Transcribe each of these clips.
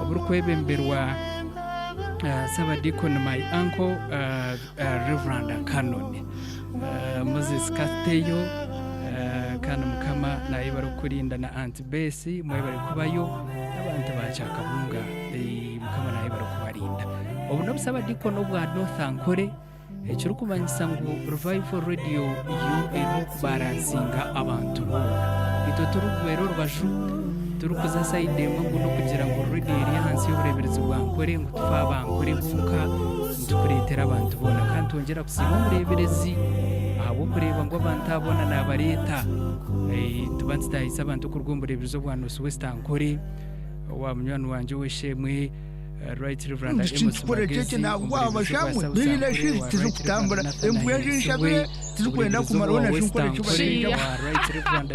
burukwebemberwa Sabadikon my uncle Reverend Canon Moses Casteyo kana mukama naye barukurinda na Aunt Bessie mwe bari kubayo abantu bachaka bunga mukama naye barukubarinda ubu no Sabadikon obwa Northankore ekiri kumanyisa ngo Revival Radio ero kubaransinga abantu ito turugwero rubaju turukuza side ngo no kugira ngo radio iri hansi y'ubureberezi bwa Nkore ngo tufa bankore bunka tukuretera abantu bona kandi tongera kusiba ubureberezi abo kureba ngo abantu abona nabareta tubanzitahisa abantu kurwumbureberezo bwa North Western Nkore wa munywani wanje weshemwe right Reverend Amos Magezi na wabashamwe bile shift zukutambura embuye shabwe tukwenda kumarona shinkore cyubashije right Reverend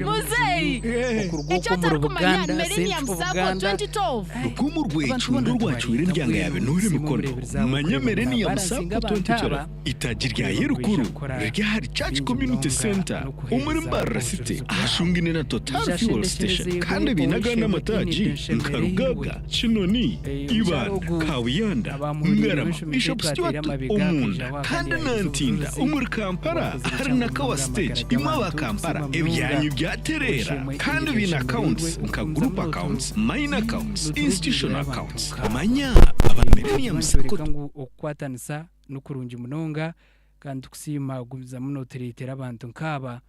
Muzei ukurwuko mu Buganda Millennium Sacco 2012 rukumu rwecu rwacu irendyanga yawe nuri mukono manya Millennium Sacco 2012 itagirya yerukuru ryahari Church Community Center umurimba city ahashungine na Total Fuel Station kandi binagana mataji nkarugabwa Kinoni Iban Kawiyanda Ngarama Bishop Stuart Omunda kandi nantinda umuri Kampala hari na Kawa Stage imaba Kampala ebyanyu byaterera kandi bina accounts nka group accounts minor accounts institutional accounts manya aba Millennium Sacco okwatanisa nukurungi munonga kandi kusima gumiza muno teretera abantu nkaba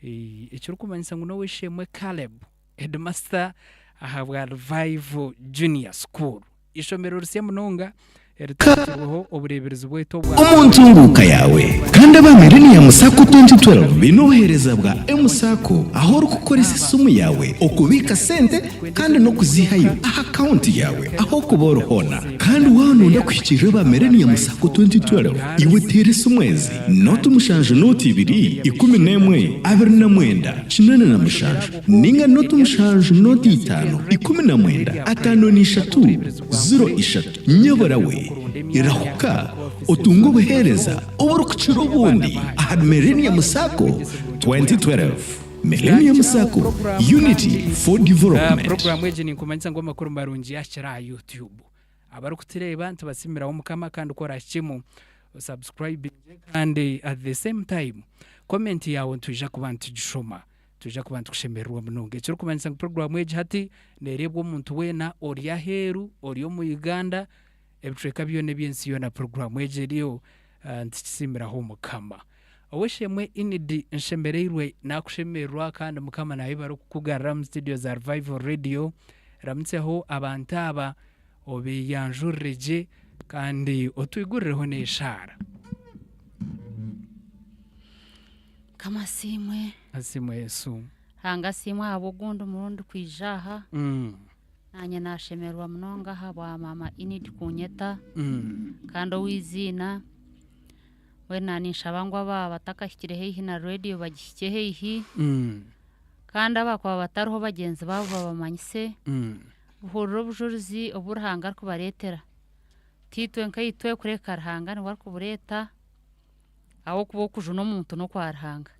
ekiri kumanyisa ngo nowe shemwe Caleb headmaster ahabwa Revival Junior School ishomero rusiye munonga eritaho obureberezi bweto bwa umuntunguka yawe kandi aba Millennium Sacco 2012 binohereza bwa Sacco aho rukukora isumu yawe okubika sente kandi no kuzihayo account yawe aho kuborohona kandi wanunda kwikira ba Millennium Sacco 2012 iwe teresa umwezi note umushanje note 2 11 29 kinana na mushanje ninga note umushanje note 5 19 atano ni 3 nyobora we irahuka utungo buhereza uburukuciro bundi ahad Millennium Sacco 2012 Millennium Sacco Unity for Development program eje ni kumanyisa ngo makuru marungi yashira YouTube abarukutireba ntubasimiraho mukama kandi ukora kimu subscribe kandi at the same time comment yawe tuje kubantu gishoma tuje kubantu kushemerwa munonge cyo kumanyisa ngo program eje hati nerebwo umuntu wena oriya heru oriyo mu Uganda ebitreka byone byensi yona program ejeriyo ntikisimiraho mukama aweshemwe inidi nshemereirwe nakushemerwa kandi mukama naye baro kugarra mu studio za Revival Radio ramutseho abantaba obiyanjureje kandi otwigureho neshara kama simwe asimwe Yesu hanga simwe abogundo murundi kwijaha nanye nashemerwa munonga habwa mama inidi kunyeta kandi wizina we nani shabangwa ba batakashikire hehi na radio bagishike hehi kandi abakwa bataruho bagenzi babo babamanyise buhoro bujurizi oburhanga kubaretera titwe nkayitwe kureka rahanga ni warkubureta aho kubo kujuno muntu no kwarhanga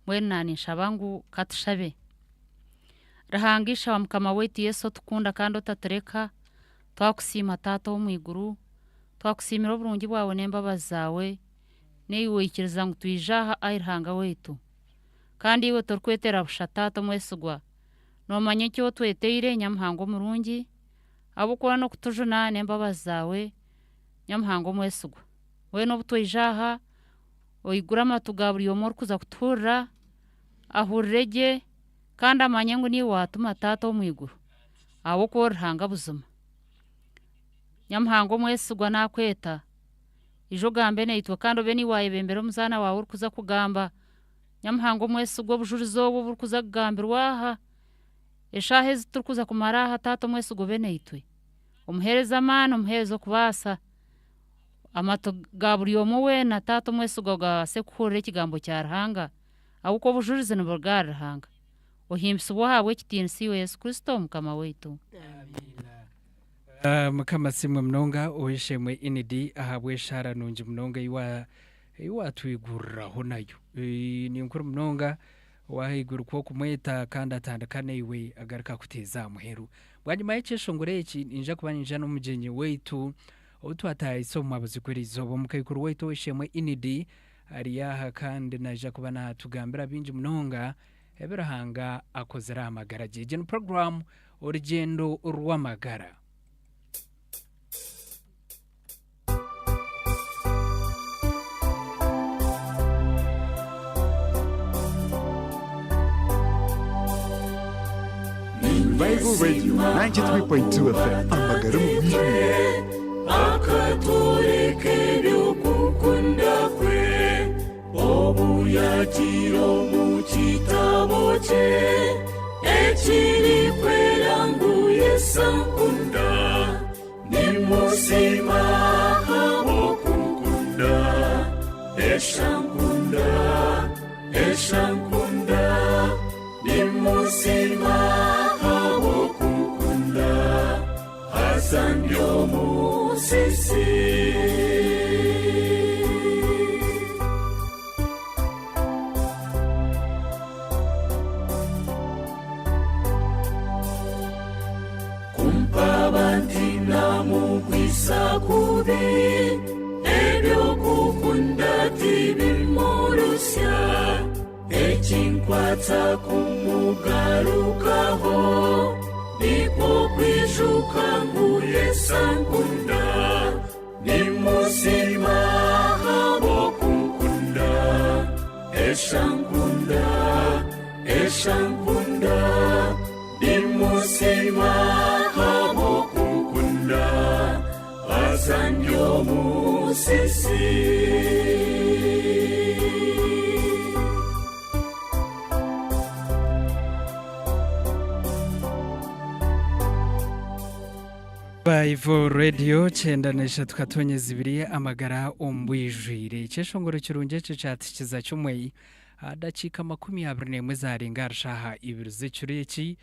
we nani shabangu katushabe rahangisha mukama wetu Yesu tukunda kandi utatereka twakusima tata wo mwiguru twakusimira oburungi bwawe n'embabazi zawe newe ikiriza ngo tuyijaha ayirhanga wetu kandi iwe torkwetera bushatata mwesugwa no manye cyo tweteire nyamhango murungi abo kwa no kutujuna n'embabazi zawe nyamhango mwesugwa we no butwijaha oyigura matugaburi yo mor kuza kutura ahurege kandi amanye ngo ni watuma tata omwiguru abo ko rhanga buzuma nyamhango mwesugwa nakweta ijo gambe neitwa kandi beni waye bembero muzana wawe kuza kugamba nyamhango mwesugwa bujurizo bo kuza kugambirwa aha eshahe zitukuza kumaraha tata mwesugwa beneitwe umuhereza amana umuherezo kubasa amato gaburi yo muwe na tata mwesugwa ga sekure kigambo cya rhanga abo ko bujurize no bwarhanga ohimbiswa hawe kitinsi Yesu Kristo mukama wetu mukama simwe mnonga oyeshemwe inidi ahabwe shara nunji mnonga iwa twigurraho nayo ni nkuru mnonga wahigura ko kumweta kandi atandukane iwe agarika kuteza muheru bwanyuma y'ikishongore iki inja kuba ninja n'umugenyi wetu utwataye so mwabuzi kuri izobo mukayikuru wetu wishemwe inidi ariyaha kandi naja kuba natugambira binji munonga ebirahanga akozera amagara gene program urugendo rw'amagara Revival Radio 93.2 FM amagara mu bwihane akatureke by'ukukunda kwe obuyatiro mu kitabo cye ekiri kweranguye sankunda nimusima habo kukunda eshankunda nimusima Sanyo musisi kumpabantina mugwisa kubi ebyo kukunda tibimurusya ekinkwata kumugarukaho Nipo kwishuka nguye sankunda nimusima habo kukunda eshankunda nimusima habo kukunda asanyo musisi Revival Radio chendanesha tukatonyeza ibiri amagara ombwijire cyeshongoro kirungeje cyatikiza cyumwe adacika 21 zarenga arshaha ibiri zicuriki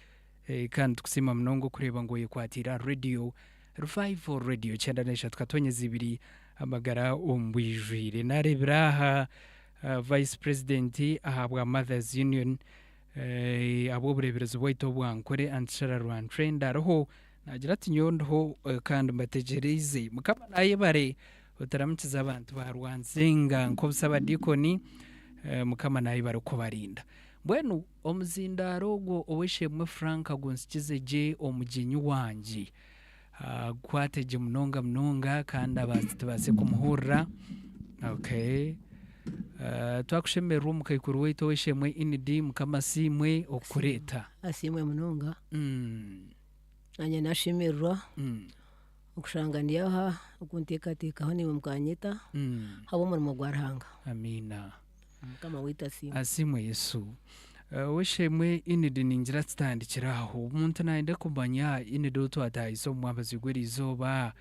kandi tukusima mnongo kureba ngo yikwatira radio Revival Radio chendanesha tukatonyeza ibiri amagara ombwijire narebiraha Vice President ahabwa Mothers Union abo bureberezo bwito bwankore antshara rwan trend roho nagira ati nyondo kandi mbategereze mukaba naye bare utaramukiza abantu barwanzenga nko busaba dikoni mukama naye bare ko barinda bwenu omuzindaro go oweshemwe Frank agonsikize je omugenyi wanje kwateje mnonga kandi abazitubase kumuhurira okay twakushemera umukayikuru weto weshemwe inidi mukama simwe okureta asimwe munonga anye nashimirwa ukushanganiyaha ukuntekatekaho ni mukanyeta habo mu Rwanda amina kama wita simwe asimwe Yesu weshemwe inidi ningira tsitandikiraho umuntu nainde kumanya inidi twatayiso mwabazi gwerizoba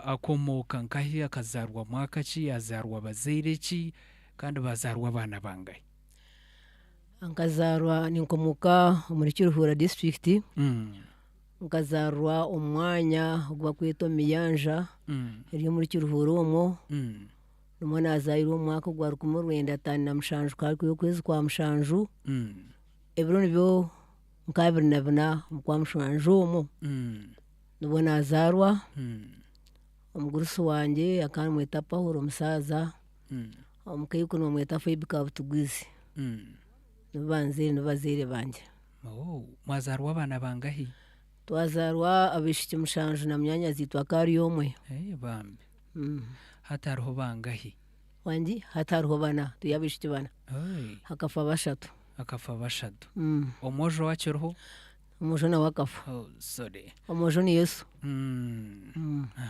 akomoka nkahi akazarwa mwaka ki azarwa bazireki kandi bazarwa abana bangaye ankazarwa ninkomuka muri Kiruhura district nkazarwa umwanya gwa kweto miyanja iri muri Kiruhura omwo numwana azayirwa mwaka gwa 1957 kalikuyo kwezi kwa mushanju ebironi byo nkabiri nabina kwa mushanju omwo nubona azarwa omugurusu wanje akana mweta Paulo musaza omukayiko no mweta Febika butugwizi nubazire banje mwazarwa abana bangahi twazarwa abishiki mushanju na myanya zitwa kari yomwe bambi hataruho bangahi wanji hataruho bana tuyabishiki bana hakafa bashatu omojo wakiruho omojo na wakafa sorry omojo ni Yesu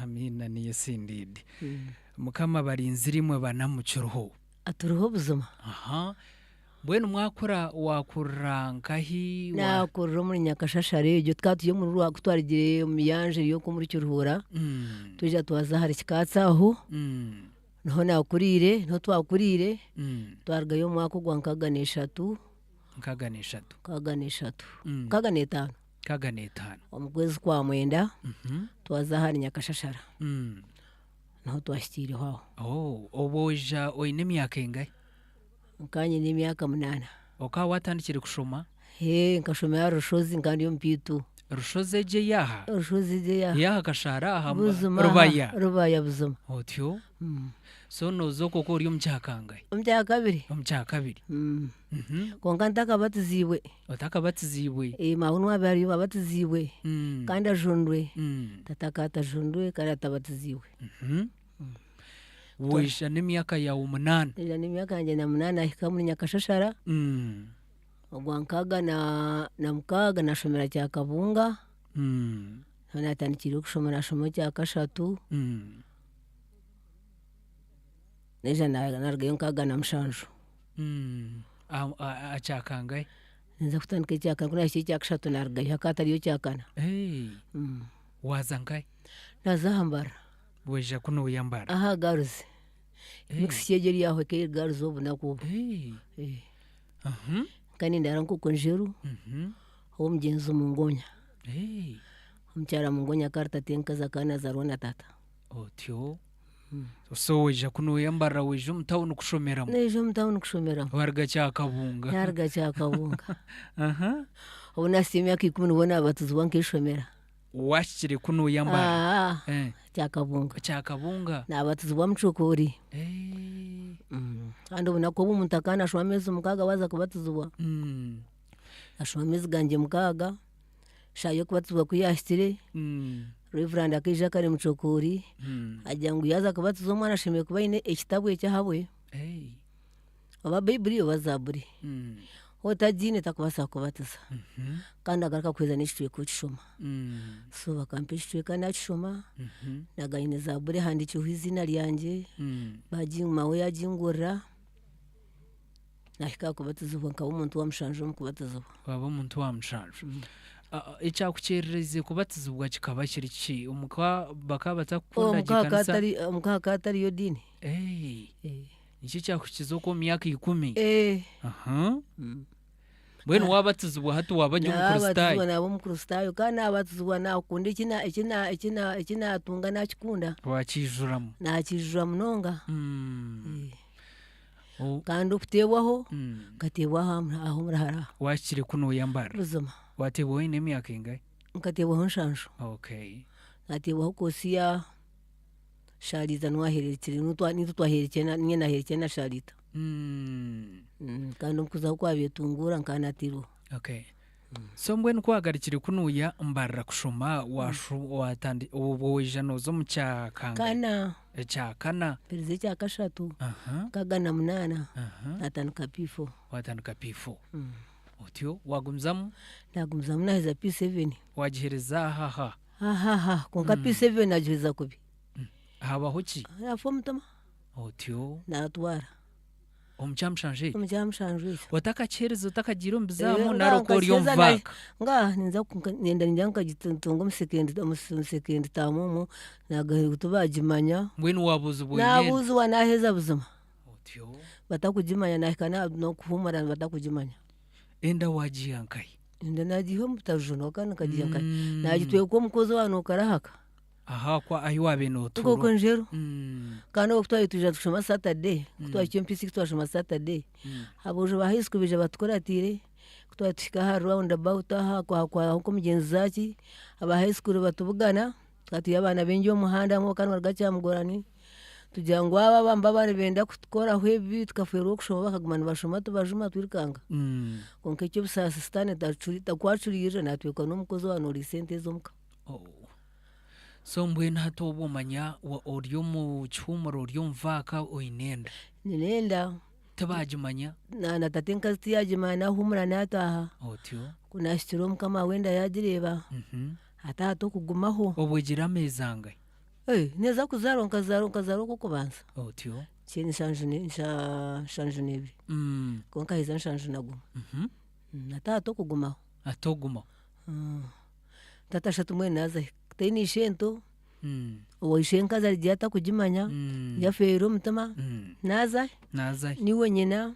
amina ni Yesu ndidi mukama barinzirimwe banamukiruho aturuho buzuma bwenu mwakora wakurankahi nakorera muri Nyakashashare ibyo twatuye mu ruwa gutwarigire mu yanje yo ko muri Kiruhura tuje twaza hari kikatsaho noho nakurire no twakurire twargayo mwako gwankaganeshatu kaganetano omugwezi kwa mwenda twaza hari Nyakashashara noho twashitiriho oboja oine myaka ingahe nkanye n'imyaka 8 watandikire kushoma nkashomera rushozi ngandi yo mpitu rushozeje yaha rushozeje yaha kashara aha buzuma rubaya buzuma otyo so nozo koko uri umcyakangaye umcyakabiri konka ntakabatiziwe otakabatizibwe mahunwa bari babatiziwe kandi ajundwe tatakatashundwe kandi atabatiziwe wisha n'imyaka yawe 8 ija n'imyaka yanjye na 8 ahika muri Nyakashashara ogwankaga na mukaga nashomera cya Kabunga natandikire kushomera nashomo cya Kashatu neja nargeyo nkaga na Mushanju acakangaye nza kutandika cyakana kuna cya Kashatu nargeyo hakatariyo cyakana wazangaye nazahambara weja kuno yambara aha garuzi mix yegeri yaho ke garuzi obuna kuba kandi ndara nkuko njeru ho mgenzo mungonya umcyara mungonya karta tenkaza kana zarona tata otyo so weja kuno yambara weja mutawuno kushomera nejo mutawuno kushomera warga cyakabunga ubona simya kikunu bona abatuzwa nkishomera washire kuno yambara cyakabunga nabatuzwa mcukuri kandi ubona ko bumuntakana ashwameze mukaga waza kubatuzwa ashwameze ganje mukaga shayo kubatuzwa kuyashitire Reverend akija kare mcukuri ajya ngo yaza kubatuzwa mwana shimye kuba ine ekitabwe cyahabwe aba Bible bazaburi otajine takubasa kubatiza kandi agaraka kweza n'ishitwe kucishoma so bakampishitwe kandi acishoma nagayine zaburi handikiho izina ryanje bajima we yajingura nahika kubatiza nka umuntu wa Mushanju mu kubatiza waba umuntu wa Mushanju icyakukerereze kubatizwa kikaba kiriki umukwa bakabata kunda gikanisa umukaka atari yo dini iki cyakukizo ko myaka 10 bwenu wabatizwa hatu wabanye mu Kristayo nabo mu Kristayo kana abatizwa na kundi ikina atunga nakikunda wakijuramo nakijura munonga kandi ukutebwaho gatebwaho aho murahara wakire kuno yambara buzuma watebwaho ine myaka ingahe nkatebwaho Nshanju natebwaho Kosiya Sharita nwaherekere nitwaherekena nye naherekena Sharita kandi mkuza kwa betungura nkanatiro so mbwenu kwagarikire kunuya mbarra kushoma watandi oboja nozo mucyakanga cyakana perize cya Kashatu kagana 8 atanuka P4 watanuka P4 otyo wagumzamu nagumzamu naheza P7 wagihereza konka P7 nagihereza kubi habaho ki afo mutama otyo natwara umchamshanje watakachereza utakagira umbizamu narokori yomvaka ninza nenda njyanka gitungo musekendi tamumu nagahe gutubagimanya mbwenu wabuza ubonye nabuza wanaheza buzuma otyo batakujimanya nahikana no kuhumara batakujimanya enda wajiyankai enda nagiho mutajuno kana kajiyankai nagitwe ko mukozo wano karahaka kwa ayiwa beno turo koko njero kandi okutwaye tuja tushoma Saturday kutwaye cyempisi kutwashoma Saturday aboje bahiskubije batkoratire kutwaye tushika ha round about kwa huko mugenzi zaki aba high school batubugana kati yabana benje umuhanda mo kanwa gacyamugorani tujangwa aba bamba bari benda kutkora hwebi tukafero kushoma bakagumana bashoma tubajuma twirikanga konke cyo busasa stane tacurita kwacurije natwe kwa n'umukozi wa no recente zomka so mbwenu hato ubumanya wa oryo mu cyumuro ryo mvaka oinenda ninenda tabajimanya na tatenka stiyajimana humura nataha otyo kuna shitiro kama wenda yajireba hata hato kugumaho obwegira mezanga neza kuzaronka kukubanza otyo chini shanju nebi konka hiza shanju naguma hata hato kugumaho atoguma tatasha tumwe naza teni shento oishenka za jata kujimanya ya fero mtama naza niwe nyina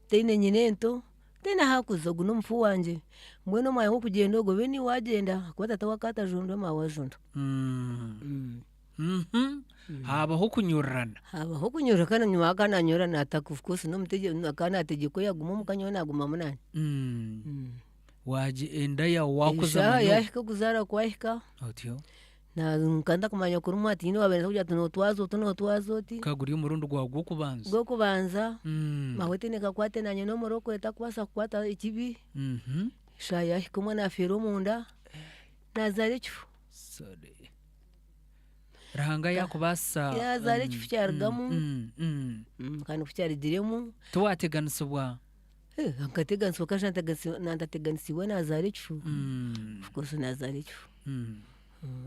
tene nyinento tena hakuzogu numfu wanje mbweno mwaye kugenda ogo beni wagenda kwata tawakata jondo mawajondo habaho kunyurana kana nyuma akana nyorana atakufukusi no mteje akana ategeko yaguma mukanyona aguma munani waje enda ya wakoza ishaha manyo yahika kuzara kwahika otyo na nkanda kumanya kuri mwati ino wabenza kujya tuno twazo ti kaguri umurundo gwa kubanza gwo kubanza mm mahwete nikakwate nanye no moroko etakubasa kukwata ikibi ishaha yahika umwana afira munda nazare kifu sorry rahanga yakubasa yazare kifu cyargamu kandi kucyaridiremu tuwateganisubwa nkateganisiwa kandi nandateganisiwe nazare kifu of course nazare kifu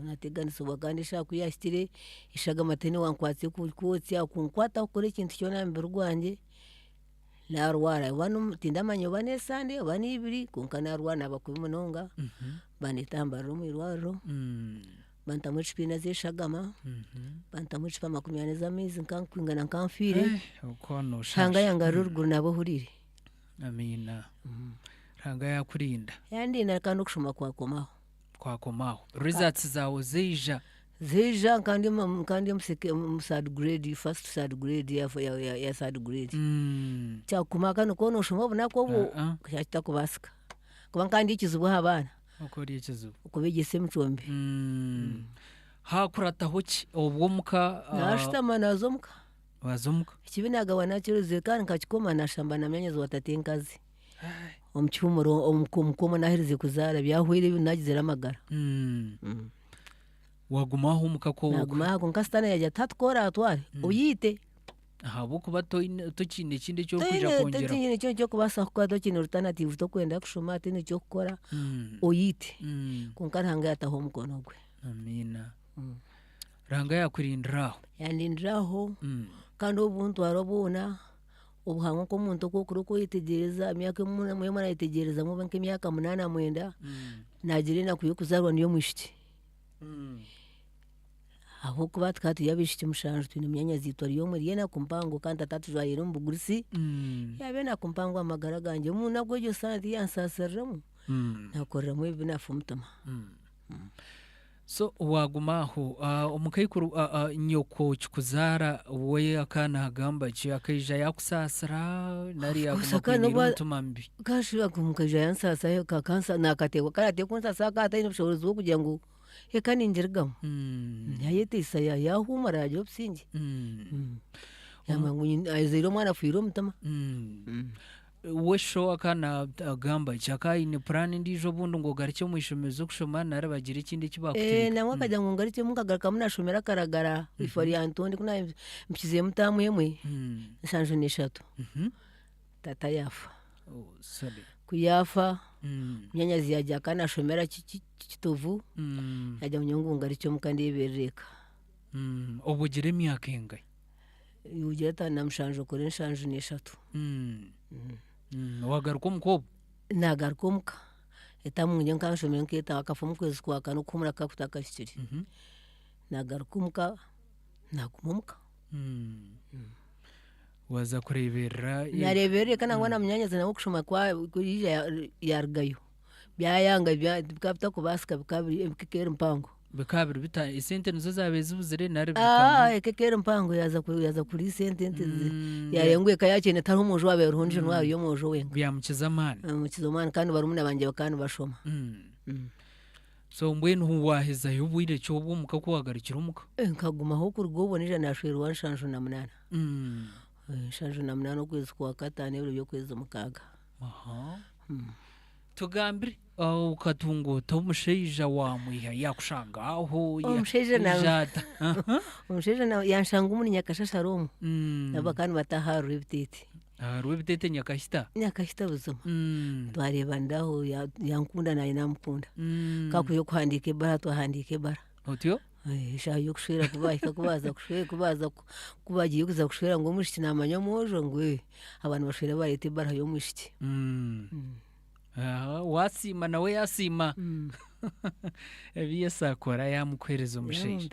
nateganisiwa kandi ishaka kuyasitire ishaga amatene wankwatse kuwotsa kunkwata ukora ikintu cyona mbere rwanjye narwara bano tindamanya bane sande bane ibiri kunka narwana bakuye munonga banitambara mu irwaro bantamu chipina zeshagama bantamu chipa 40 z'amezi nkankwingana nkamfire ukono shanga yangaruruguru nabo hurire amina ranga yakurinda yandina kandi kushoma kwakomaho results zawo zija kandi museke third grade first third grade ya third grade cyakuma kandi kono ushoma bunako bu cyata kubasika kuba kandi ikizubu abana ukori ikizubu ukubigese mucombe hakurata hoki obwo muka nashitama nazomka wazomka ikibinaga wanakiruze kandi kachikoma nashamba na myanyazo watatenkazi omchumuro omkomo nahirize kuzara byahwire binagizera amagara wagumaho mukako nagumaho nkastana yaje tatkora atware uyite habo kuba tokine kindi cyo kuja kongera tokine cyo kubasa kwa tokine alternative to kwenda kushoma atene cyo gukora uyite kunkaranga yataho mukono gwe amina ranga yakurindiraho yandindiraho kandi ubuntu arobona ubuhango ko muntu ko kuri ko yitegereza imyaka mwe mwana yitegereza mu banke imyaka 8 mwenda nagire nakuye kuzarwa niyo mwishiki aho kuba twati yabishiki mushanju tune myanya zitori yo muri yena kumpango kandi atatu jayiro mbugurisi yabe na kumpango amagara ganje mu nagwe jo santi yansasaramo nakorera mu ibina fumutama so wagumaho umukayikuru nyoko kikuzara wowe akana hagamba ki akayija yakusasara nari yakumakira mutumambi kashi akumukayija yansasa yo kakansa nakatewa karate kunsasa kata ino bushobozi bwo kugira ngo eka ninjirgamo yayete isaya yahumara yaje obsingi yamangu ayizero mwana fuiro mutama wesho akana agamba chakayi ne plan ndijo bundu ngo garicyo mwishomezo kushoma nare bagira ikindi kibakutika namwe kajya ngo garicyo mukagaruka munashomera karagara ifari Antoine kuna mpize mutamu yemwe sanjo ni 3 tata yafa sorry kuyafa nyanya ziyajya kana shomera kitovu yajya munyungu garicyo mukandi bereka obugire myaka engaye ugira tana mshanjo kore nshanjo ni 3 wagaruka umukobwa nagaruka umuka etamunye nkanshomera nketa akafumu kwezi kwa kanu kumura kakutaka kikiri nagaruka umuka nagumuka waza kurebera narebere kana ngwana myanya zana kushoma kwa yargayo byayanga byakapita kubasika bikabiri emkekera mpango bekabiri bita isente nizo zabeze ubuzire nare ekekera mpango yaza kuri sente yarengwe kayakene tari umujo wabe ruhunje ntwari yo mujo wenga byamukizamana mukizamana kandi barumuna banje bakandi bashoma so mbwe ntuwaheza yubwire cyo bwo mukakuhagarikira umuka nkagumaho kurwobonije nashwerwa nshanjo na 8 nshanjo na 8 ukwezi kwa 5 ebyo byo kwezi mukaga tugambire ukatunguta umusheija wamwiha yakushanga aho umusheija na yanshanga umuntu nyakashasha romo nabakani bataharu ibitete ibitete nyakashita buzuma twareba ndaho yankunda naye namukunda kakuye kuhandika bara twahandika bara otyo shayo kushwera kubaza kubagiye kuza kushwera ngo mushiki namanya mojo ngwe abantu bashwera barete bara yo mushiki wasima nawe yasima ebiye sakora yamukwereza umusheje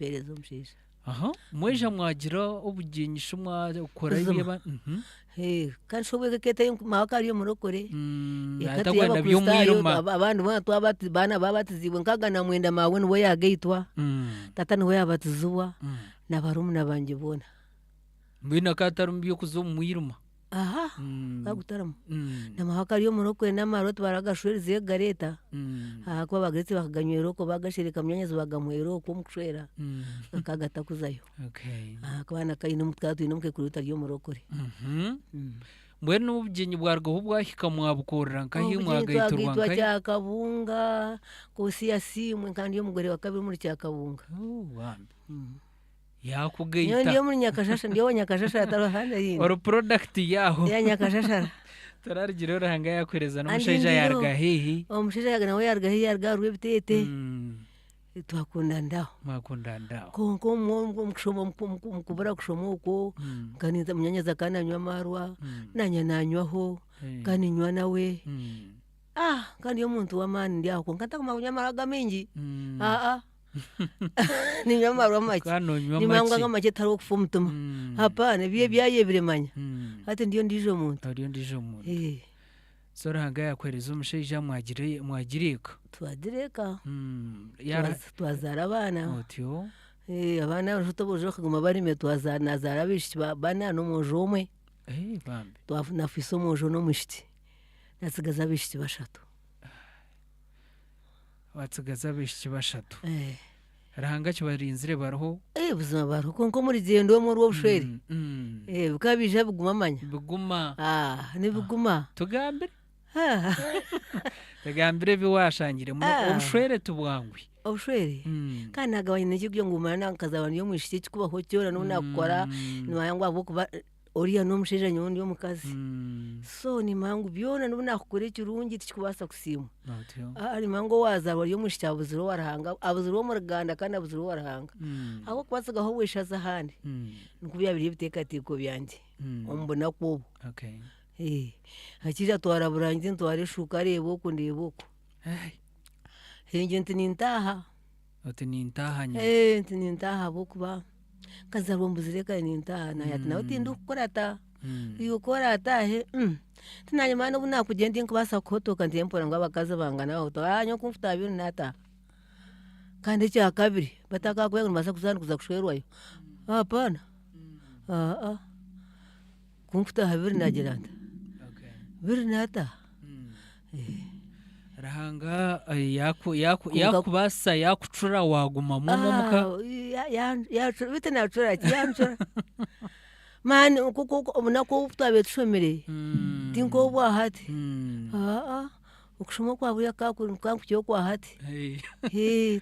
mweja mwagira ubuginyisho mwakora ibiba kandi shobwe kete makari yo murokore atagwenda byo mwiruma abantu bana babatizibwe nkaga na mwenda mawe niwe yageitwa tata niwe yabatizwa nabarumuna banje bona mbina katarumbiye kuzo mwiruma aha kagutarama namahaka yo muroko n'amaro twaragashwerize gareta aha kwa bagretse bakaganywera ko bagashirika myanyeze bagamwero ko mukushwera akagata kuzayo aha kwana kayino mutatu ino mke kuruta yo murokore mbwe n'ubujyenyi bwarwo bwahika mwabukorera nkahimwa gaiturwa nkai cya kabunga kusi ya simwe kandi yo mugore wa kabiri muri cya kabunga yakugaita ndiyo muri nyakashasha ndiyo nyakashasha atarohanda yindi or product yaho ya nyakashasha tararigiro rahanga yakwereza n'umushaija yarga hehi omushaija yarga nawe yarga hehi yarga rwe bitete twakunda ndaho konko mukushomo mukubura kushomo uko kaniza munyanyaza kana nywa marwa nanya nanywaho kani nywa nawe kandi yo muntu wa mani ndiho nkata kuma kunyamaraga mingi ni nyamara make ni mangwa kama chetaro kufumtuma hapana biye byaye biremanya ate ndiyo ndijo muntu sora hanga yakwereza umushaija mwagirika twadireka twazara abana otyo abana bashotoboje kuguma barime twazara bishi bana no mujo umwe bambi twafise umujo no mushiti nasigaza bishi bashatu watsigaza bishi bashatu rahanga kibarinzire baraho buzima baraho konko muri gendo mu rwo bushweri bukabije buguma ni buguma tugambire biwashangire mu ubushwere tubwangwe obushwere kandi nagabanye n'ikyo ngumana nkazabana yo mwishiki kubaho cyora no nakora nimayangwa abo kuba oriya no musheja nyondi yo mukazi so ni mangu byona no nakukore kirungi tikubasa kusimu ari mango waza wari yo mushiki abuziro warahanga abuziro mu Rwanda kandi abuziro warahanga aho kwasaga ho weshaza handi nikubiya biri bitekatiko byanje ombona kubo hakija twara burangize ntware shuka rebo kundeboko henje ntintaha ntintaha bokuba kazarwa mbuzireka nintaha na yatina utindu kukorata yukorata he tinanye mana buna kugenda nkubasa kotoka ndempora ngo abakaza bangana aho tanyo kumfuta bintu nata kandi cya kabiri bataka kwenga mbasa kuza kushwerwayo hapana kumfuta habiri nageranda biri nata rahanga yakubasa yakucura waguma muka bite nacura yanjura mani kuko nako utabe tushomere tinko bwahati ukushoma kwa buya kankucyo kwahati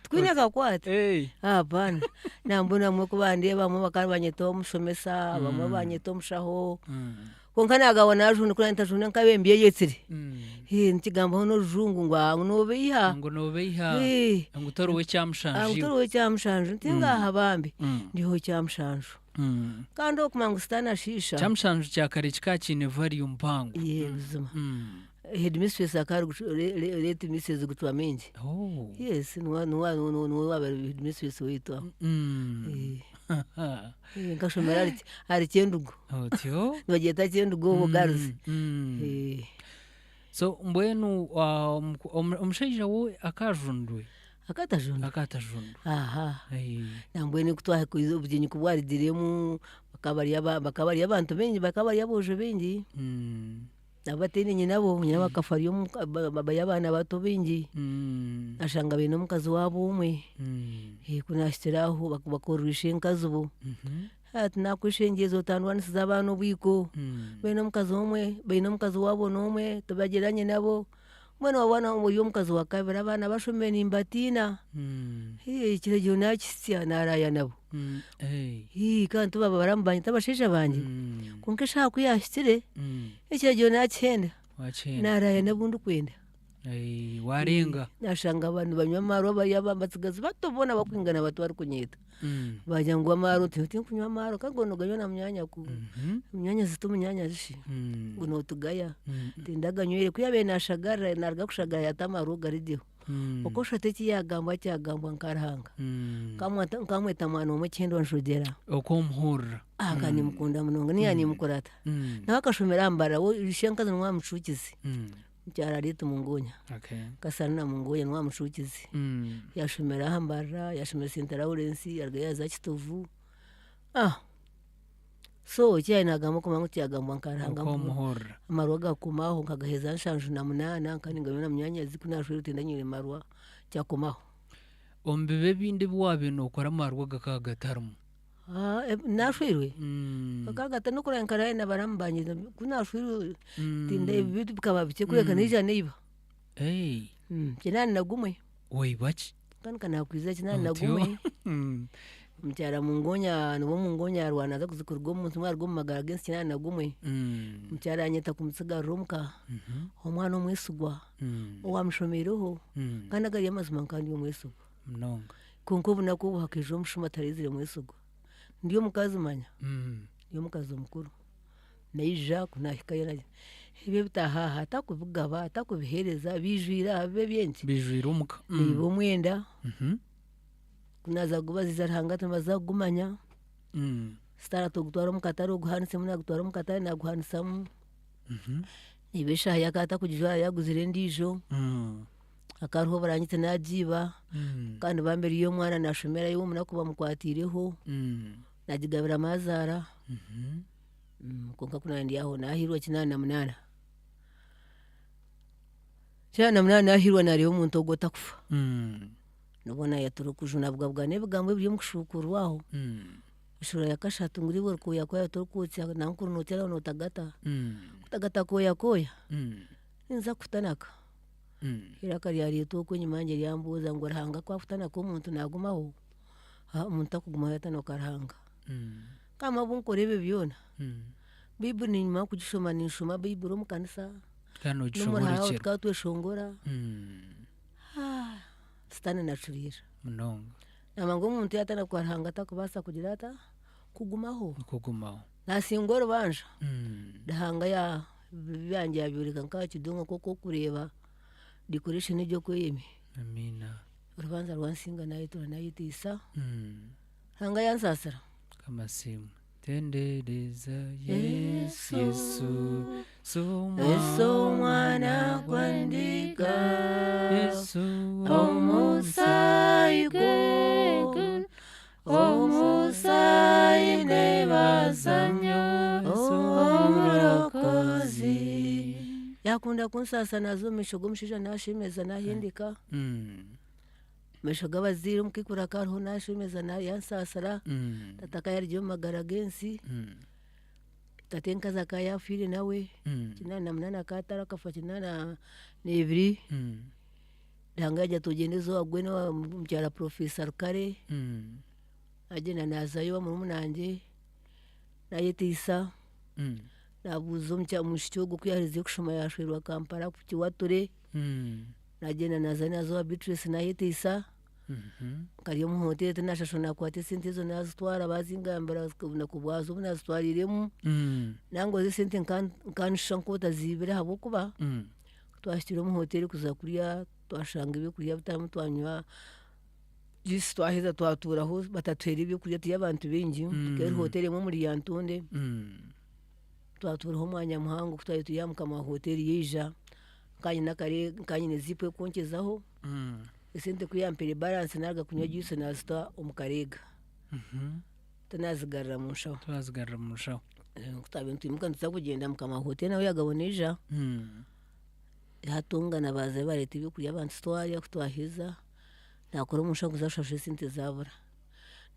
twine kakwati bana nambona mwe kubande bamwe bakarbanyeto mushomesa bamwe banyeto mushaho konkana gabona ajunu kuri ntajunu nkabembiye yetsire ntigambo no rujungu ngwangu nobeyiha ngutorowe cyamushanje ntingaha bambi ndiho cyamushanje kandi okumangustana shisha cyamushanje cyakare kikakine volume mpango buzima headmistress akari let Mrs. gutwa menje yes nuwa headmistress witwa ngashomera ari cyendugo otyo bageta cyendugo bugaruzi so mbwenu umushaija wo akajundwe akatajundwe nambwene kutwaha kuizo bujinyi kubwaridiremu bakabari abantu bengi bakabari aboje bengi abatini nyinabo bakafariyo baba yabana bato bengi ashanga bino mukazi wabo umwe kunashitiraho bakorisha nkazubo ati nakwishengeza tanwanisi z'abana bwiko bino mukazi umwe bino mukazi wabo nomwe tubageranye nabo mwana wabana uyo mukazi wa kabiri abana bashomeye nimbatina kiregyo nakisya naraya nabo kandi baba barambanye tabashesha banje konke shaka kuyashitire kiregyo nacyenda naraya nabo ndukwenda warenga nashanga abantu banywa amaro bayabambatsigaza batobona bakwingana batu bari kunyita bajya ngo amaro tinti kunywa amaro kagono gayo na myanya ku myanya zito myanya zishi uno tugaya tindaganywere kuyabe nashagara narga kushagara yatamaro garidiho uko shateki yagamba cyagamba nkarahanga kamwe tamano mu cyendo nshudera uko mhura akani mukunda munonga ni yani mukorata nakashomera ambara wo ishenkaza nwa mucukizi cyara rito mungunya kasana mungunya nwa mushukizi yashomera hambara yashomera St. Lawrence yarga yaza kitovu so kyainagamba kumanya ngu kyagambwa nkaranga uko muhorra amarwa gakumaho nkagaheza nshanju na munana kandi ngabona myanya zikunashwire tindanyire marwa kyakumaho ombibe bindi bwabe nokora amarwa gakagatarmu nashwirwe kakagata nokurenkaraye nabarambanyiza kunashwirwe tinda ebibitu bikaba bike kureka nija neiba kinani nagumwe oibaki kandi kanakwiza kinani nagumwe mukyara mungonya nibo mungonya arwana aza kuzikurwa omuntu umwe arwo mu magara gensi kinani nagumwe mukyara anyeta kumusigarira omuka omwana omwesigwa owamushomereho kandi agari amazima nkandi omwesigwa mnonga konka obunaku obu hakeija omushuma atarizire mwesigwa ndi omukazi manya ndi omukazi omukuru naija kunahikayo naija ebyo bitahaha atakubigaba atakubihereza bijwira bibe byingi bijwira omuka niba omwenda kunaza gubaziza ruhanga tumaza kugumanya sitara togutwara omukatare oguhanisemu nagutwara omukatare naguhanisamu niba eshaha yaka atakugijwara yaguzire endiijo akariho baranyite nagiiba kandi bambere iyo omwana nashomerayo omunaku bamukwatireho nagigabira amazaara konka kunaba ndi aho nahirwa kinani na munana nahirwa nariho omuntu ogu otakufa nobona yatura okujuna bwabwa n'ebigambo ebiri omukushukurwaho eshura yakashatu nguri borikoya koya torikutya nankuru notyaraho notagata kutagata koya koya ninza kutanaka iraka ryareeta okwo enyuma yangye ryambuuza ngu ruhanga kwakutanaka omuntu nagumaho omuntu takugumaho yatanaka ruhanga kama bunkora ebyo byona bayibuli ninyuma kugishoma ninshoma bayibuli omu kanisa nomurahaho tukaba tweshongora sitani nachurira mnonga namanga omuntu yatanaka ruhanga takubaasa kugira ata kugumaho nasinga orubanja ruhanga byange yabyoleka nkaha kidongo kokureeba decoration egyokweyemi amina urubanza rwansinga nayitora nayitiisa ruhanga yansasira kamasimu tendereza yesu yesu omwana gwandika yesu omusayi nebazanyo omurokozi yakunda kunsasa nazo omumaisho g'omushaija nashemeza nahindika mesho g'abaziire omukikura kariho nashemeza yansasira tataka yaryo omu magara gensi tate nkazi akaba yafiire nawe kinani na munana akatara akafa kinani n'ebiri ruhanga yajya tugendeza owagwene mukyara profesa rukare agenda nazayo wa murumunange nayetiisa nabuuza omwishiki ogwo kuyahiriza kushoma yashwerwa Kampala kukiwature nagenda naza wa Beatrice nayetiisa nkari omu hoteri tinashasho nakwata esente ezo nazitwara bazingambira obunaku bwazo obu nazitwariremu nangoza esente nkanisha nk'otazibire habwokuba twahikire omu hoteri kuza kurya twashanga ebyokurya bitarimu twanywa juice twaheza twaturaho batatwera ebyokurya turi abantu baingi tukeri hoteri emwe omuri Yantonde twaturaho omwanya muhango kutwari turi aha mukama wa hoteri yeija nkanyine zipu ekonkezaho esente kuyampere balance naruga kunywa juice nazita omu kareega tinazigarira mu nshaho kutabe ntwimuka ntuza kugenda mukama wa hoteri nawe yagabona eija hatungana baza bareeta ebyokurya abantu twarya kutwahiza nakora omu nshaho kuza kushasha esente zabura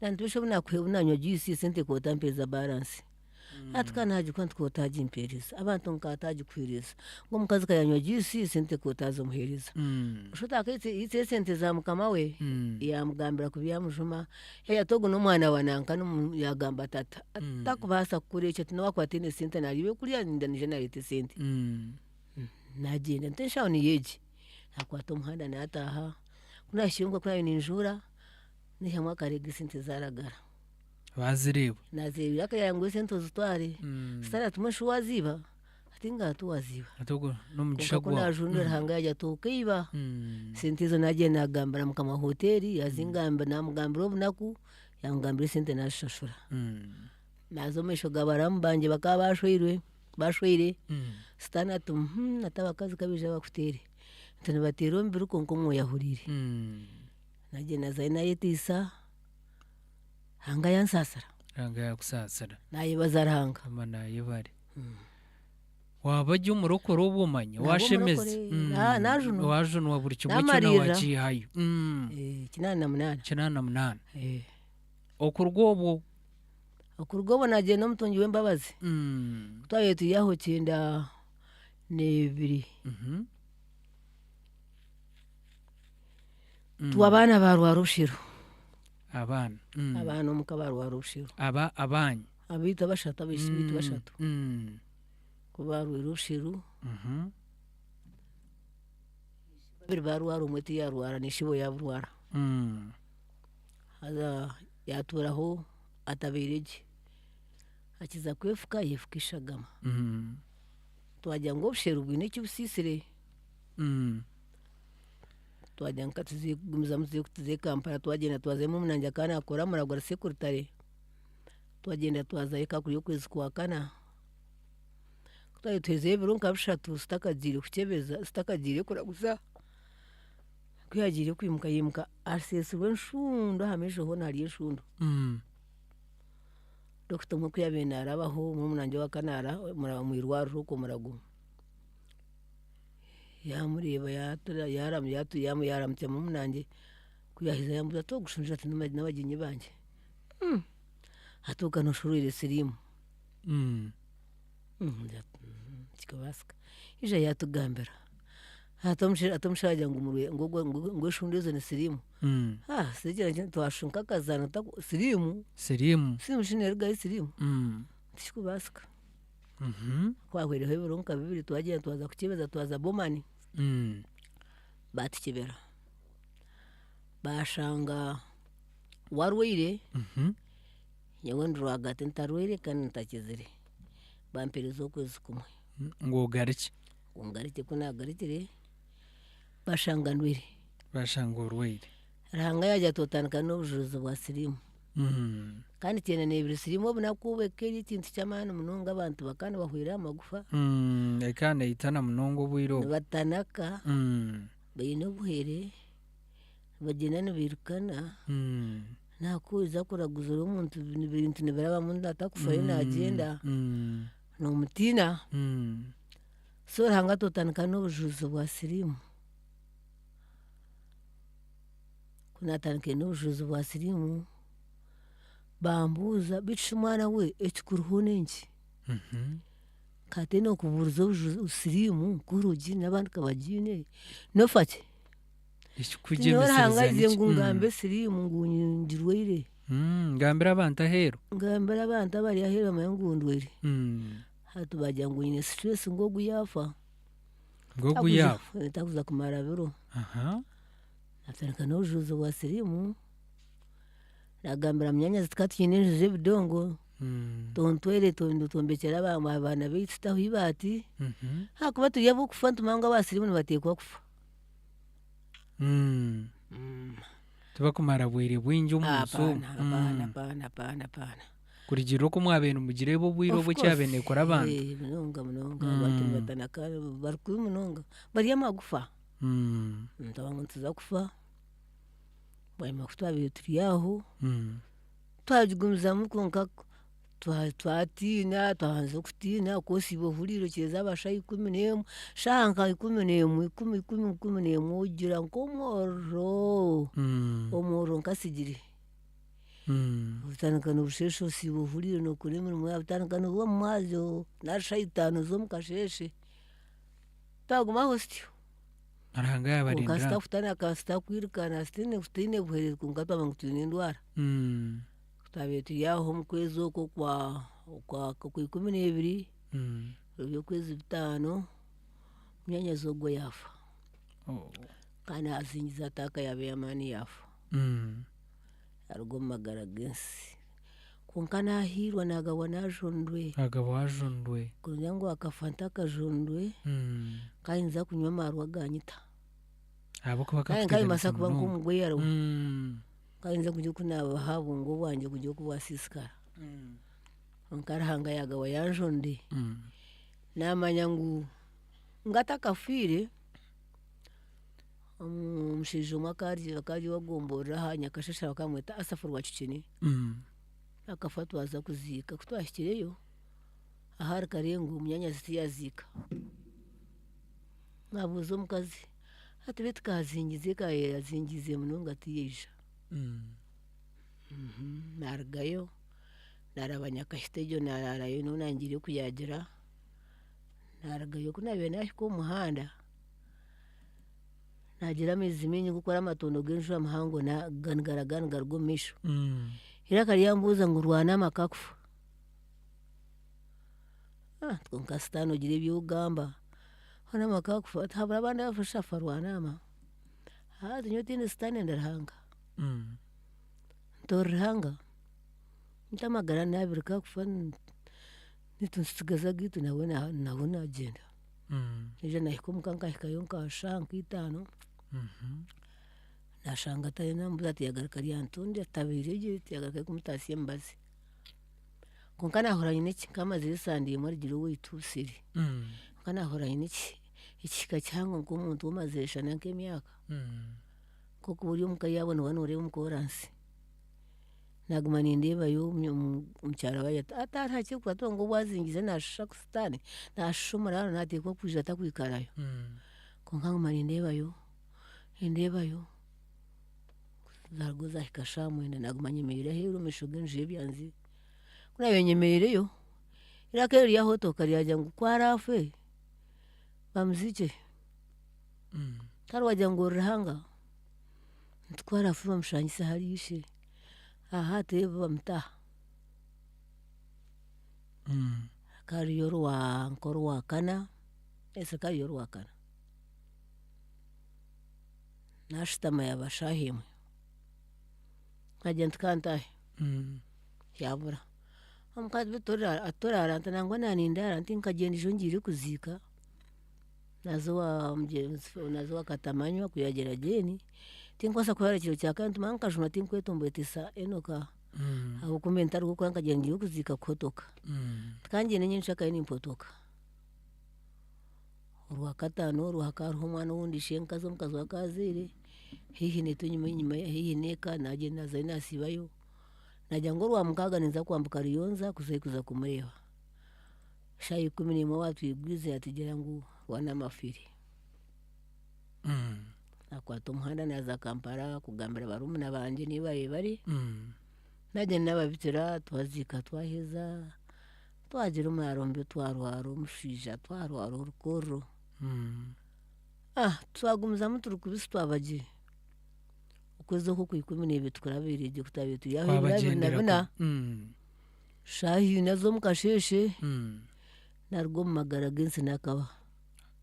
nantubesha bunanywa juice esente koota mpereza balance ati kana hagikuba ntikota hagimpereza abantu nkatagikuhereza ngo omukazi kayanywa juice esente koota azomuhereza oshotaka yitse esente za mukama we yamugambira kubi yamujuma yayatogo n'omwana wa nanka yagamba tata atakubaasa kukora ekyo tinawakwatine esente nariyo ebyokurya nindanije nareeta esente nagenda ntenshaho niyeegi nakwata omuhanda nataaha kunahikire nko kunayo ninjura nihamu akareega esente zaragara bazireeba nazireeba akayangu esente ozitware sitara tumwe shuwaziiba ati ngatu waziiba n'omugisha gwawe kunajunira ruhanga yajya tukaiba sente ezo nagenda nagambira mukama hoteri yazingambira namugambira obunaku yamugambira esente nazishashura naza omumaisho gabaramu banje bakaba bashwire sitana ati ati abakazi kabeija bakutere nti nibateera omubiri konka omweyahurire nagenda zayo nayetiisa hanga yansasira ranga yakusasira nayibaza aranga ama nayibare waba jya umurokoro w'ubumanyi washemeze wajunwa buri kimwe cyona wakihayo kinana munana okurwobo nagiye n'omutungi w'embabazi twaye tuyaho 92 twabaana ba Rwarushiro abana omuka ba Rwarushiro abanyi abita bashatu kuba Rwarushiro babiri ba Rwaru umwe tiyarwara nishibo yaburwara haza yaturaho atabireje akiza kwefuka yefukishagama twajya ngo busheru bwine cy'ubusisire twajya nka tuzigumiza muze Kampala twagenda twazemo munanja kana akora muragwa secretary twagenda twazaye kakuri kwezi kwa kana twaye tweze birunka bishatu sitakagire kukebeza sitakagire kuraguza kwiyagire kwimuka arseswe nshundo hamejo ho nari nshundo Dr. Mukwiya benara baho mu munanje wa kanara muraba mu Rwaru ruko muragu yamureba yaramutse mu munanje kuyahiza yambuza to gushunja ati n'abaginyi banje atuka no shurire sirimu kikabaska ije yatugambira atomshajya ngo umurwe ngo shundezo ni sirimu sijya twashunka kazana sirimu shinere ga sirimu tishikubaska kwahwereho burunka bibiri twagenda twaza kukibeza twaza bomani batikibera bashanga warwire yewe nduragate ntarwire kandi ntakizire bamperezo kwezi kumwe ngo gariki kunagarikire bashanganwire bashangurwire ranga yajya totanika n'ubujuruzi bwa sirimu kandi cyane n'ibiri sirimu bunakubekera ikintu cy'amana munonga abantu bakana bahwira amagufa ekane itana munongo bwiro batanaka bayino buhere bagena n'ibirukana nakuza kuraguza umuntu ibintu nibiraba mundu atakufaye nagenda no mutina so ranga totanika n'ubujuruzi bwa sirimu kunatanike n'ubujuruzi bwa sirimu bambuza bica umwana we ekikuruho n'enki kate no kuburuza ubusirimu kurugi n'abandi kabagine nofate norangaze ngo ngambe sirimu ngungirwire ngambira abantu ahero ngambira abantu abari ahero amayangundwire hatu bajya ngo nyine stress ngo guyafa takuza kumara biro atarika n'ubujuruzi bwa sirimu nagambira myanya zitkatiyine nje bidongo tontwere tombekera abana b'itaho ibati hakuba tuye bukufa ntumanga basirimu nibatekwa kufa tuba kumara bwire bwinjo umuso pana kurigiro ko mwabene umugire bo bwiro bo cyabene kora abantu munonga abantu batanaka barkuye munonga bari amagufa ntabango tuza kufa bayima kutwabiye turiyaho twajigumiza mukonka twatina twanze kutina kosi bohuriro kireza abashayi 11 shanka 11 ugira omoro nkasigiri utanaka n'ubushesho si bohuriro no kuremera mu utanaka no mwazo na shayitano zo mukasheshe taguma hostio aranga yabarindira ukasta kutana kasta kwirukana stine buhere kungata bangutine ndwara tabetu yaho mukwezi uko kwa 12 rubyo kwezi 5 myanya zogo yafa kana azingiza taka yabe yamani yafa arugo magara gensi kunkana hirwa nagabwa najondwe kunyango akafanta kajondwe kainza kunywa marwa ganyita abo kuba kai masaku bankumugwe yaro kainza kujya kunaba habungo wanje kujya kubasiskara onkara hanga yagawa yanjonde namanyangu ngatakafire mushijo makari wagomborera hanya kashasha bakamweta asafurwa cicini akafa twaza kuziika kutwashyikireyo ahari karengo omuyanya zitiyazika nabuuza omukazi hati beitu kazingize kayazingize munonga tiyeija narugayo naraba Nyakashitejo nararayo niho nangire kuyagira narugayo kunabiire nahika omuhanda nagira amaizi maingi gukora amatondo g'enjura muhango ganigaraga nigaruga omu maisho iraka ryambuuza ngu rwanama kakufa konka sitaani ogira ebyogamba rwanama kakufa habura abandi abafashafa rwanama hati nyowe tiine sitaani ndarihanga ntorihanga ntamagara nabiri kakufa nitunsigaza gitu nawe nagenda ejo nahika omuka nkahikayo nkashaha nk'itaano nashanga tarinambuza ati yagaruka ryantondya tabiiregye tiyagaruka kumutaasya emibazi konka nahora nyine eki nkamazire esande emwe rigira oweituusire konka nahora nyine ekihika kihango nk'omuntu womazire shana nk'emyaka nk'okuba ori omuka yabona waaba nooreeba omukoransi naguma nindeebayo omukyara wayo ati hariho ekirikukwata ngo bwazingize nashusha kusitaani nashusha omuraaro nateekwa kwija atakwikarayo konka nguma nindeebayo zaruga zahika shaaha 9 naguma nyemereire aheeru omu maisho g'enju y'ebyanzi kunabiire nyemeireyo iraka eryo ryahotoka ryagira ngu kwarafe bamuziikye kare wagira ngu orurihanga ntikwarafe bamushangise hari ishe hati bamutaha kariyo nk'orwakana kariyo orwakana nashutama yaba shaaha emwe nkagira nti kantahe yabura omukazi torara nti nangwa nanindaara nti nkagyenda ijo ngiire kuziika nazo wakatamanywa kuyagira jeeni tinkwasa kurara ekiro kyakane ntuma nkajuma tinkwetomboetesa enoka ahabw'okuba ntari gukora nkagira ngiire kuziika kuhotoka tikangyenda nyenshakayo nimpotoka orwakataano orwo hakaba hariho omwana owundi shenkazi omukazi wakazaire haihi netu enyuma haihi n'eka nagyenda nazayo nasiibayo nagira ngu orwamukaaga ninza kwambuka Ruyonza kuza kumureeba shaaha 11 watwigwize atigira ngu rwanama afire nakwata omuhanda naza Kampala kugambira barumuna bangye nibaye bari nagyenda nababitira twaziika twaheza twagira omwarombe twarwara omushaija twarwara orukorro twagumizamu turi kubisi twabagire okwezi okwo 12 tukurabiire gye kutabiire turi aho 24 shaaha 4 z'omukasheeshe naruga omu magara g'ensi nakaba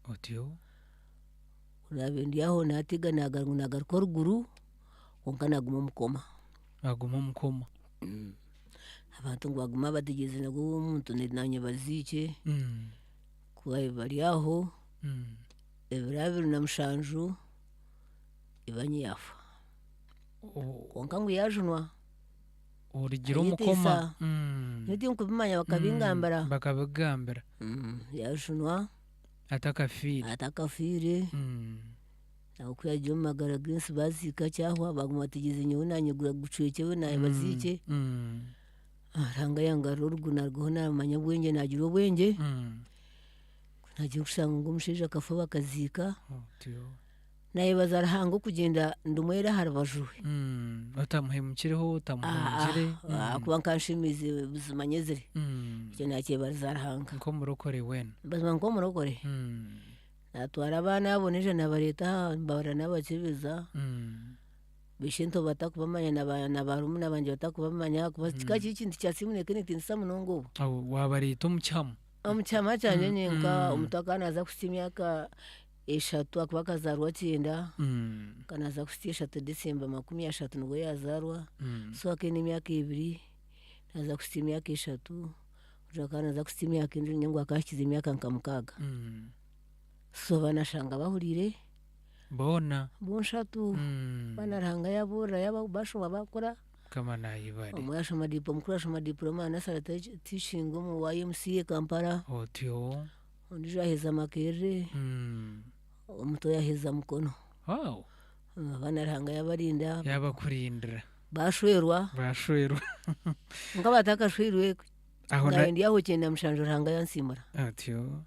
otyo kurabiire ndi aho nateega nagaruka oruguru konka naguma omukoma abantu ngu baguma bateegyerize nagwo omuntu nanye baziikye kuba bari aho 27 ibanye yafa konka ngu yajunwa origira omukoma nitinkubimanya bakabigambira yajunwa atakafiire nakuyagira omu magara g'ensi baziika kyahwa baguma bateegyerize nyowe nanyegura gucwekyewe naye baziikye aranga yangarura orugo narugaho namanya bwengye nagira obwengye nagira kushanga ngu omushaija akafa bakaziika nayebaza Ruhanga okugyenda ndumwere aha rubaju rwe otamuhemukireho otamuhungire kuba nkanshemize buzimanyezire ekyo nakyebariza Ruhanga nk'omurokore weena bazima nk'omurokore natwara abaana abo neija nabareeta aha mbabara nabakyebeza bishento batakubamanya na barumuna bangye batakubamanya kuba kika kikintu kyasimuneke nitinisa munonga obu wabareeta omukyama kyangye nyenka omuntu akanaza kuhika emyaka 3 akuba akazarwa 9 kanaza kuhika 3 December 30 nibwo yazarwa so akaine emyaka 2 naza kuhika emyaka 3 ojo akanaza kuhika emyaka 2 nyengu akahikize emyaka nka 6 so banashanga bahuriire bonshatu bana Ruhanga yaboorera bashoma bakora kama nayibare omwe yashoma omukuru ashoma diploma nasara teaching omu YMCA Kampala otyo ondijo aheza Makerere omuto yaheza Mukono wow bana Ruhanga yabarinda yabakurindira bashwerwa bashwerwa nga batakashwerwe aho ngaendi aho cyenda mushanjo ranga yansimura atyo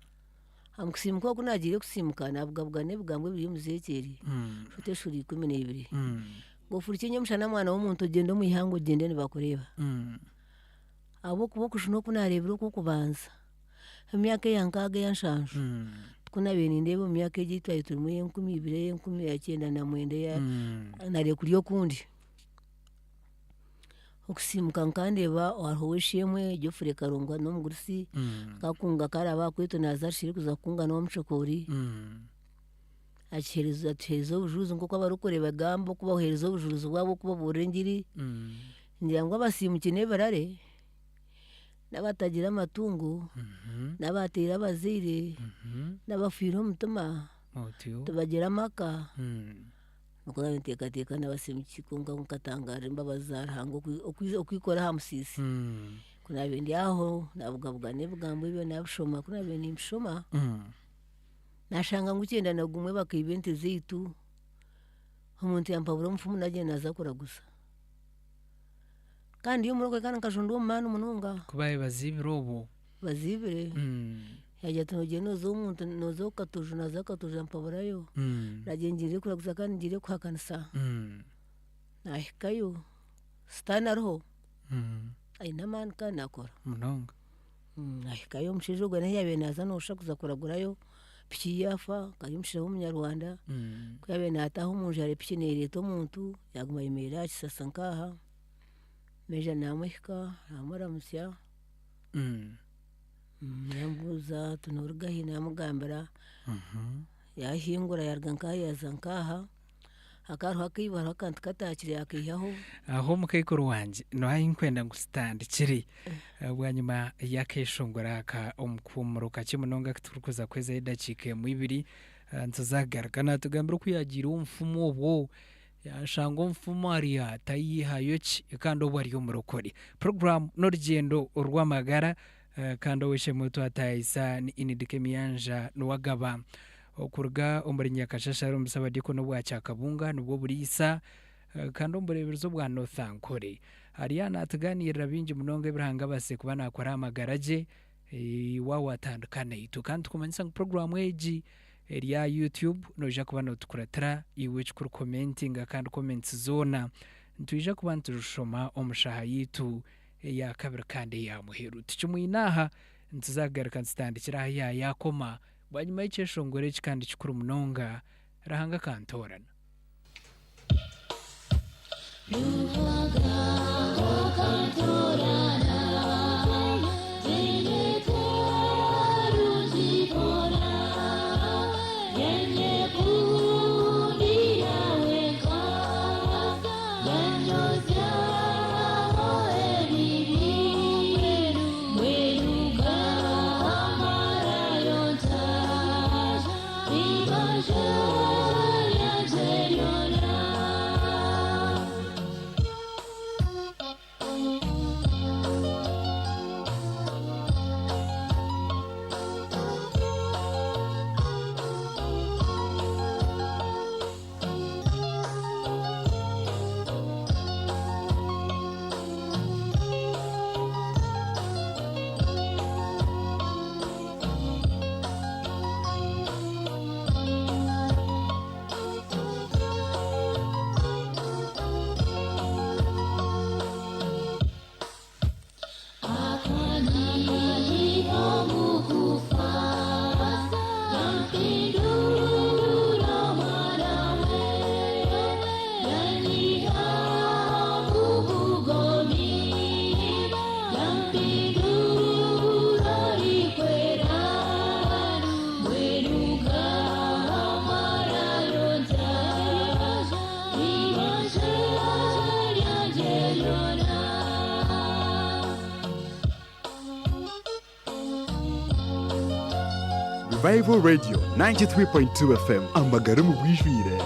amukusimuka ko nagiye kusimuka nabugabwa nebugambwe biri muzekeri shote shuri 12 ngo furikenye mushana mwana w'umuntu genda mu ihango gende nibakureba abo kubo kushino kunarebera ko kubanza emyaka yankaga yanshanjo kuna bene ndebo myaka egitwa iturimu 12 19 ya nare kuriyo kundi okusimuka nkandeba aho wishimwe ryo fure karungwa no mugurusi kakunga karaba kwito nazashiri kuza kunga no muchokori achereza ubujuzi nko kwabarukoreba gambo kubahereza ubujuzi bwabo kuba burengiri ndirangwa basimukine barare n'abatagira amatungo n'abatera abazire n'abafira umutima tubagira amaka nuko nabiteka n'abasimukikunga nkatangara imbabaza hango okwikora hamusisi kuna bendi aho nabugabwa nebugambo ibyo nabushoma kuna bendi mshoma nashanga ngukenda nagumwe bakibente zeitu umuntu yampabura umfumu nagenda azakora gusa kandi iyo muroko kana kashondo umwana umununga kubaye bazibirobo bazibire yajya tunogiye nozo umuntu nozo katuju nazakatuja mpaburayo nagengire kura gusa kandi ngire kwakanisa nahikayo stanarho aina man kana akora munonga nahikayo mshijo gwana yabe naza no shakuza kuragurayo piki yafa kari mshiraho umunyarwanda kwabe nataho umunjare piki nereto umuntu yaguma yimera kisasa nkaha meja namwika amaramusya yambuza tunorugahi namugambira yahingura yarganka yazankaha akaruha kibara akantu katakire akiyaho aho mukayikoro wanje no ayinkwenda ngustandikiri bwanyuma yakeshongora ka omkumuro kakimunonga turukuza kweza idacike mu 2 ntuzagaragana tugambira kuyagira umfumo wo yashango mfumo ariya tayihayoki kandi obwari omurokore program n'urugendo urw'amagara kandi wishe mutu atayisa ni inidike miyanja nuwagaba okurga omurinya kashasharo musabadiko no bwacyakabunga nubwo burisa kandi omburebezo bwa Northankore Ariana atuganirira bingi munonga ibiranga base kuba nakora amagaraje wawe atandukana itu kandi kumanyisa program eji ya YouTube noja kuba notukuratira iwe chukuru commenting kandi comments zona ntuje kuba nturushoma omushaha yitu ya kabiri kandi ya muheru tuchumwinaha ntuzagaruka nsitandikira ya yakoma banyuma y'ikeshongore kandi chukuru munonga rahanga kantorana Revival Radio 93.2 FM Amagara mu bwijwire.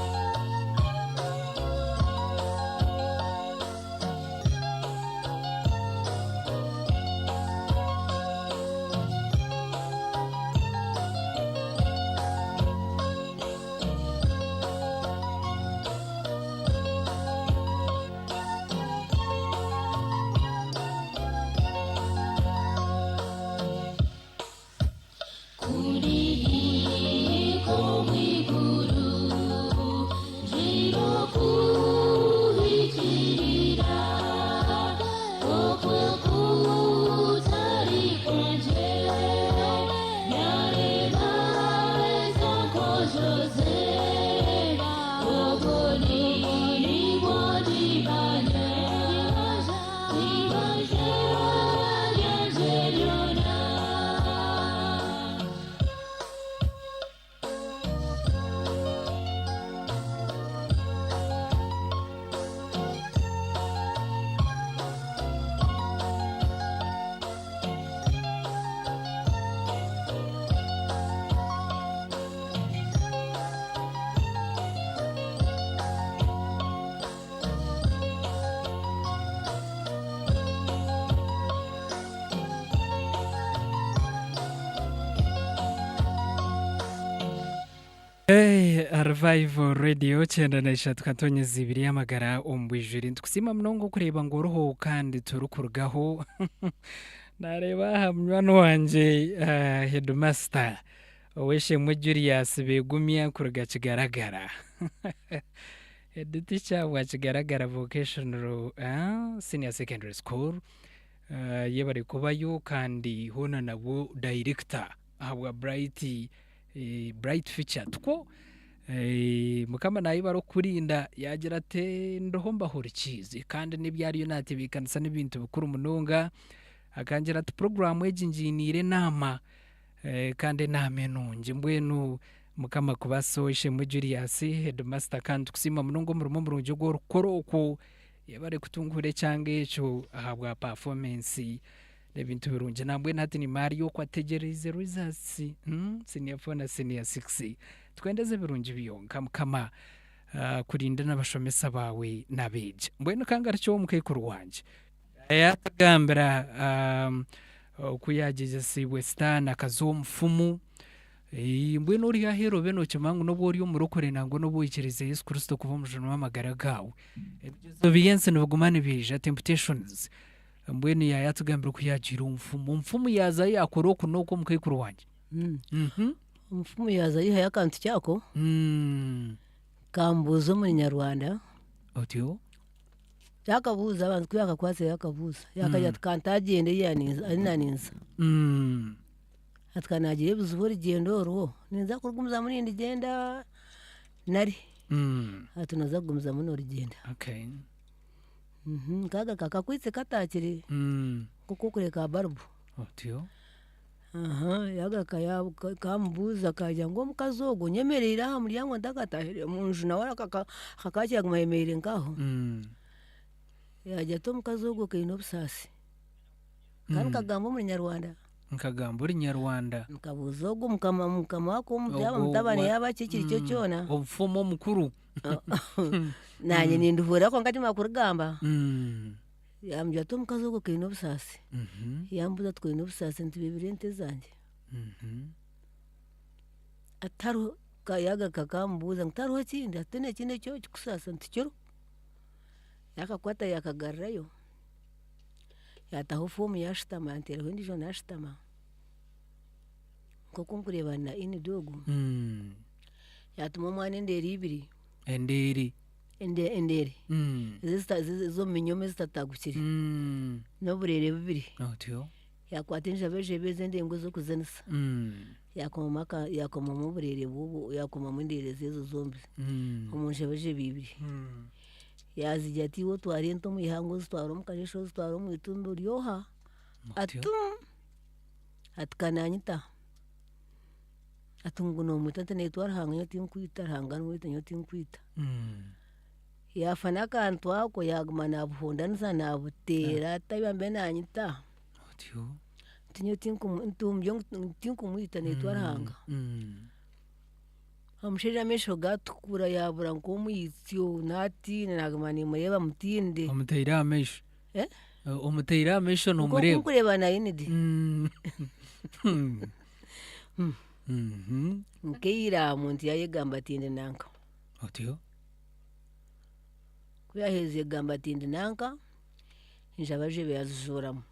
Revival Radio cyenda na eshatu katonye zibiri y'amagara ombwijuri tukusima mnongo kureba ngo roho kandi turukurgaho nareba hamwana wanje headmaster oweshe mu Julius begumya kurga kigaragara the teacher wa kigaragara vocational senior secondary school yebari kubayo kandi hona nabo director ahabwa bright future two mukama nayi baro kurinda yagira ate ndohomba horikizi kandi nibyari yo natebikanisa n'ibintu bikuru munonga akangira ati program ejinjinire nama kandi namenunje mbwenu mukama kubasoishe mu Julius headmaster kandi kusima munongo murimo murunje go rukoroko yabare kutungure cyange eco ahabwa performance n'ibintu birunje nambwe ntati ni Mario kwategereze results senior 4 na senior 6 twendeze birunje biyonka mukama kurinda n'abashomesa bawe nabeje mbwenu kangara cyo mukekuru wanje yatagambira kuyagize si western akazomfumu mbwenu uri hahero beno kimangu no bori yo murokore nango no buyikirize Yesu Kristo kuva mu jana w'amagara gawe ibyo biyense n'ubugumane bije temptations mbwenu yatugambira kuyagira umfumu yaza yakoro kuno mukekuru wanje umfumu yaza yiha yakantu cyako kambuzo mu Nyarwanda otyo yakabuza abantu kuyaka kwase yakabuza yakajya tukantagende yaninza ari naninza atkanagire buzuburi gendo ro ninza kurgumza muri ndi genda nari atunaza gumza muri urigenda okay kaga kakakwitse katakiri kuko kureka barbu otyo yaga kambuza kajya ngo mukazogo nyemerera muri yango ndakatahire munju nawara kakakya gumayemere ngaho yajya to mukazogo kino busasi kandi kagambo muri Nyarwanda nkagambo uri Nyarwanda nkabuzogo mukama wako byaba mutabane yaba kikiri cyo cyona umfumo mukuru nanye ninduhura ko ngati makurugamba yambya to mukazogo kino busasi yambuza twino busasi ntibibiri ente zanje ataro kayaga kakambuza ntaro kindi atene kine cyo kusasa ntikiro yakakwata yakagarrayo yataho fomu yashitama antera hindi jo nashitama koko nkurebana ini dogo yatuma mwana enderi ibiri enderi zo minyome zitatagukiri n'oburere bibiri otyo yakwatenja beje bezende ngo zo kuzenisa yakoma mu burere bubu yakoma mu ndere zezo zombi umunje beje bibiri yazijya ati wo twari nto mu ihango zitwara mu kajesho zitwara mu itundo ryoha atkananyita atunguno mutante netwara hanga tinkwita hanga nwita nyotinkwita yafana kantu ako yagumana buhonda nza nabutera tabambe nanyita otyo tinyotinkumyo tinkumwita netwara hanga amushira mesho gatukura yabura ngo muyitsyo nati nagumani mureba mutinde umuteyira mesho umuteyira mesho no mureba kureba na inidi nkeira muntu yayegamba tinde nanka otyo kuyaheze gamba tinde nanka injabaje byazujuramo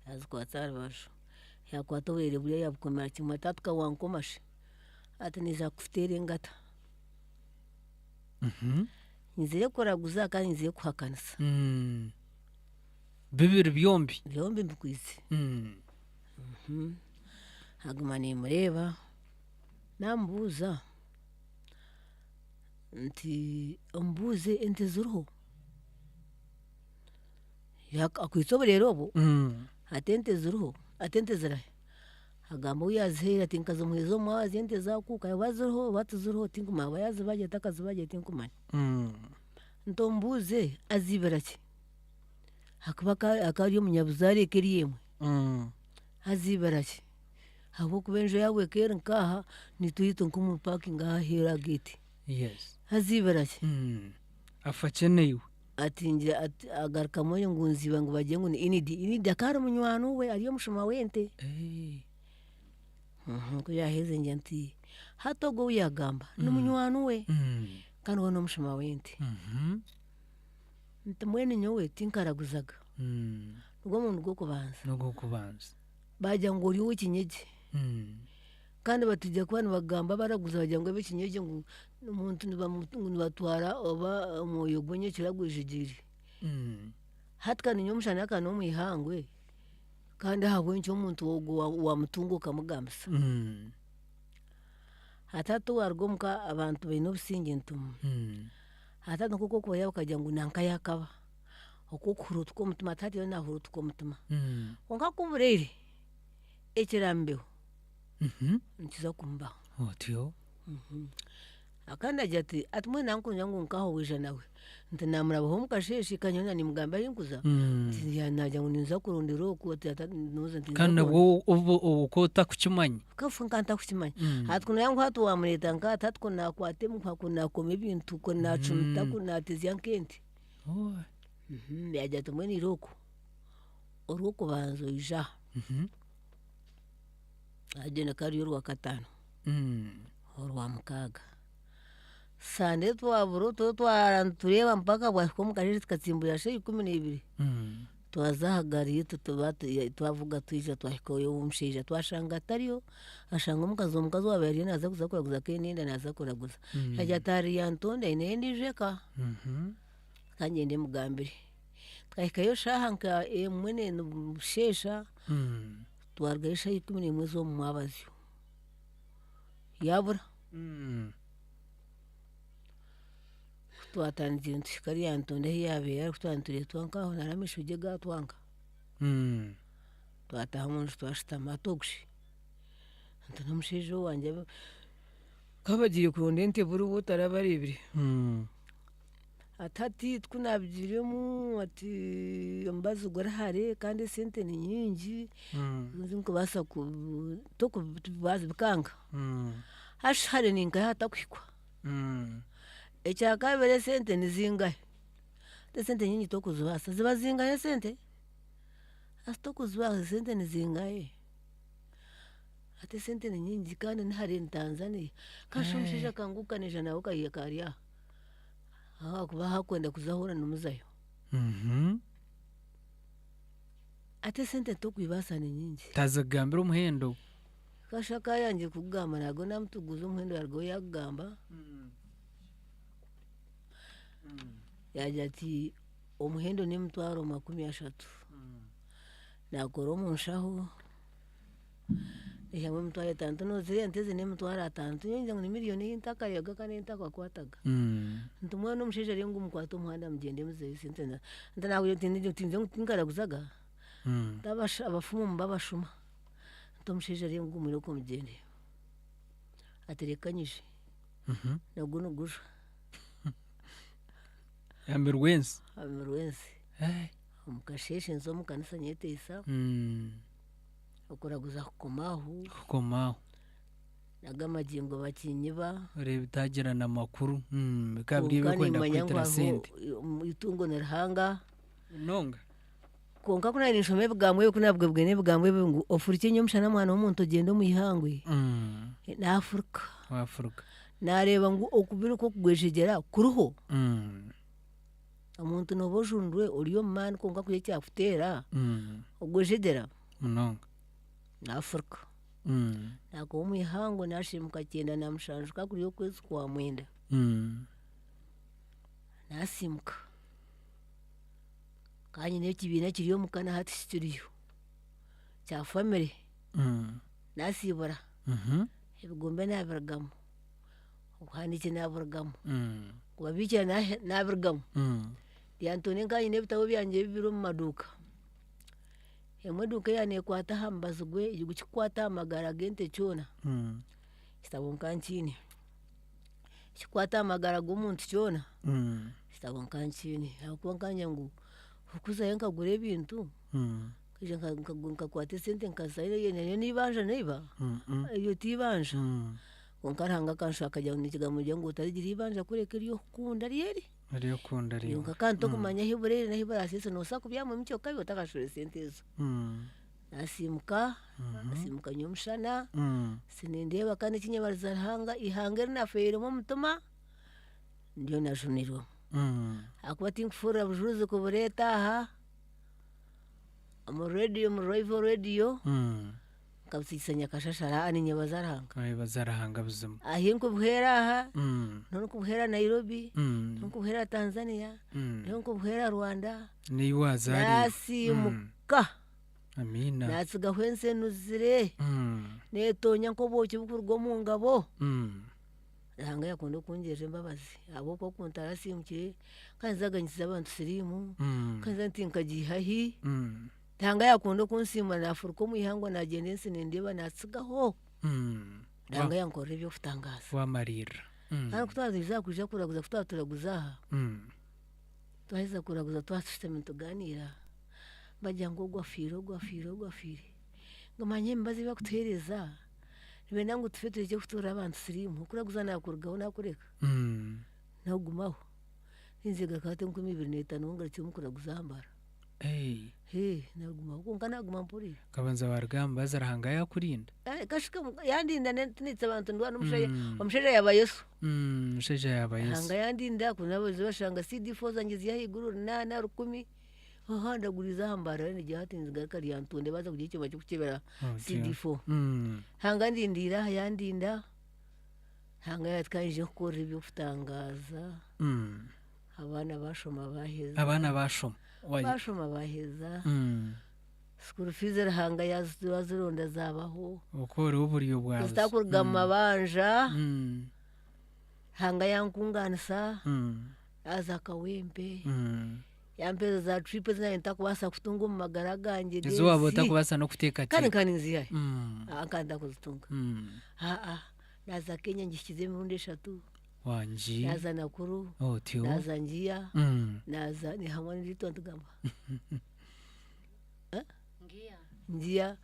azikwatsara basho yakwatowere buriya yabukomera kimwe tatka wankomashe ati niza kufitere ngata nizire koraguza kandi nizire kuhakanisa bibiri byombi mbikwize agumane mureba nambuza nti ombuze ente zuruho akwitsoborero bo atente zuruho atente zirahe agamba uyazihera tinkazo muhezo mwazi ente zakuka yabazuruho batuzuruho tinkuma bayazi baje takazi baje tinkumani ntombuze aziberake hakubaka akari umunyabuzare keriyemwe aziberake abo kubenjo yawe kera nkaha nituyito nkumu parking ahera gate yes aziberake afacheneyo atingira agaruka moyo ngunziba ngo bagiye ngo inidi akara munywano we ariyo mushoma wente kuyaheze nje nti hata ogwo uyagamba n'umunywani we kandi we n'omushoma wente nti mwene nyowe tinkaraguzaga nigwo muntu gw'okubanza bagira ngu oriwo ekinyegi kandi batujya kuba nibagamba baraguza bagira ngu ebekinyegi ngu omuntu nibatwara oba omwoyo gw'enyekira gwijigire hati kandi omushana kandi omwihangwe kandi ahabw'ekyo omuntu ogwo wamutunga okamugambisa hati waruga omuka abantu baine obusinge ntumu hati nk'oku okubayo bakagira ngu nanka yakaba okwokuhurutuka omutima hati hati yo nahurutuka omutima konka kubureire ekirambeho nikiza kumubaho otyo akandi agira ati mwene nankunya ngu nkaho wija nawe nti namurabaho omukasheeshe kanyona nimugamba arinkuza nagira ngu ninza kurondera oku kandi nabwo uko otakukimanya kafu nka ntakukimanya hati kunoya ngu hati wamureeta nkati hati ko nakwata emuka ko nakoma ebintu ko nacumita ko natezya nk'ente yagira ati mwene ire oku orw'okubanza oijaho agenda kariyo orwakataano orwamukaaga sande twaburo tureba mpaka bwahika omukasheeshe tukatsimbura 12:00 twaza ahagari yitu twavuga twija twahikayo omushaija twashanga tariyo ashanga omukazi waba yariyo naza kuza kuraguza k'enenda naza kuraguza yagira ati hariya ntonde aineyo endiijo eka kangende mugambire twahikayo shaaha nka emwe n'omusheesha twarugayo 11:00 z'omu mwabazyo yabura twatandikire nituhika ariya ntonde ahi yabeire arikutwara twankaho nari amaisho ge gatwanka twataha omunju twashutama atogushe nti n'omushaija owangye kabagiire kuronda ente buriwe otarabarebire ati hati tukunabigiremu ati omubazi gurahare kandi esente ni nyingi nkubaasa tokubazi bikanga hashihare ninkahe hatakuhikwa ekyakabiri esente nizingahe esente nyingi tokuzibaasa ziba zingahe esente asi tokuzibaasa esente nizingahe ati esente ni nyingi kandi nihare ni Tanzania kasha omushaija akanguka neija nawe okahiika kari aha ahakuba hakwenda kuzahura nimuzayo ati esente tokwibaasa ni nyingi tazigambira omuhendo kasha kayange kugamba nago namutuguza omuhendo yarugaho yakugamba yagira ati omuhendo n'emitwaro 30 nakora omunshaho ehyamwe emitwaro 5 nozire ente ezi n'emitwaro 5 nyongira ngu ni miliyoni yintakayaga kandi yintakwakwataga nti omwana omushaija ariyo ngu mukwate omuhanda mugende muzeyo sente nti nawe tinze ngu tinkaraguzaga abafumu mubabashuma nti omushaija ariyo ngu mwire oku mugende aterekanyije nago niguja amirwensi omukasheeshe nza omukanisa nyeteesa okuraguza kukomaho nago amagingo bakinyiba oreba itagira n'amakuru bikaba biri bikwenda kwitira sente itungo nirihanga munonga konka kuna ninshoma ebigambwe kunabwe bwene ebigambwe ngu ofurike nyo omushana mwana w'omuntu ogende omwihangwe n'Afurika nareeba ngu okubiri kw'okugwejegyera kuriho omuntu noba ojundwe ori omu maani konka kuba ekyakuteera ogwejegyera munonga n'Afurika nakuba omwihangwe nashemuka 9 kakuri okwezi kwa 9 nasimuka kandi n'ekibiina kiri omukana hati kikiriyo kya family nasibura ebigombe nabirugamu obuhandiki naburugamu kubabikira nabirugamu lyantone nkanyine ebitabo byangye bibiri omu maduuka emwe eduuka yanekwata aha mubazi gwe gukikwata aha magara g'ente kyona kitabo nkankine kikwata aha magara g'omuntu kyona kitabo nkankine ahakuba nkanya ngu okuzayo nkagura ebintu kija nkakwata esente nkazayo nayo nibanja neiba iyo tibanja konka arihanga akanshaka akagira ngu nikigambo ngu otarigira ibanja kureka eryokukunda ryeri yonka kandi tokumanya ahi bureire nahi burasisa nosa kubyamu emicyo kabi otakashora esente ezo nasimuka nasimuka nyomushana sinindeeba kandi ekinyebariza Ruhanga ihanga erinafeiremu omutima ndiyo najunirwe akuba tinkufuurira bujulizi kubureeta aha omu radio mu Rival Radio nkabusiisa Nyakashashara ninyebaza Ruhanga buzimu ahi nkubuheera aha nkubuheera Nairobi nkubuheera Tanzania nkubuheera Rwanda nasimuka amina natsigaho ensi enuzire netonya nk'obwoki bukuruga omu ngabo Ruhanga yakunda okungyerera embabazi ahabw'okuba okuntara asimukire kanzaganyiza abantu siriimu kanza nti nkagihahi Ruhanga yakunda okunsiimura nafuruka omu ihangwa nagyenda ensi nindeeba natsigaho Ruhanga yankorera ebyokutangaza wamarira kandi kutwaziriza kwija kuraguza kutwaturaguza aha twaheza kuraguza twashutami nituganiira bagira ngu ogwafiire ngamanye emibazi bakutuheereza nibenda ngu tufe tureke kutuura abantu siriimu kuraguza nakurugaho nakureka nagumaho ninzega kate 2025 ngarukire mukuraguza ambara nagumaho konka naguma mpurire kabanza warugamba baza Ruhanga yakurinda kashika yandinda nitse abantu ndwana omushaija yaba Yesu omushaija yaba Yesu Ruhanga yandinda kunabozi bashanga CD4 zange ziyahiguru 8 10 ndaguriza hambara nijya hatinziga kari yantunde baza kugira icyo bakukebera CD4 Ruhanga ndindira yandinda Ruhanga yatkanije gukora ibyo kutangaza abana bashoma baheza school fees Ruhanga yazironda zabaho ukora uburyo bwazo zitakurga mabanja Ruhanga yankunganisa aza kawempe yampeza za trip zinaenda kubasa kutunga mu magara gange izo wabota kubasa no kuteka kandi nziyaye akanda kuzitunga naza Kenya ngishize mirundi 3 wanji naza Nakuru naza Njia naza ni hamwe n'ito ntugamba Njia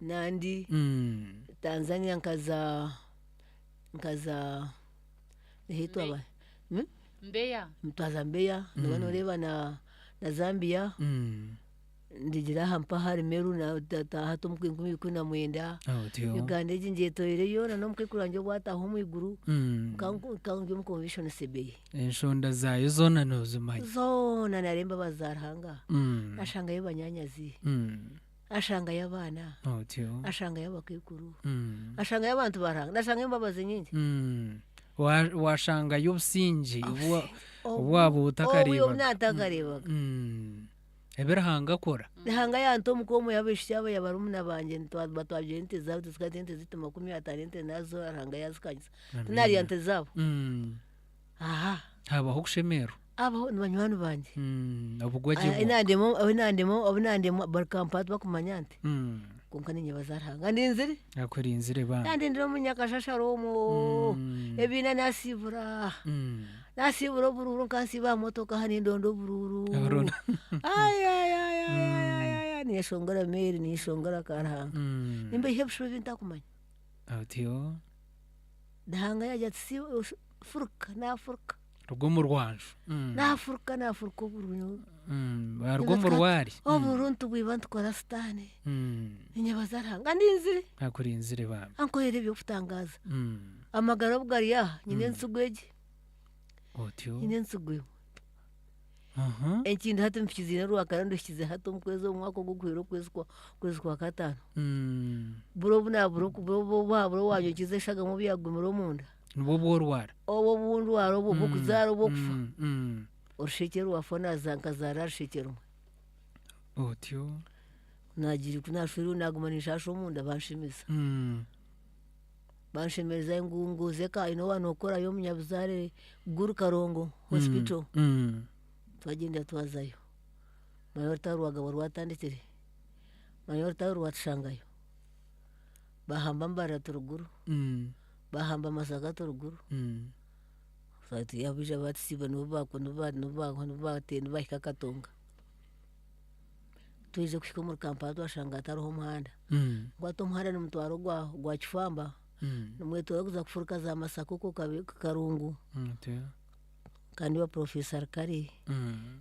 Nandi Tanzania nkaza nihitwa Mbeya noreba na Zambia ndigira hampa hari Meru na hato mukwinkumi kuna mwenda Uganda njetoireyo na mukwikuranje bwataho mu iguru kangu mu convention CBI enshonda zayo zona nozumaye zona naremba bazarhanga ashanga y'abanyanyazi ashanga y'abana ashanga y'abakikuru ashanga y'abantu baranga ndashanga imbabazi nyingi washanga y'obusingi ubwabo utakareba ubu natakareba Ruhanga akora Ruhanga yanto mukomo yabishi yaba yabarumuna banje batwaje ente zabo tusikate ente zituma 50 ente nazo Ruhanga yazikanyisa tunari ente zabo habaho kushemero abaho nibanywana banje ubugwaje abinandemo barkampat bakumanya nti konka ninyebaza Ruhanga ndinzire akora inzire bana ndindira mu Nyakashasharomo ebina nasibura bururu nkansiba motoka hani ndondo bururu nishongora meri nishongora Ruhanga nimba ihebsho bintakumanya Ruhanga yajya furuka rugomo rwanje nafuruka bururu rugomo rwari oburuntu bwibantu kora stane ninyebaza Ruhanga ndinzire akora inzire bana ankorera ibyo kutangaza amagara bwariya nyine nsugweje nyine nsugwewe ekindi hati mpikizire rwakara ndushyize hato mu kwezi umwaka gukwira kwezi kwa 5 buro wanyu kizeshaga mu byagumiro munda nibo borwara bundwara bo kuzara bo kufa urushekero wafona zankazara rushekero nagiri kunashuri nagumanisha sho munda banshimiza banshemeza ingunguze ka ino wanokora yo munyabuzare guru Karongo hospital twagenda twazayo mayorta rwagabo rwatandikire mayorta rwatshangayo bahamba mbara turuguru bahamba masaka turuguru fati yabija batisiba nubatende bahika Katonga tuize kushika mu Kampala twashanga ataroho muhanda gwato muhanda ni mutwaro gwa Kifamba numweto kuza kufuruka za Masaka ko Karungu kandi baprofesa kare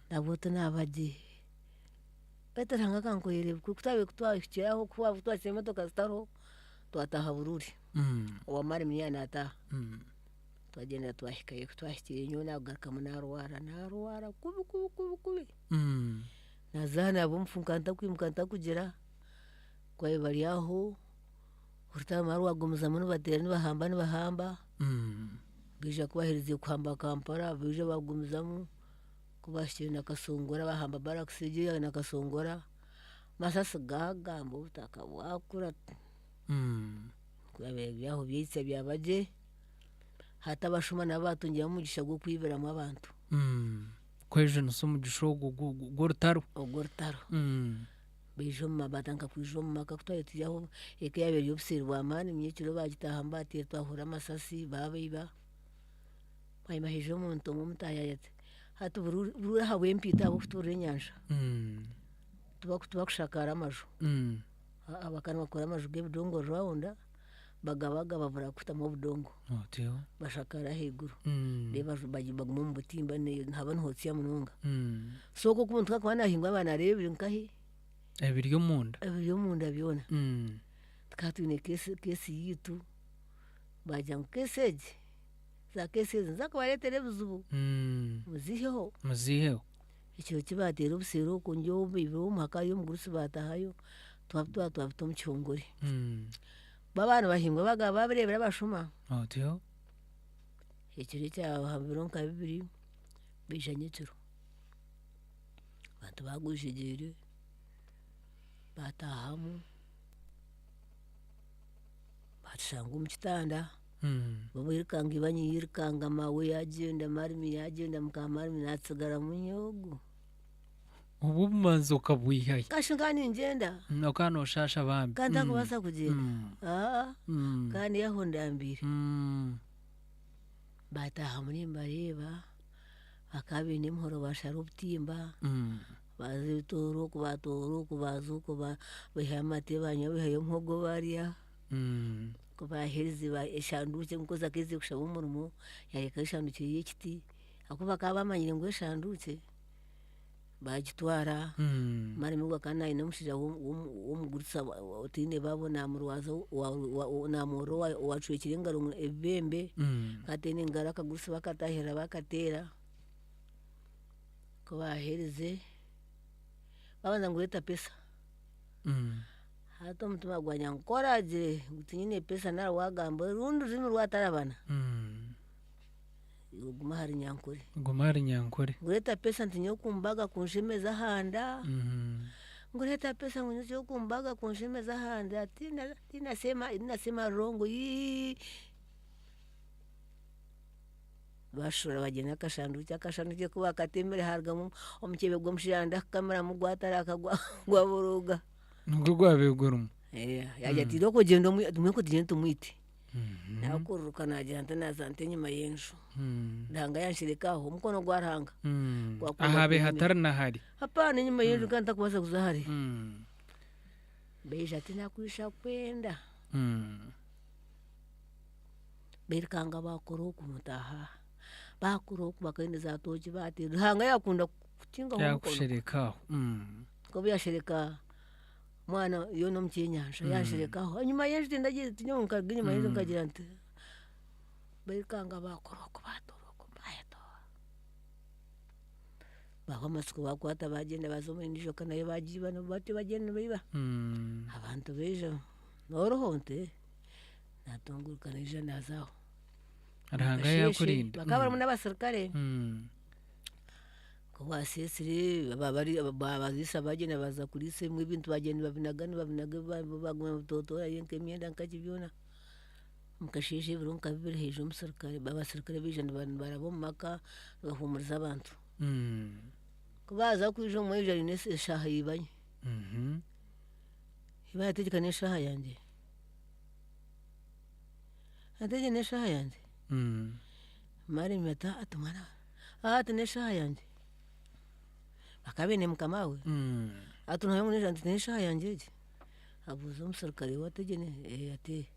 nabo tunabadi betaranga kankoyere kutabe kutwakiraho kuba twakira imodoka zitaro twataha bururi uwamara imyanya ataha twagenda twahikaye twahikiriye nyo nagaruka narwara kubi nazana abumfunkanta kwimukanta kugira kwaye bari aho urutama rwagumuza muno batera nibahamba bija kubahereza kuhamba Kampala bija bagumizamo kubashira na Kasongora bahamba barakusigiye na Kasongora masasa gagamba ubutaka bwakura kwabe byaho byitse byabaje hata bashuma nabatungiye umugisha gwo kwiberamo abantu kweje nusumugisho gorutaro bijoma batanka kwijoma kakutwaye tujaho eke yaberi obusirwa amani myekiro bagitahamba ati twahura amasasi babiba bayima hejo umuntu mumutayayete hatu burura hawe mpita abo kutura enyanja tuba kushakara amaju abakana bakora amaju gebudongo raunda bagabaga bavura kutamo obudongo bashakara heguru reba baguma mu butimba ntabana hotsi ya mununga soko kumuntu kakwana hingwa abana rebe nkahi ebiryo munda byona tukatune kesi yitu bajya keseje za keseje zakabaretere buzubu muziheho icyo kibatera ubusero kunjyo bibiro maka yo mugurusi batahayo twabitwa mu cyongore babana bahingwa babirebera bashuma ikiri cyaho habironka bibiri bijanye cyo bantu bagujigire batahamu batshanga umukitanda babirikanga ibanyirikanga mawe yagenda marimi yagenda mukamarimi natsigara munyogo ubu manzo kabwihaye kashingani ngenda nokano shasha bambi kandi akubasa kugenda kandi yaho ndambire bataha muri mbareba bakabine imhoro bashara ubutimba bazitoro kubazuko bahamate banyabihaye mpogo bariya kubaherezi ba eshanduke mukoza keze kushaba umurimo yareka eshanduke y'ikiti akuba kabamanyire ngo eshanduke bagitwara mari mugwa kana ina mushija wo mugurisa otine babona murwazo na moro wacwe kirengaro ebembe katene ngara kagurisa bakatahera bakatera kubahereze babanza ngureta pesa hato mutuma gwanya nkoraje gutinyine pesa nara wagamba rundu rino rwatarabana gumahari nyankore ngureta pesa ntinyo kumbaga kunshemeza handa ngureta pesa ntinyo kumbaga kunshemeza handa tinasema rongo bashora bagena akashanduke kuba katemere harga omukebe gwo mushanda kamera mugwatara akagwa gwaburuga nubwo gwabigurumu yajatiro ko gendo mweko digento mwite nakuruka nagira ntanaza nyuma y'ensho ndanga yanshirikaho umukono gwaranga ahabe hatarana hari hapana nyuma y'ensho kanta kubasa kuzahari beja tinakwisha kwenda berikanga bakoro kumutaha bakoro kubakainde za toji bati hanga yakunda kutinga umukono yakushirikaho ko byashirika mwana yo no mcyenyasha yashirikaho nyuma y'ensho ndagiye tinyonka nyuma y'ensho kagira nti berikanga bakoro kubatoro kubayeto bahamasuko bakwata bagenda bazoma indisho kana yo bagiba no bati bagenda biba abantu bejo norohonte natungurukana ijana zaho aranga yakurinda bakabara mu n'abasirikare ko basesire babazisa bagenda baza kuri se mu bintu bagenda babinaga baguma totora yenke myenda nkakibyona mukasheshe bironka bibiri hejo umusirikare babasirikare bijana barabo maka bahumuriza abantu kubaza kwijo mu ijari nese shaha yibanye ibategeka ne shaha yanjye atege ne shaha yanjye mari meta atumana ne shaha yanjye akabene mukamawe atunaye mu ne shaha yanjye abuza umusirikare wategene ate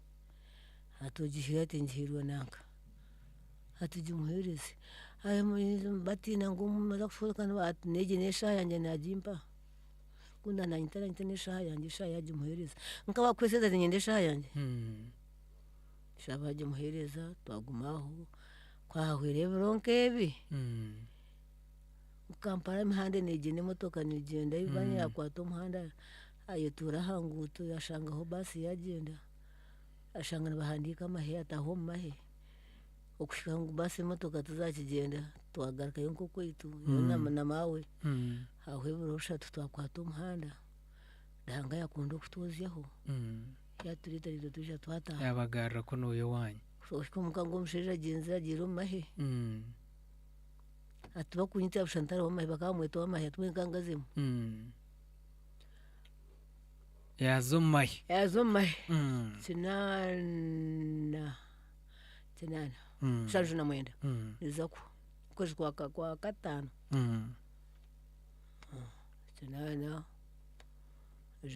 atugishira ati ngirwa nanka ati jumuhereze aya batina ngo mumaze kufuka n'abati nege nesha yanjye najimpa kunda nanyitara nesha yanjye sha yaje muhereza nkaba kweseza nyende sha yanjye shabaje muhereza twagumaho kwahwere bronkebi Kampala mihande nege n'imotoka nigenda ibanye yakwato muhanda ayo turahanguto yashanga aho basi yagenda ashanga bahandika amahe ataho mahe okushika ngo basi imotoka tuzakigenda twagaruka yonko kwitu na mawe ahwe burosha twakwata umuhanda danga yakunda kutozyaho yaturita rizo tuje twata yabagarra ko nuyo wanyu so shikomuka ngo musheja genza giro mahe atuba kunyita bushantara wa mahe bakamweto wa mahe atwenkangazimu yazo mahe sinana shaju na mwenda nizako kwezi kwa katano sinana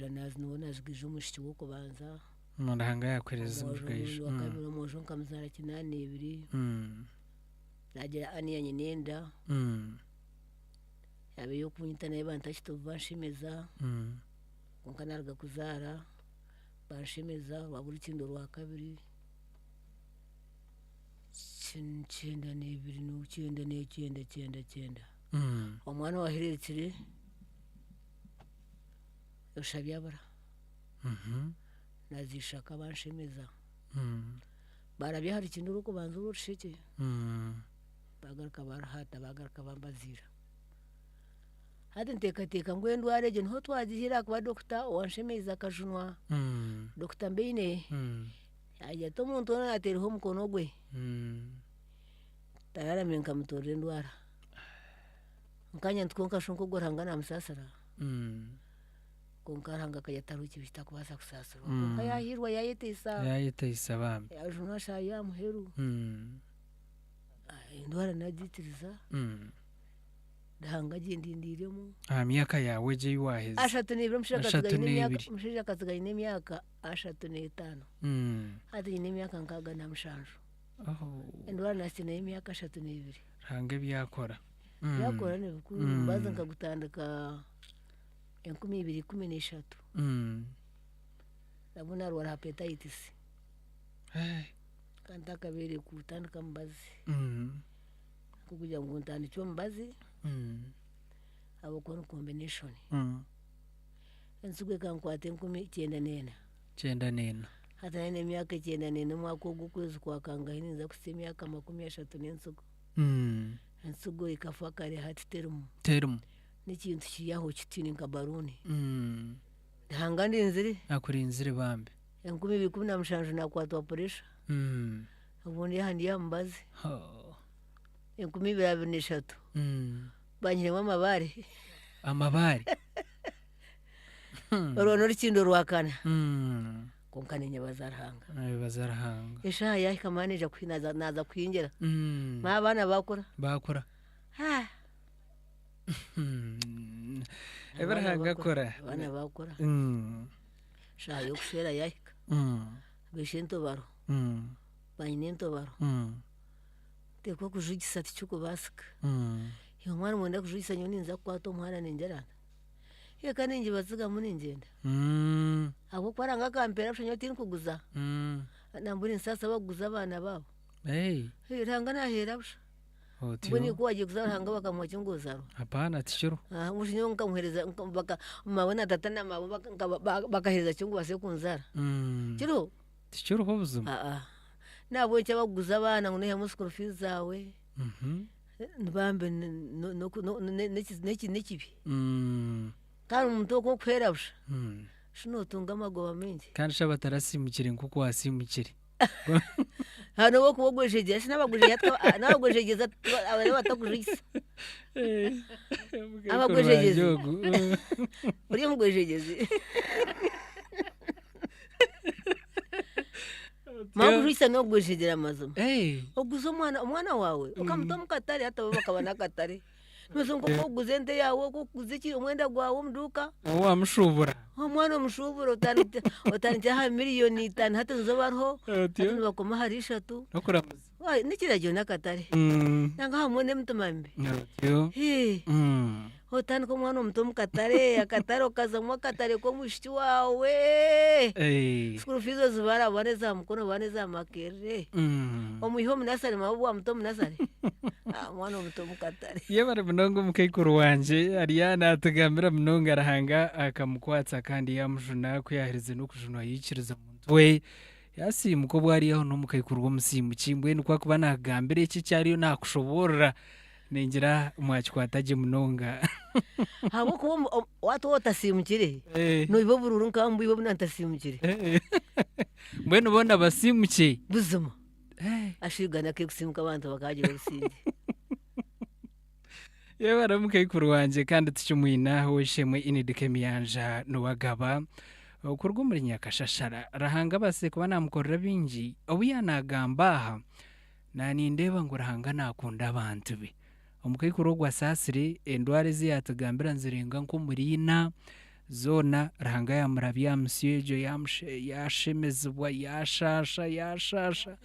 janazi nubona zigije umushiki wo kubanza ndahanga yakwereza ubujwejo wakabira mojo nkamuzara 82 nagira aniyanye nenda yabe yo kunyita naye bantashito banshimeza konkanarga kuzara banshimeza waburi kindo rwa kabiri cyenda n'ibiri cyenda omwana wahirekire yoshabyabara nazishaka banshimeza barabya hari kindu ruko banza urushike bagaruka barahata bagaruka bambazira hati nteka ngo ndwareje nho twagihira kwa dokta wanshemeza kajunwa dokta Mbine ajya to muntu nateriho mukono gwe tayara menka mutore ndwara nkanya ntkonka shonko gorangana musasara konkaranga kayataruki bita kubasa kusasura kayahirwa yayetesa bambe yajunwa sha ya muheru ndwara najitiriza dahanga gendindiremo myaka yawe je waheze ashatu n'ibiro mushaka kazigaye n'imyaka ashatu n'itanu hadi n'imyaka nkaga na mushanju ndwara nasine imyaka ashatu n'ibiri range byakora ne bukuru baza nkagutandika 2013 ndabona rwara hepatitis kanta kabere kutandika mbazi kukuja ngo ntandicyo mbazi abo kono combination ensugwe kankwate 19 hata nene myaka 9 mwaka gukwezi kwa kangahini nza kusemya kama 30 n'ensugo ensugo ikafakare hati terumu n'ikintu kiyaho kitini nkabaruni hangandi nziri akurinzire bambe 2017 nakwatwa pressure ubundi handi yambazi 2023 banyiremo amabare rono rikindo rwakana konkane nyabazarahanga esha yahika manager kwinaza naza kwinjira abana bakora ebarahanga kora abana bakora sha yo kushera yahika bishento baro banyinento baro teko kujugisa tichuko basika yo mwana mwenda kujugisa nyoni nza kwato mwana ningerana yeka ningi baziga muri ngenda abo kwaranga kampera fshanyo tini kuguza namburi nsasa baguza abana babo ranga nahera busha buni kwaje kuzaranga bakamwacha ngozaro hapana tishiro mushinyo nkamuhereza baka mabona tatana mabo bakahereza cyungu base kunzara tishiro hobuzuma nabo cyabaguza abana ngo nehe muskuru fees zawe nbambe nekibi kandi umuntu ko kwera busha shino tunga amagoba menshi kandi shabatarasimukire nkuko wasimukire hano bo kubogwejeje sinabaguje yatwa nabagwejegeza abari batakujisa abagwejegeze uri mugwejegeze Mabujisa no gwejegera amazumu oguzo umwana wawe ukamuta mukatari hata bakabana katari Muzungu ko guze nte yawe ko kuziki umwenda gwawe mduka wa mushubura omwana omushuburo otanija miliyoni 5 hata nzobarho Otyo. hata bakoma hari 3 nokuramuza nikirajo nakatare nanga hamwe nemtumambi Otyo. otandika omwana omuto mukatare akatare okazamwa akatare ko mushiki wawe school fees ozibara bane za mukono bane za makere omuiho munasari mabu wa muto munasari mwana omuto mukatare yebare munongo mukaikuru wanje Ariana atugambira munongo arahanga akamukwatsa kandi yamujuna kuyahiriza no kujuna yikiriza muntu we yasimuko bwari yaho no mukaikuru wo musimu kimbwe nikwa kuba nagambira iki cyari nakushobora ningira mwachikwataje munonga habo ko watu otasimukire no ibo bururu nkambu ibo bunantasimukire mbwene ubona basimuke buzuma ashigana ke kusimuka abantu bakagira rusindi yebara mukaikuru wanje kandi tucyumwina wishemwe inidike miyanja no wagaba ukurwa muri nyakashashara rahanga base kuba namukorera bingi obuyanagamba nani ndeba ngo rahanga nakunda abantu be omukaikuru gwa sasire endware ziyatugambira nzirenga nko murina zona rahanga ya murabya musyejo yashemezwa yashasha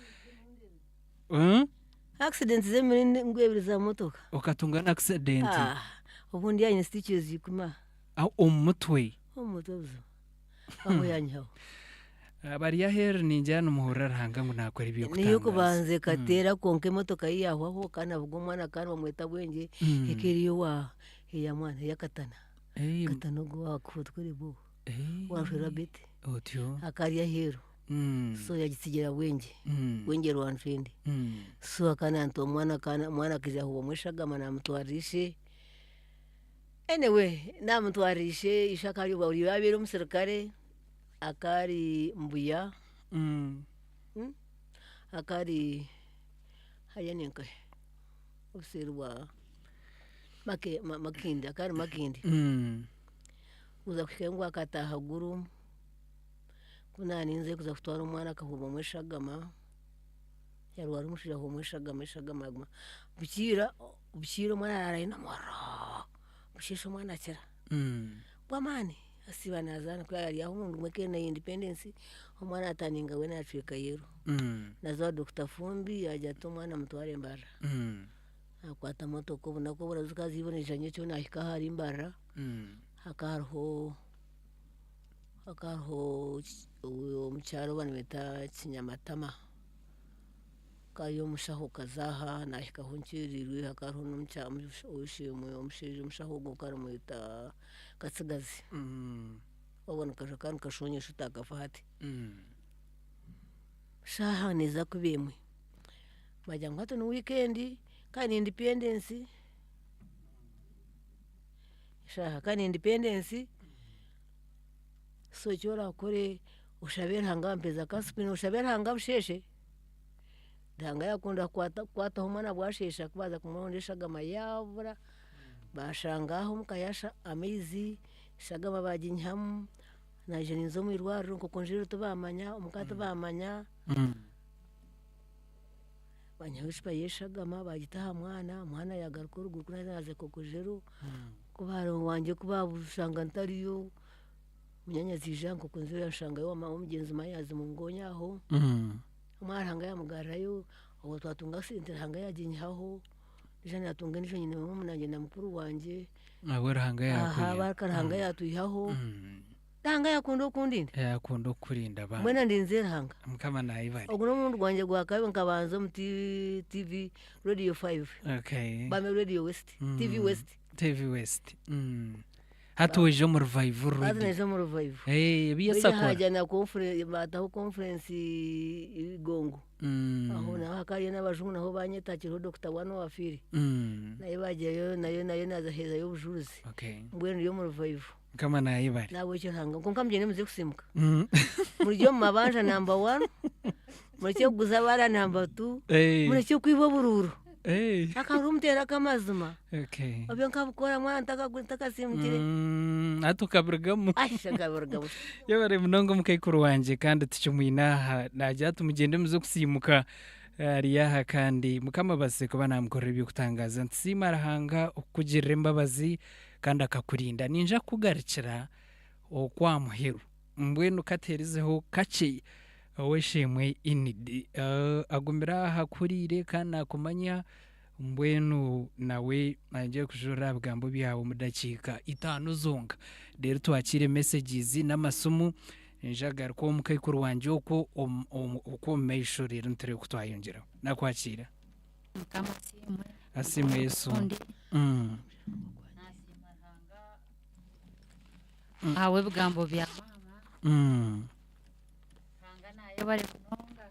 accident zemuri ngwebiriza motoka ukatunga na accident ubundi ya stitches yikuma umutwe umutozo aho yanyaho bari yaher ninjana muhura rahanga ngo nakora ibiyo kutangaza niyo kubanze katera konke motoka yaho aho kana bwo mwana kana bamweta bwenge ikiriyo wa ya mwana yakatana katano gwa kutwere bo washura bete otyo akariya hero so yagisigera wenge wenge rwanfende so akana nto mwana kija huwa mweshagama na mutwarishe anyway na mutwarishe ishakari bari babere umusirikare akari mbuya akari hayanenka usirwa makindi akari makindi uza kushengwa akataha guru kuna ninze kuza kutwara umwana akahuba mweshagama yarwara umushira ho mweshagama bukira umwana arayina mara bushisha umwana akira bwamani asibana azana kwa yari aho umuntu mweke na independence umwana ataninga we natwika yero nazo Dr. Fumbi yaje atumwana mutware mbara akwata moto ko bunako burazuka ziboneje nyecho nahika hari imbara akarho umucyaro banweta Kinyamatama kayo mushaho kazaha nahika hunkirirwe akarho n'umucyamo ushimwe umushije mushaho gukara mwita Katsigazi wabona kaje kandi kashonyesha utakafati shaha neza kubemwe bajya ngo no weekend kandi independence shaha kandi independence so cyora kore ushabera hanga mpeza kasipino ushabera hanga busheshe danga yakunda kwata umwana bwashesha kubaza kumurondesha gama yavura bashangaho mukayasha amezi shagama bajinyamu naje ninzo mwirwaro kokonjero tubamanya umukata bamanya banyawisha yeshagama bagitaha mwana yagaruka uruguru naze kokonjero kubaro wanje kubabushanga ntariyo munyanya zijango konzero yashanga yo mama umugenzi mayazi mu ngonyaho umwaranga yamugarayo uwo twatunga sente hanga yajinyaho jana yatunga nijo nyine mu munanje na mukuru wanje nawe rahanga yakuye bakarahanga yatuyihaho rahanga yakundo kundinde yakundo kurinda ba mwena ndinze rahanga mukama nayibari oguno mundu gwanje gwakabe nkabanza mu TV Radio 5 bame Radio West TV West hatuweje mu revival hatuweje mu revival biyasakwa haja na conference bataho conference igongo aho na hakaye n'abajungu naho banyetakiro Dr. Wano wafiri naye bajeyo nayo naza heza yo bujuruzi mbwene yo mu revival kama nayibari nawe cyo hanga ngo kambyene muze kusimuka muri yo mabanja number 1 muri cyo guza bara number 2 muri cyo kwibo bururu akarumtera kamazuma obyo nkabukora mwana ntakasimukire atukaburgamo ashakaburgamo yabare munongo mukaikuru wanje kandi tucyumwina najya tumugende muzo kusimuka ariyaha kandi mukama base kuba namukorera ibyo kutangaza nsima arahanga ukugirira imbabazi kandi akakurinda ninja kugarukira okwamuheru mbwenu katerizeho kace weshemwe inidi agumira hakurire kandi akumanya mbwenu nawe agiye kujura bigambo byawe mu dakika 5 zonga rero twakire messages n'amasomo njagar ko mukayikuru wanje uko meyishurira ntere kutwayongera nakwakira mukama simwe asimwe Yesu awe bigambo bya mama ranga naye bari kunonga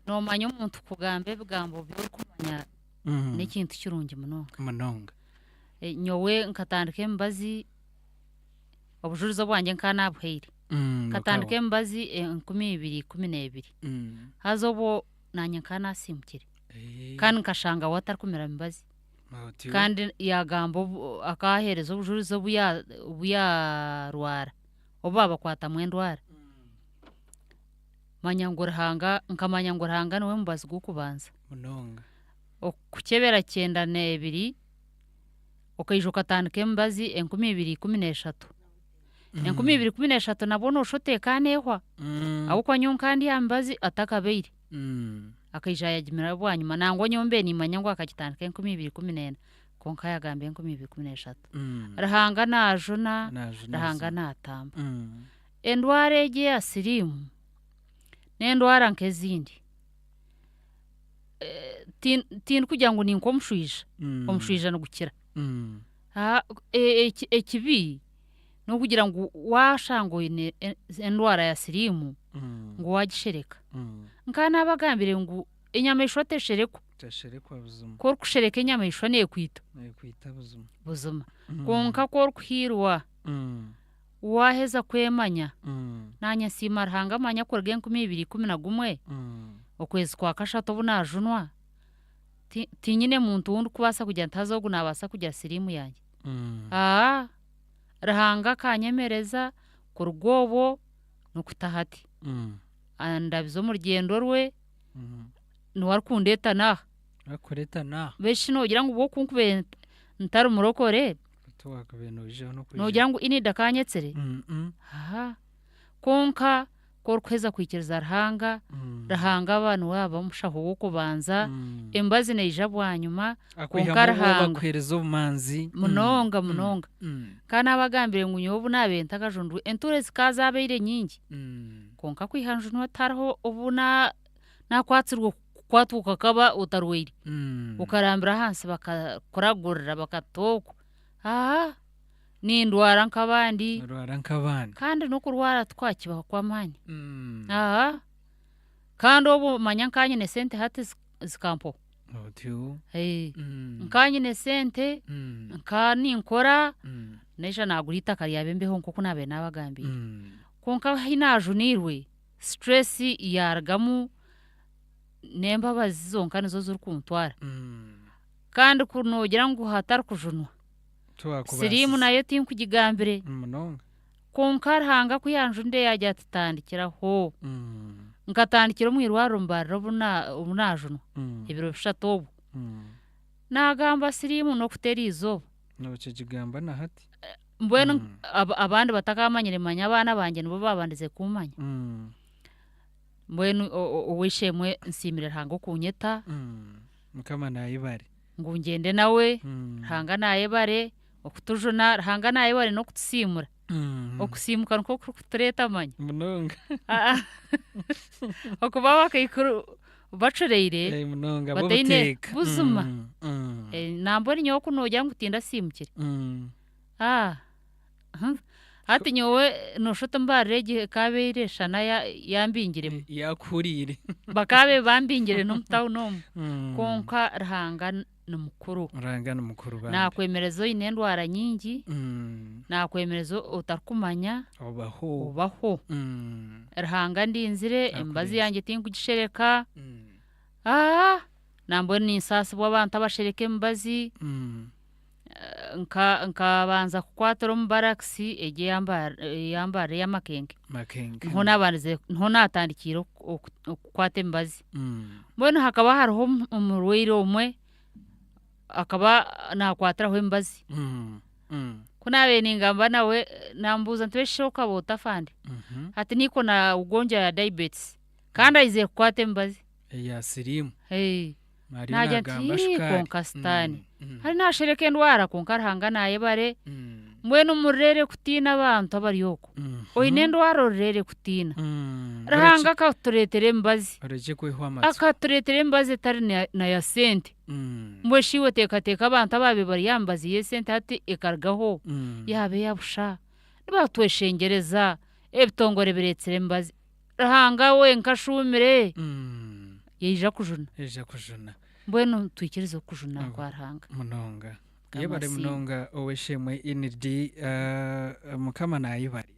nomanya umuntu kugambe bigambo byo kumanya n'ikintu kirungi munonga nyowe nkatandike mbazi obujurizo bwanjye nkanabwire katandike mbazi 2012 hazobo nanye nkanasimukire kandi nkashanga watarikumira mbazi kandi yagambo akahereza obujurizo buya rwara obaba kwata mwendwara manyangurahanga nkamanyangurahanga niwe mbazi gukubanza munonga okukebera 92 okayijuka tandike mbazi 2013 2013 nabona oshotekanehwa ahukwa nyonkandi yambazi atakabeire akayijaya gimira bwanyuma nango nyombe ni manyango akakitandika 2014 konka yagambe 2013 rahanga najuna rahanga natamba endware ege asirimu nendwara nk'ezindi tin kugira ngo ninko omushwija no gukira ekibi no kugira ngo washango endwara ya sirimu ngo wagishereka nkana abagambire ngo enyamesho tesherekwa buzuma ko kushereka enyamesho ne kwita buzuma konka ko kuhirwa waheza kwemanya nanya sima rahanga manya kurge 2011 okwezi kwa kashato bunajunwa tinyine muntu wundi kubasa kujya ntazo gunabasa kujya sirimu yanjye rahanga kanyemereza kurgobo no kutahati andabizo mu rugendo rwe nwarkundeta na akoreta na beshi no gira ngo bo kunkube ntari murokore twakabeno je no no gira ngo inida kanyetsere konka korkweza kwikiriza rahanga abantu waba mushaho wo kubanza embazi neja bwanyuma konka rahanga bakwereza ubumanzi munonga kana abagambire ngo nyobu nabenta kajundu enture zikazabeire nyingi konka kwihanjunwa taraho ubuna nakwatsirwa kwatuka kaba utarwiri ukarambira hansi bakakoragurira bakatoko ni ndwara nk'abandi kandi no kurwara twakibaho kwa manya kandi obo manya nkanye ne sente hati zikampo nkanye ne sente nkani nkora nesha nagurita kariyabe mbeho nko nabe nabagambi konka hinajunirwe stress yargamu nemba bazizonka nizo zuri kuntwara kandi kunogira ngo hatari kujunwa sirimu nayo tinkugigambire konka rahanga kuyanjunde yajya tutandikiraho nkatandikira mwirwaro mbarro bunajunwa ibiro bishatobo nagamba sirimu no kuterizo no kigamba na hati mbwenu abandi batakamanyire manya abana banje nibo babandize kumanya mbwenu owishemwe nsimire rahanga kunyeta mukama nayibare ngo ngende nawe rahanga nayibare okutujuna rahanga nayibare no kutusimura okusimuka nko kutureta manya munonga okuba bakayikuru bacureire munonga bataine buzuma nambori nyoko nojya ngutinda simukire hati nyowe noshota mbarege kabeire shana yambingire yakurire bakabe bambingire no mutawo konka rahanga numukuru nakwemerezo inendwara nyingi nakwemerezo utarkumanya obaho rahanga ndinzire embazi yanjye tinkugishereka nambone insasi bw'abantu abashereke embazi nkabanza kukwatira omu barakisi egi yambare y'amakenge niho nabanize niho natandikire okukwata emibazi mbwenu hakaba hariho omurwaire omwe akaba nakwatiraho emibazi kunabe ningamba nawe nambuza ntibeshe okaba otafandi hati niko na ugonjwa ya diabetes kandi aize kukwata emibazi ya sirimu najya nti konka sitani hari nashereka endwara konka arihanga nayebare mbwenu murere kutiina abantu abari oko oine endwara orere kutiina arihanga akatureetera emibazi akatureetera emibazi etari naya sente mbwe shiwe teekateeka abantu ababe bari ya mibazi y'esente hati ekarugaho yabe yabusha nibatweshengereza ebitongore bireetsire emibazi arihanga wenka ashumire yeija kujuna mbwenu twikirize okujuna kwarihanga munonga yebare munonga oweshemwe inidi mukama nayibare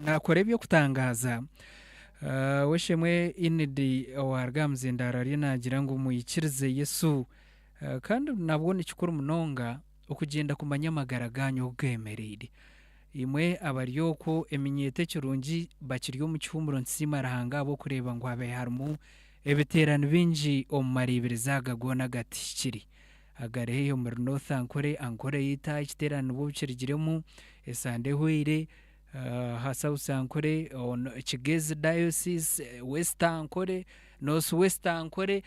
nakora ebyokutangaza weshemwe inidi owaruga muzindaro ariyo nagira ngu muyikirize yesu kandi nabwo nikikuru munonga okugenda kumanya amagara ganyu ogemereire imwe abari oko eminyeto ekirungi bakiri omu kihumuro nsiima arihanga abokureba ngu habe harimu ebiterano bingi omu marebereza aga goona gatihikire agarehe omuri north ankore yita ekiterano bwo bukirigiremu esande hwire ha south ankore kigezi diocese west ankore north west ankore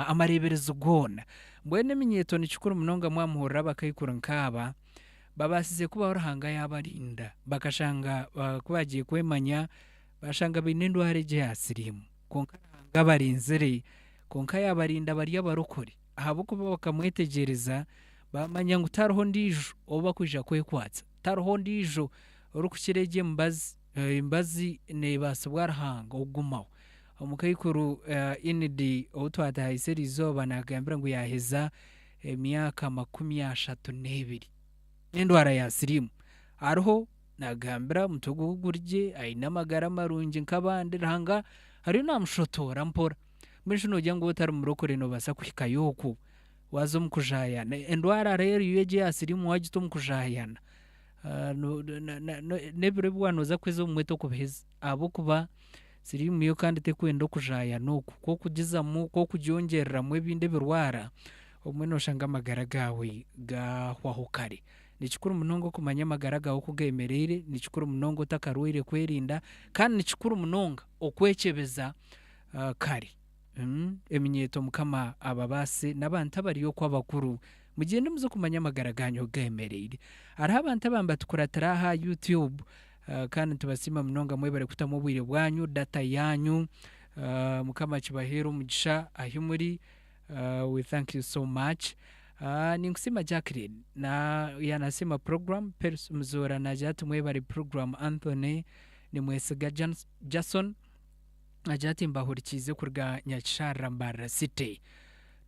amareberezo goona mbwene eminyeto nikikuru munonga mwamuhurira abakaikuru nk'aba babasize kuba orihanga yabarinda bakashanga kubagiye kwemanya bashanga baine endwara egi ya sirimu konka arihanga barinzire konka yabarinda bari abarokore ahabwokuba bakamwetegereza bamanya ngu tariho ndiijo oba kwija kwekwatsa tariho ndiijo orikukira egi emibazi nebaasibwa arihanga ogumaho omukaikuru inidi ou twatahise erizooba nagambira ngu yaheza emyaka 32 endwara ya sirimu hariho nagambira mutwe gugurye aine amagara marungi nk'abandi arihanga hariyo namushotora mpora mbwenu nogira ngu otari murokore nobasa kuhikayo oku waza omu kujayana endwara rero iyo egi ya sirimu wagita omu kujayana nebiro ebi wanoza kweza omumwete okubiheza ahabwokuba sirimu yo kandi tekwenda okujayana oku kokugizamu kokugyongereramu ebindi ebirwara omwe noshanga amagara gawe gahwaho kare nikikuru munonga okumanya amagara gawe okugemereire nikikuru munonga otakarwaire kwerinda kandi nikikuru munonga okwekyebeza kare eminyeto mukama ababase n'abantu abari oko abakuru mugende muze kumanya amagara ganyu ogemereire hariho abantu abamba tukuratira aha YouTube kandi tubasima munonga mwebare kutamu obwire bwanyu data yanyu mukama kibaheera omugisha ahi muri we thank you so much ninkusima Jacqueline na yanasema program mzora na jatu mwebare program Anthony ni mwesiga Jason ajati mbahurikize kurga Nyakishara Mbara City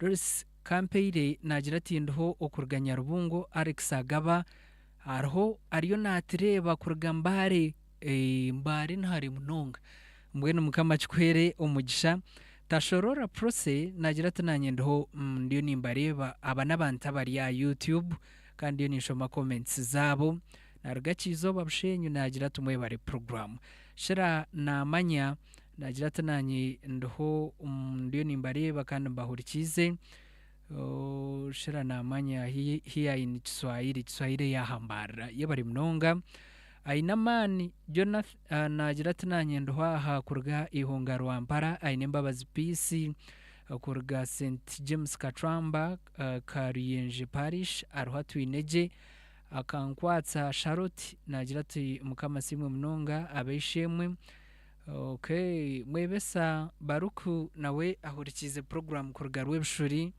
Doris Kampeire najirati ndho okurga Nyarubungo Alex Agaba arho ariyo natireba kurga Mbare Mbare ntari munonga mbwene mukama kikwere omugisha tashorora prose najirati nanye ndho ndiyo nimbareba aba n'abantu abari ya YouTube kandi yo nishoma comments zabo naruga kizoba bushenyu najirati mwebare program shira namanya najirati nanye ndho ndiyo nimbareba kandi mbahurikize shira namanya hiya in Kiswahili ya hambara yabari mnonga ainamani Jonathan najirati nanye ndho aha kurga ihonga Rwampara aine mbabazi PC kurga St James Katramba Karuyenje Parish arho twineje akankwatsa Charlotte najirati mukama simwe mnonga abeshemwe okay mwebesa Baruku nawe ahurikize program kurga Rwebshuri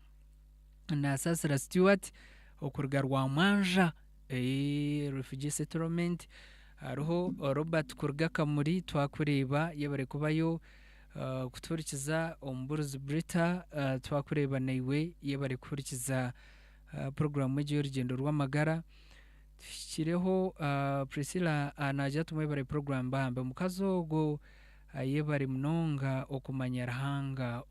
na Sasra Stewart okurga Rwamanja refugee settlement hariho Robert kurga Kamuri twakureba yabare kubayo kuturikiza omburuzi Brita twakureba naiwe yabare kurikiza program y'urugendo rw'amagara kireho Priscilla anaja tumwebare program bambe mukazogo yebare mnonga okumanya rahanga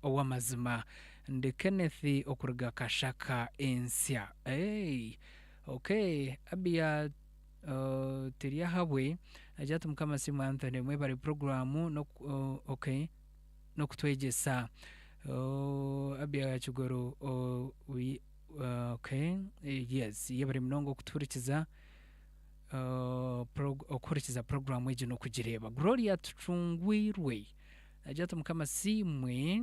owamazima ndi Kenneth okuruga kashaka ensya okay abia teria habwe ajatu mukama simu Anthony mwebari programu no okay no kutwegesa abia chugoro okay yes yebari mnongo kuturikiza okurikiza programu ejo no kugireba Gloria tutungwirwe ajatu mukama simwe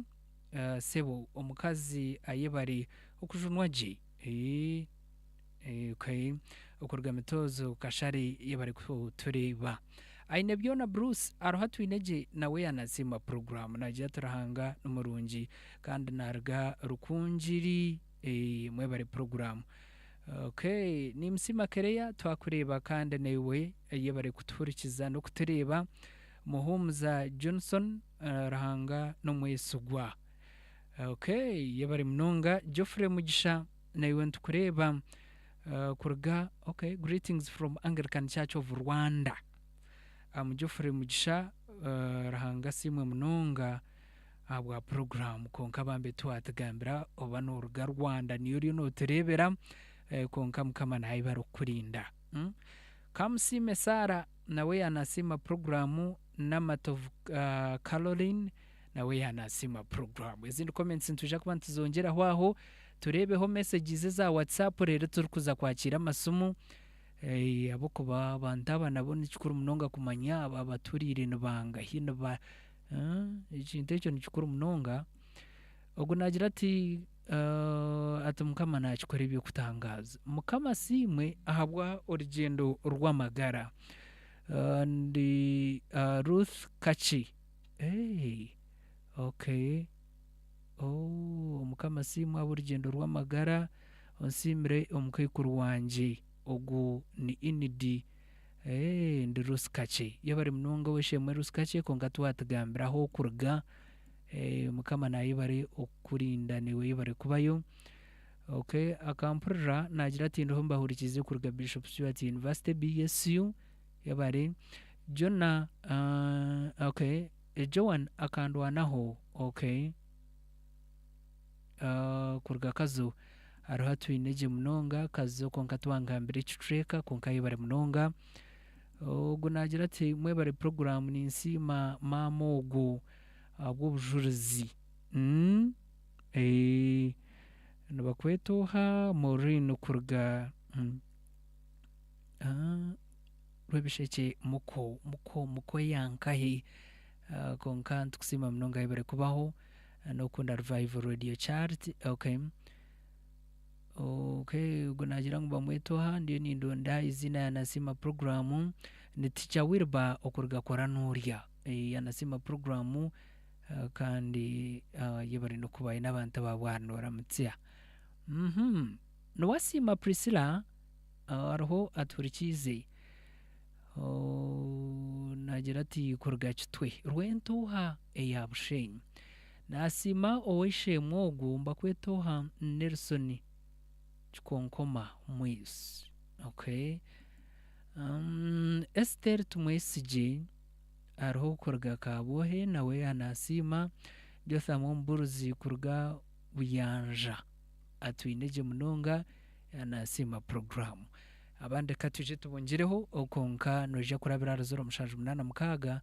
sebo omukazi ayebari okujunwaje okay okurga mitozo kashari yebari kutureba aine byona Bruce arohatu ineje nawe yanasima program najaturahanga numurungi kandi narga rukunjiri mwebari program okay ni msima kereya twakureba kandi newe yebari kuturikiza no kutureba Muhumza Johnson rahanga no mwesugwa okay yebari mnonga Geoffrey Mugisha nawe ntukureba kurga okay greetings from Anglican Church of Rwanda Geoffrey Mugisha rahanga simwe mnonga abwa program konka bambe twatagambira obano uruga Rwanda niyo no turebera konka mukama nayi barukurinda Kamsime Sara nawe yanasima programu Namatov Caroline nawe yanasima programu izindi comments ntuje kuba ntuzongera hwaho turebeho messages za WhatsApp rero turikuza kwakira amasumu aboko bandaba nabone cyukuru munonga kumanya abaturire nbanga hino ba ikintu cyo cyukuru munonga ubwo nagira ati atumukama nakikora ibyo kutangaza mukama simwe ahabwa urugendo rw'amagara ndi Ruth Kachi okay mukama simwe urugendo rw'amagara onsimire omukayikuru wanje ogu ni inidi ndi Ruth Kachi yabari munonga weshemwe Ruth Kachi konga twatagambiraho kurga mukama nayibare okurinda niwe yibare kubayo okay akampurra nagira ati ndo mbahurikize kurga Bishop Stuart University BSU yabare Jona okay Joan akandwanaho okay kurga kazo arohatu ineje munonga kazo konka twangambire citreka konka yibare munonga ubwo nagira ati mwebare program ni nsima mamogo bw'ubujurizi nabakwetoha Maureen kurga rwebisheke muko yankahe konka tukusima mnonga ibere kubaho no kunda Revival Radio Chart okay ubwo nagira ngo bamwetoha ndiyo nindonda izina yanasima programu ni Teacher Wilba okurga kora nuria yanasima programu kandi yebari no kubaye n'abantu babwanura mutsia no wasima Priscilla arho aturikize nagira ati kurga kitwe rwentuha eyabushenyi nasima oweshe mwogo mbakwetoha Nelson chikonkoma mwis okay Esther tumwesije arho kurga kabohe nawe anasima Jotham Mburuzi kurga buyanja atwineje munonga anasima programu abande katuje tubongereho okonka noje kurabira razoro mushanju 8 mukaga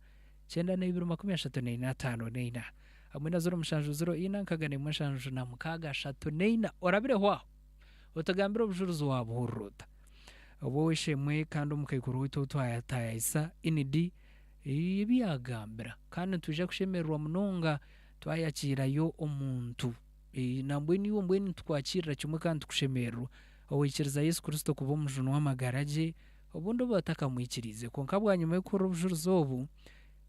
9 neina hamwe na zoro mushanju 0 ina nkagane mushanju na mukaga 3 neina orabire hwa utagambira ubujuruzi wabo huruta obo weshemwe kandi umukayikuru wito twayataya isa inidi ibiyagambira kandi tuje kushemerwa munonga twayakirayo omuntu nambwe niwo mbweni twakirira kimwe kandi kushemerwa owikiriza Yesu Kristo kuba umujunu w'amagaraje obundo bataka mwikirize konka bwanyuma y'ukuri ubujuruzi obu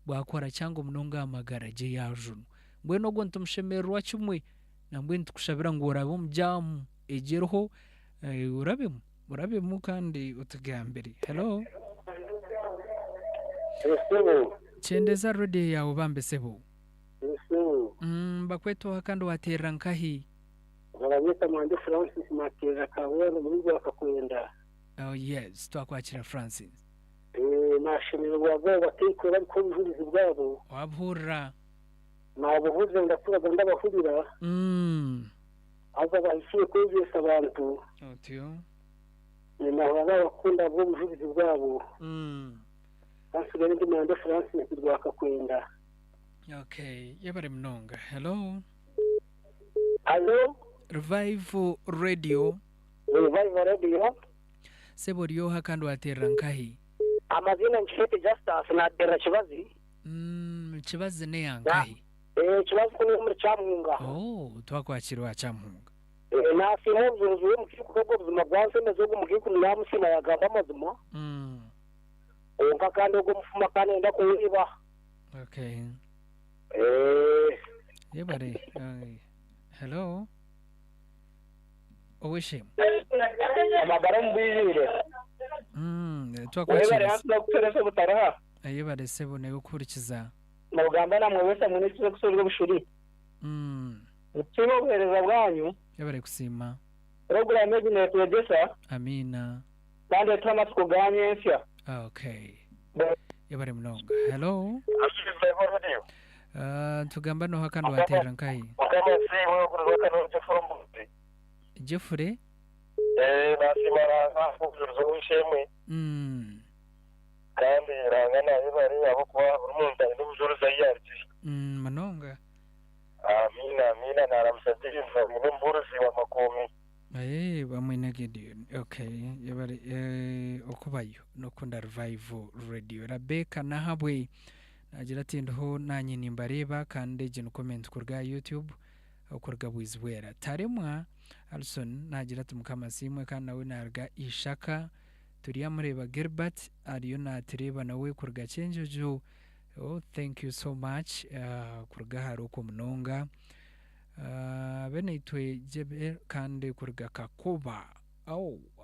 bwakora cyangwa munonga amagaraje yajunu mbwe no gonto mushemerwa kimwe nambwe ntukushabira ngo urabe umujyamu egeroho urabemu kandi utugambire hello chendeza rode yawe bambesebo bakwetoha kandi waterera nkahi barabita mwande Francis Matera kawero muri bakakwenda yes twakwakira Francis nashimira wabo batikora ko bujurizi bwabo wabhura nabuvuze ndakuraga ndabahurira aza bahishiye kwegesa abantu otyo ni naho abakunda bwo buvugizi bwabo basigaye ndi Manda Francis Rwakakwenda. okay yebare mnonga hello Revival Radio seboriyo hakandi waterera nkahi amazina nshete Justus natera Kibazi Kibazi ne yankahi Kibazi ko muri Cyamunga twakwakirwa Cyamunga nasi muzuzuye mu kikugo buzima bwanse mezo mu kikugo namusima yagamba amazima onka kandi ugo mufuma kandi enda kuyiba okay yebare hello owishim amagara mbizire twakwakira hano kutereza butaraha yebare sebo ne gukurikiza mugamba namwe wese muri cyo gusorwa bushuri Utsimo buhereza bwanyu yabare kusima program y'ine twegesa amina kandi twamatsuko ganye nsya okay yabare mnonga hello tugamba no hakandi waterera nkahi Jeffrey nasimaranga kuzuzo wishemwe kandi rangana ibari abo kwa umuntu ndi buzuru zayarti manonga amina naramsatiriza mu mburuzi wa makomi bamwina Gideon okay yabari okubayo nokunda Revival Radio Rebecca nahabwe nagira ati ndo nanye nimbareba kandi je no comment kurga YouTube okurga bwizwera taremwa Alson nagira ati mukama simwe kandi nawe narga ishaka turiya mureba Gilbert ariyo natireba nawe kurga chenjojo thank you so much kurga haruko mnonga benitwe jebe kandi kurga kakuba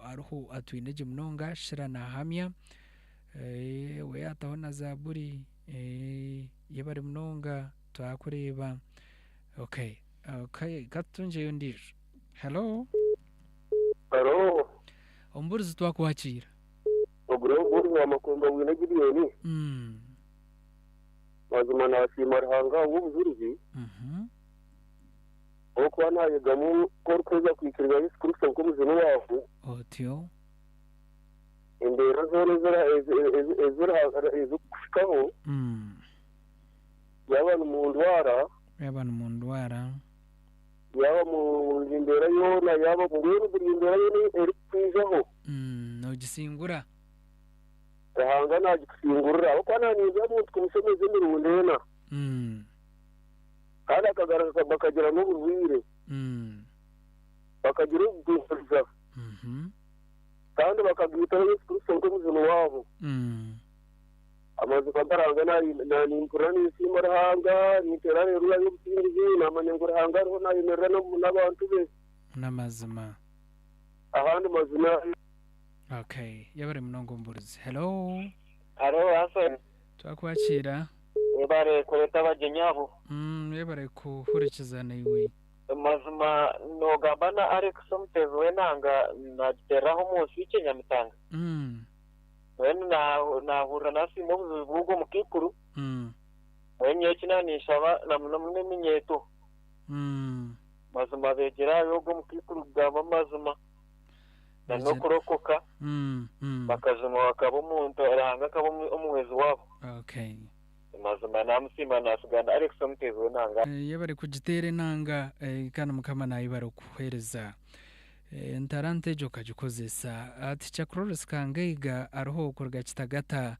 aruho atwineje mnonga shira na hamya we atahona zaburi yebare mnonga twakureba okay gatunje yondije hello omburuzi twakwakira oguro wa makomba wina Gideon mazima nashima ruhanga w'ubuzurizi okwa naye gamu korkoza kwikirwa Yesu Kristo ko muzino wafu otyo indero ezura kushikaho yabana mu ndwara yaba mu ndera yona yaba mu ndera yone eri kwijaho no gisingura rahanga na gisingura okwana niza mu kumusomeze mirundena kada kagaragaza bakagira n'ubuwire bakagira ubwifuza kandi bakagwita Yesu Kristo ko muzino wabo amazi kadaranga na ninkura n'isima rahanga niterane ruya y'ubutindi namanyengura hanga ro na yemerana n'abantu be n'amazima ahandi mazina okay yabare mnongo mburuzi hello Hassan twakwakira ebare kureta bajenyabo yebare kuhurikiza nawe mazima no gabana Alex Mtezo wenanga nateraho munsi y'Inyamitanga wenu nahura nasi mu bugo mukikuru wenye kinanisha namune minyeto mazima begera yogo mukikuru gaba mazima no kurokoka bakazuma bakaba umuntu aranga kaba umwezi wabo okay mazima namusima nasuganda Alex Mtezo nanga yabari kugitere nanga kana mukama nayibara kuhereza ntarante joka gikozesa ati chakrores kangaiga arho kurga kitagata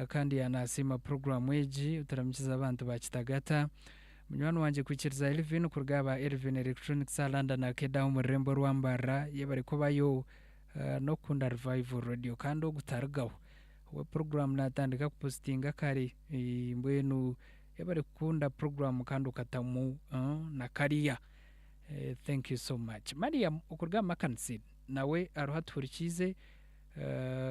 kandi yanasima program weji utaramkiza abantu ba kitagata munywano wanje kwikiriza Elvin kurgaba Elvin Electronics London akeda mu rembo rwambara yabari kubayo no kunda Revival Radio kandi gutargaho we program natandika kupostinga kare mbwenu yabari kunda program kandi ukatamu na kariya thank you so much Mariam ukurga makansi nawe aruhaturikize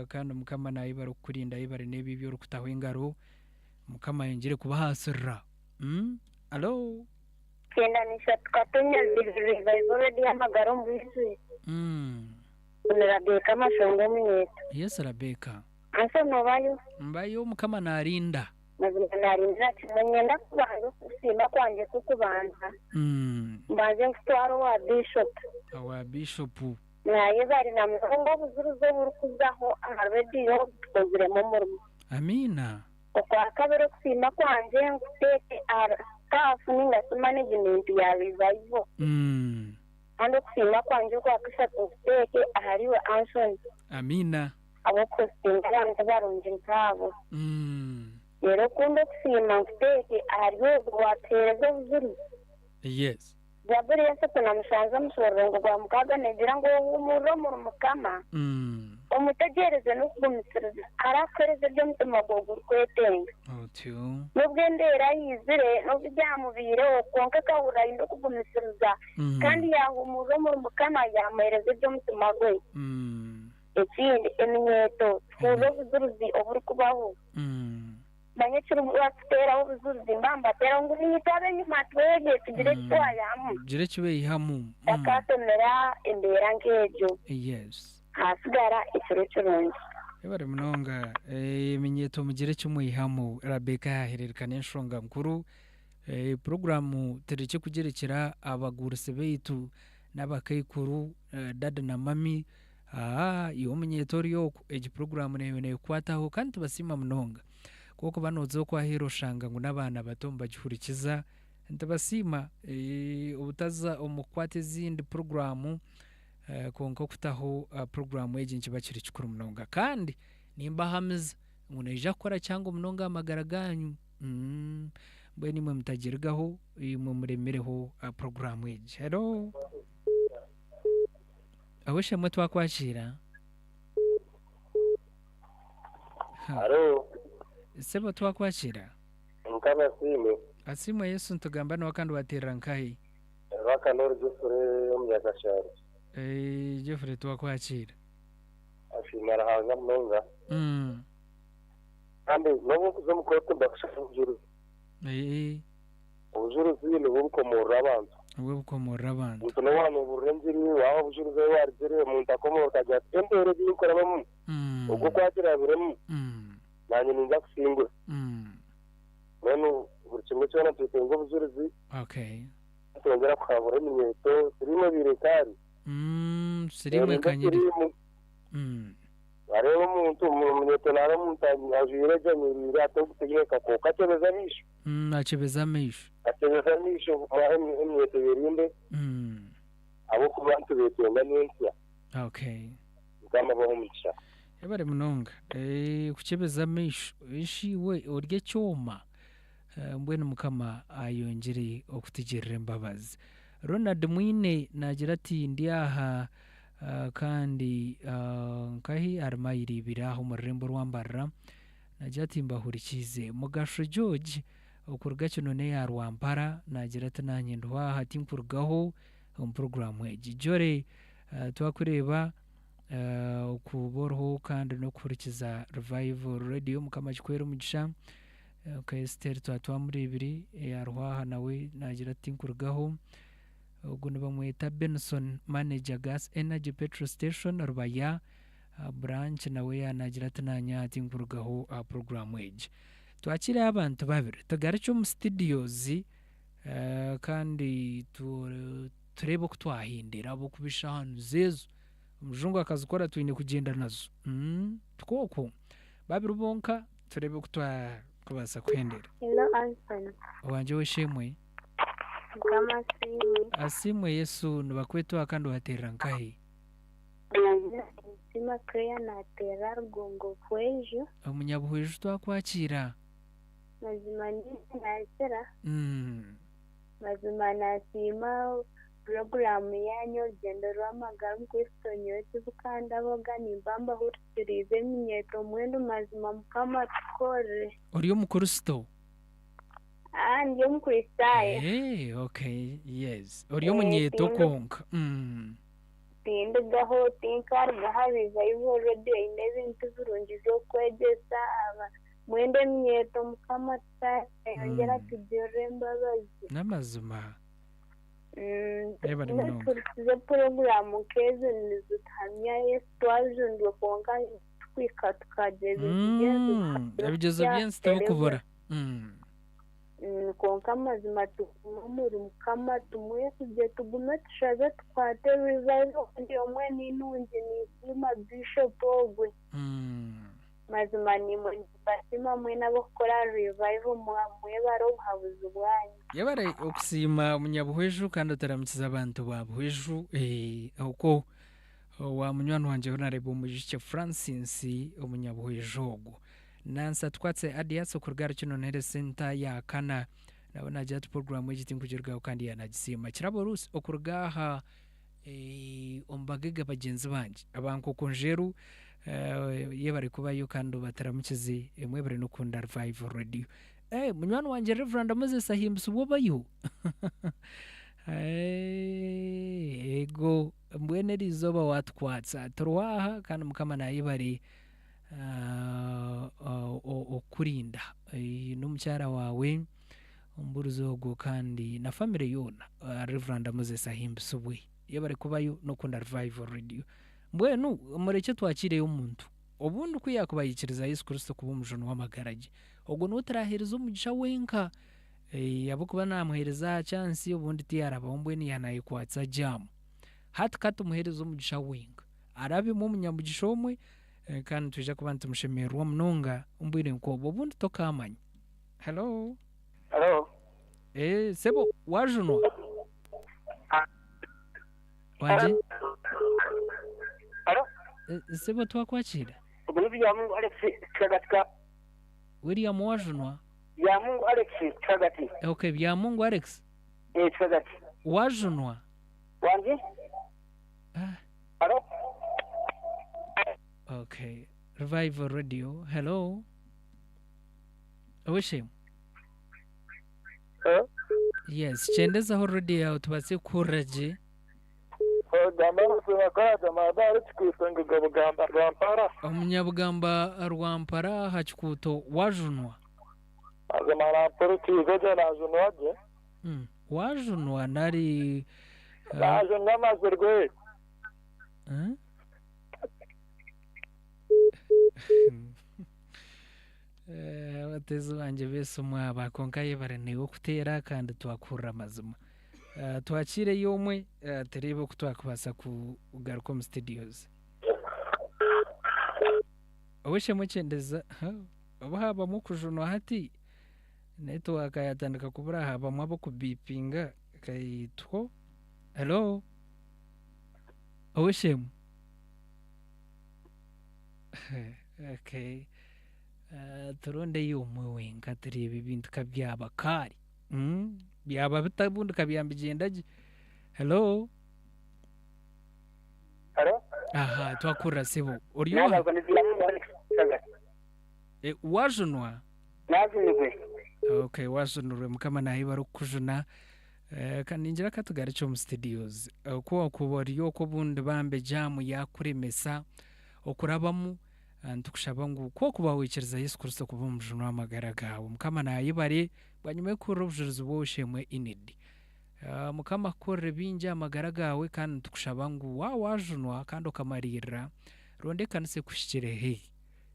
kandi mukama nayibara kurinda yibare nebi byo rukutaho ingaro mukama yongere kubahasira allo kendanisha tukatunya Revival Radio amagaro mbisi Rebecca mashongo mwetu yes Rebecca asa nobayo mbayo mukama narinda mazima narindira kimenye ndakubanza kusimba kwanje kukubanza mbanze ngitwaro wa bishop naye bari na muzungu buzuruzo burukuzaho aradiyo tukoziremo murimo amina kwa kabiri kusimba kwanje nguteke staff n'ingasi management ya revival ando kusimba kwanje kwa kusatu nguteke ahariwe Anson amina abo kusimba abantu barunje nkabo rero kundo kusimba nguteke ahariwe watereza buzuruzo yes Zaburi yase kuna mushanza musorongo gwa mukaga negira ngo umuro mu mukama umutegereze no kugumisiriza arakoreze byo mutima gwo kwetenga otyo n'ubwendera yizire no byamubire okonka kawura indo kugumisiriza kandi yaho umuro mu mukama yamereze byo mutima gwe ekindi eminyeto fuzo buzuruzi oburi kubaho banyekuru batera ubuzuruzi mbamba tera ngo nitabe nyuma twege tugire twayamu gire kibe ihamu akatomera imbera ngejo yes hasigara ikiro kirungi ebare munonga eminyeto mugire cyumuyihamu Rebecca yahererekana inshonga nkuru programu tereke kugerekera abaguruse beitu n'abakayikuru dada na mami iyo munyeto ryo egi programu ne kwataho kandi basima munonga kuko banozo kwa hero shanga ngo nabana bato mbagihurikiza ndabasima ubutaza umukwate zindi programu konko kutaho programu ejenje bakiri kikuru munonga kandi nimba hamiza uneja kora cyangwa munonga amagaraganyu bwe nimwe mutagirgaho imwe muremereho programu eje hello aweshe mwe twakwashira Haro sebo twakwashira nkana sime asimo Yesu ntugamba no kandi watera nkahi bakanora Jeffrey omyagashari Jeffrey twakwashira ashimara hanga munonga kandi nobo kuzomukote bakashaka ujuru ujuru zile bukomora abantu bukomora abantu utono wano burengiri waho ujuru ze warjere umuntu akomora kajya tembere bikora bamu uko kwatira biremu nanye ninja kusimbura none buri kimwe cyona tutengo buzuruzi okay tongera kwabura iminyeto turimo birekari sirimwe kanyiri areba umuntu umunyeto naro umuntu ajire jamiri atogutegeka ko kacebeza misho acebeza misho mwahe iminyeto birinde abo kubantu betenga nensya okay kama bomugisha ebare munonga kuchebeza misho ishiwe urye cyoma mbwene mukama ayongere okutigirira imbabazi Ronald Mwine nagira ati ndi aha kandi nkahi armayiribira aho murembo rwambarra nagira ati mbahurikize mugasho George okurga kino ne yarwampara nagira ati nanye ndwa hati nkurgaho program eji jore twakureba ukuboroho kandi no kurikiza Revival Radio mukama kikwero mugisha Esther twatwa muri ibiri yarwaha nawe nagira ati nkurgaho ubwo bamwita Benson manager gas energy petrol station Rubaya branch nawe yanagira ati nanya ati nkurgaho program age twakira abantu babiri tagare cyo mu studios kandi turebe ko twahindira abo kubisha hano zezo umujungu akazukora twine kugenda nazo twoko babiri bonka turebe ko kubasa kwendera hello Anson wanje weshemwe kama asimwe Yesu nubakwetu akandi watera nkahi sima kreya na tera rugongo kwejo umunyabuhwejo twakwakira mazima nasera mazima nasima program yanyu gendo rwamagara mkwestonyo tubukanda boga nimbamba hurikirize minyeto mwendo mazima mukama tukore uriyo mukristo ndiyo mukristaye okay yes uriyo munyeto konka tindigaho tinkarga habiza ivorode n'ibintu birungi byo kwegesa mwende minyeto mukama yongera tugire imbabazi n'amazima turikize porogaramu keza nizutamya Yesu twajundwe konka twika tukageza abigezo byensi tukubura konka amazima tuguma muri mukama tumwe tujye tugume tushaze tukwate revival ndi omwe n'intungi nisima bishop ogwe mazima nimwe basima mwe n'abakora revival mwe baro buhabuzi bwanyu yabare okusima munyabuhweju kandi utaramukiza abantu babuhweju uko wa munywani wanje honorable Mujishe Francis omunyabuhweju ogwo nansa twatse adiaso kurugara kino nere center ya kana nabona jatu program y'igiti kugirwa kandi yanagisima kirabo rusi okurugaha ombagega bagenzi banje abanko konjeru yebare kubayo kandi bataramukize mwebere no kunda revival radio munywani wanje Reverend Moses Ahimsu bobayo ego mbwene rizoba watkwatsa turwaha kandi mukama nayibare okurinda n'umucyara wawe umburuzogo kandi na family yona Reverend Moses Ahimsu bwe yebare kubayo no kunda revival radio mbwenu mureke twakire umuntu obundi kuyakubayikiriza Yesu Kristo kuba umujono w'amagaraje ogwo nutarahereza umugisha wenka yabo kuba namuhereza chance ubundi tiyaraba ombweni yanayikwatsa jam hati katumuhereza umugisha wenka arabe mu munyamugisha omwe kandi tuje kubantu tumushemera munonga umbwire nkobo ubundi tokamanya. Hello sebo wajunwa wanje sebo twakwakira William wajunwa ya Mungu Alex Tagati. Okay, ya Mungu Alex. Tagati. Wajunwa. Wanji? Hello? Okay. Revival Radio. Hello. Wishem. Yes, chendeza ho radio ya utubase kuraje. Gambara swakata madari chikusanga gabugamba rwampara. Umunyabugamba rwampara hachikuto wajunwa. Azamara poruti goje na junwaje. Wajunwa nari Wajunwa mazurgwe. Batezo banje beso mwaba konkaye barane okutera kandi twakura mazuma. Twakire yomwe terebe kutwakubasa ku Ugarcom Studios. Obushe muchendeza abahaba mukujunwa hati network yatandika kubura haba mwabo kubipinga kayitwo. Hello Obushe okay turonde yomwe wenga terebe ibintu kabyaba kari byaba bitabundi kabyambigendaje. Hello aha twakura sebo uriyo wajunwa nazunwe. Okay, wajunwe mukama nahibara kujuna kandi ngira katugara cyo mu studios ko kuboriyo ko bundi bambe jamu yakuremesa okurabamu ntukushaba ngo ko kubawikiriza Yesu Kristo kuba umujono w'amagara gawe mukama nayibare banyume ko rubjuruzo boshemwe inidi mukama korre binja amagara gawe kandi ntukushaba ngo wajunwa kandi okamarira ronde kanise kushikire he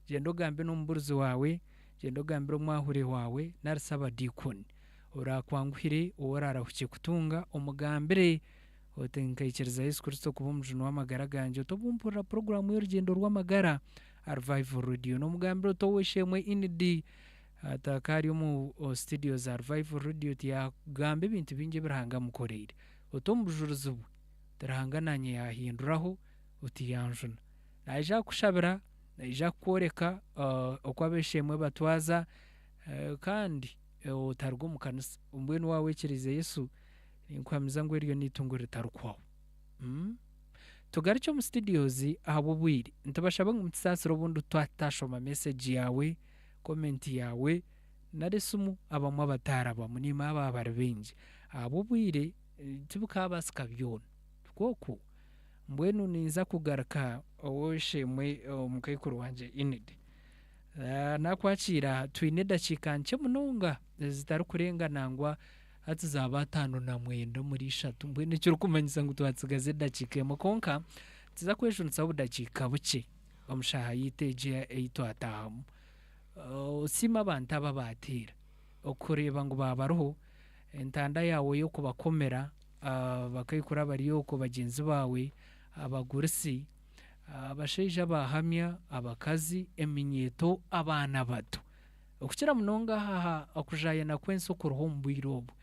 gendo gambe n'umburuzi wawe gendo gambe umwahure wawe narisaba dikoni urakwanguhire uworara huke kutunga umugambire otenkayikiriza Yesu Kristo kuba umujono w'amagara ganje tobumpura program y'urugendo rw'amagara Revival Radio no mugambiro toweshemwe inidi atakari mu studio za Revival Radio tia gambe bintu binge birahanga mukorere otombujuruzu tarahangananye yahinduraho utiyanjuna naija kushabira naija koreka okwabeshemwe batwaza kandi utarwo mukanisa umbwene wawe kirize Yesu inkwamiza ngo iriyo nitungure tarukwaho tugaricho mu studios abo bwiri ntabashaba ngumtsasiro bundu twatashoma message yawe comment yawe naresumu abamwe bataraba munima ababarbenje abo bwire tibuka basika byona twoko mbwenu niza kugaraka owoshemwe mukayikuru wanje inidi nakwakira twineda chikanche mununga zitari kurenga nangwa ati zaba 5 na 9 muri 3 mbwene cyo kumanyisa ngo twatsigaze dakike mukonka tiza kweshunitsa budakika buke bamushaha yiteje 8 atamu sima abantu ababatira okureba ngo babaroho entanda yawe yo kubakomera bakayikora bariyo ku bagenzi bawe abagurisi abashaija bahamya abakazi eminyeto abana bato okukira munonga haha okujayana kwensi okuruho mubwirobo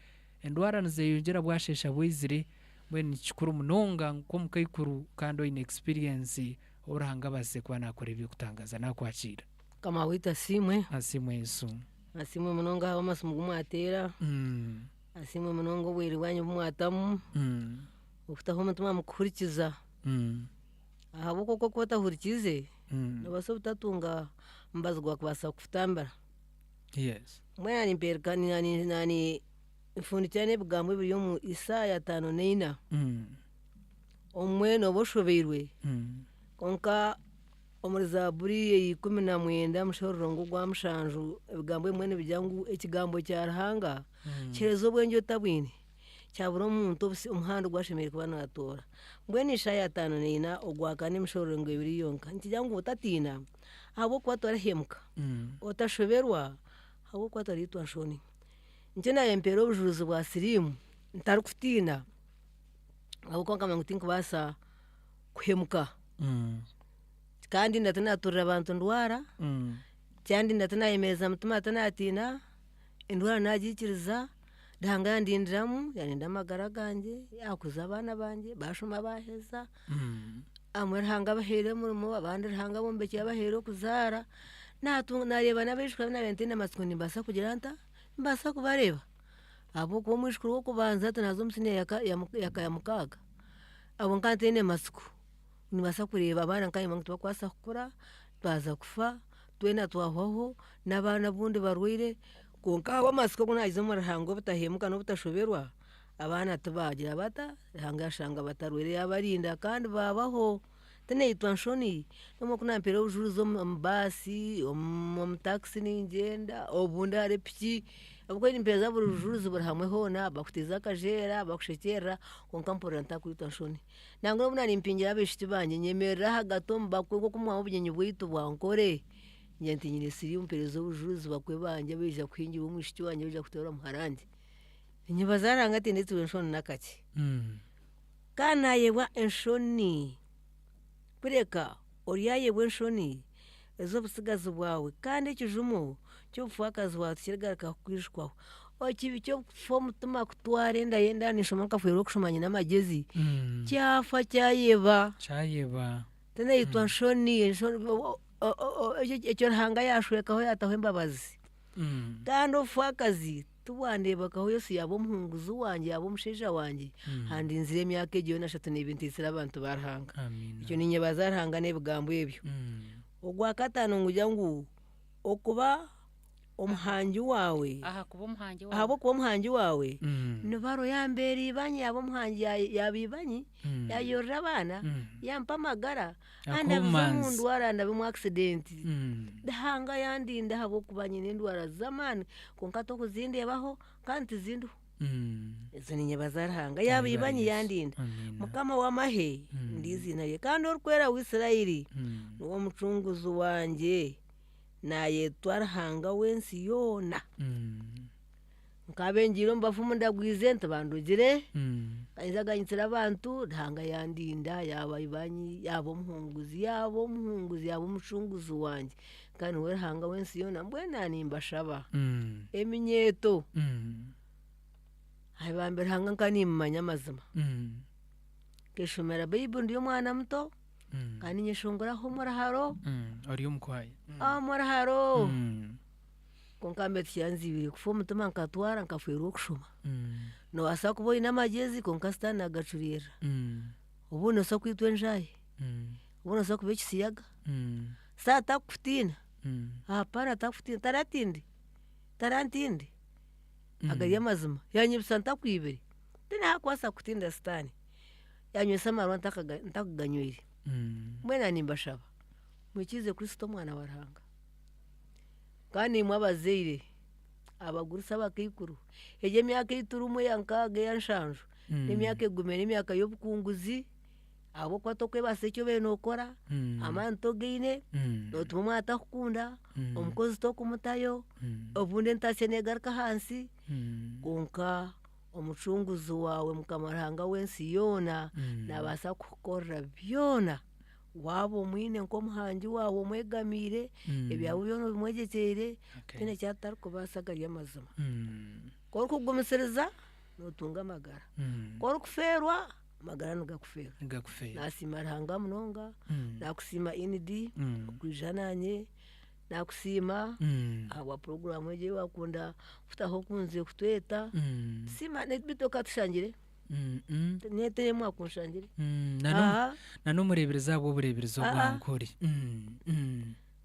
endwara nizeyongera bwashesha bwizire mbwenu nikikuru munonga nk'omukaikuru kandi oine experience orahanga baze kuba nakora eby'okutangaza nakwakira kama wita simwe asimwe eso asimwe munonga aho amasimu gumwatera asimwe munonga obwire bwanyu bumwatamu okutaho omutima mukuhurikiza ahabo koko kuba otahurikize nobasa obutatunga mubazi gwakubasa kufutambira yes mbwenu nimpereka nani mfundikira n'ebigambo ebiri omu Isaaya 5:4 omwe noba oshobeirwe konka omuri Zaburi 19 mushororongo gwa mushanju ebigambo ebimwe nibigira ngu ekigambo kya Ruhanga kireza obwengye otabwine kyabura omuntu omuhanda gwashemereire kuba natora mbwenu Isaaya 5:4 ogwakane mushororongo ebiri yonka nikigira ngu otatiina ahabw'okuba torahemuka otashoberwa ahabw'okuba toraitwa nshoni nikyo nayempera obujulizi bwa siriimu ntarikutiina ahabw'okuba nkamanya ngu tinkubaasa kuhemuka kandi ndatinaaturira abantu ndwara kandi ndatinaayemereza mutima atinatiina endwara nagiikiriza Ruhanga yandindiramu yarinda amagara ganje yakuza abaana banje bashoma baheza amwe Ruhanga abaheire omurimo abandi Ruhanga abombekire abaheire okuzaara nareeba n'abaishwa nabe ntiine amatsiko nimbaasa kugira nta nimbaasa kubareeba ahabw'okuba omwishukuru w'okubanza tunaza omu siniya ya mukaaga abo nka ntiine matsiko nimbaasa kureeba abaana nkanye ngu tibakubaasa kukura twaza kufa twena twahwaho n'abaana bundi barwaire konka abo amasiko kunagize omu Ruhanga obutahemuka n'obutashoberwa abaana tibagira bata Ruhanga yashanga batarwaire yabarinda kandi babaho tinaitwa nshoni nomwe kunampera obujulizi omu baasi omu taxi ningyenda obundi hari piki ahabw'okuba nimpeereza buri bujulizi buri hamwe hoona bakutiiza akajeera bakushekyerera konka mpurira ntakwitwa nshoni nangwa obu nanimpingira abaishiki banje nyemerera hagati omu bakwe nk'oku mwaha obugyenyi bwaitu bwankore ngira nti nyine siriimu mpeereza obujulizi bakwe banje baija kuhingira omwishiki wanje baija kuteera omuharangye ninyebaza Ruhanga tindaitire enshoni nakaki kandi nayebwa enshoni kureka oryayebwa enshoni ez'obusigazi bwawe kandi ekijumo ky'obufuakazi bwawe tikirigaruka kukwishukwaho okibi ky'okufa omutima kutwara enda nishoma nkafuirwe okushoma nyine amagezi kyafa kyayeba tinaitwa nshoni ekyo Ruhanga yashwekaho yataho embabazi kandi obufuakazi tubwandebakaho Yesu yaba omuhunguzi wanje yaba omushaija wanje handinzire emyaka egyo 3 ntiisire abantu ba Ruhanga ekyo ninyebaza Ruhanga n'ebigambo ebyo ogwakataano ngugira ngu okuba omuhangi wawe ahabw'okuba omuhangi wawe nibaro yambeera ibanyi yaba omuhangi yaba ibanyi yayorera abaana yampa amagara kandi abize omu ndwara ndabimu accidenti Ruhanga yandinda ahabw'okuba nyine endwara z'amaani konka tokuzindeebaho kandi tizindiho ezo ninyebaza Ruhanga yaba ibanyi yandinda Mukama w'amahe ndizinaye kandi orikwera Isirairi niwe omucunguzi wanje nayetwa Ruhanga w'ensi yoona nkabengire omu bafumu ndagwize ntibandugire kanyinza ganyitsira abantu Ruhanga yandinda yaba ibanyi yaba omuhunguzi yaba omucunguzi wanje kandi niwe Ruhanga w'ensi yoona mbwenu nanimbashaba eminyeeto ahibambe Ruhanga nkanimumanya amazima nkeshomera Bayibuli ndi omwana muto kandi nyeshongeraho omuraharo ori omukwaye omuraharo konka mbe tikyanzibire kufa omutima nkatwara nkafuirwe okushoma nobaasa kuba oine amagezi konka sitaani nagacurira obu nosa kwitwa enjaahi obu nosa kuba ekisiyaga saa takukutiina hapana takukutiina tarantinde agari amazima yanyibisa ntakwibire tinahakubaasa kutinda sitaani yanywesa amarwa ntakuganywire mbwenu nanimbashaba mwikize Kristo omwana wa Ruhanga kandi imwe abazaire abagurisa abakaikuru egyo emyaka 6 ya 6 ya 7 n'emyaka 10 n'emyaka y'obukunguzi abo kwatokwe basekyo benokora amanto geine notuma mwata kukunda omukozi tokumutayo obundi ntasenegaruka hansi konka omucunguzi wawe mukamaranga wensi yona nabasa kukorera byona waba omwine nk'omuhangi wawe omwegamire ebyawe byona bimwegyekyeire tine kyatarukubasagarya amazima korukugumisiriza notunga amagara korukuferwa amagara nigakufera nasima Ruhanga munonga nakusima inidi okwijananye nakusima awa programu eje wakunda kutaho kunze kutweta sima nebitoka tushangire neteye mwakunshangire nano murebereza abo burebereza bwankori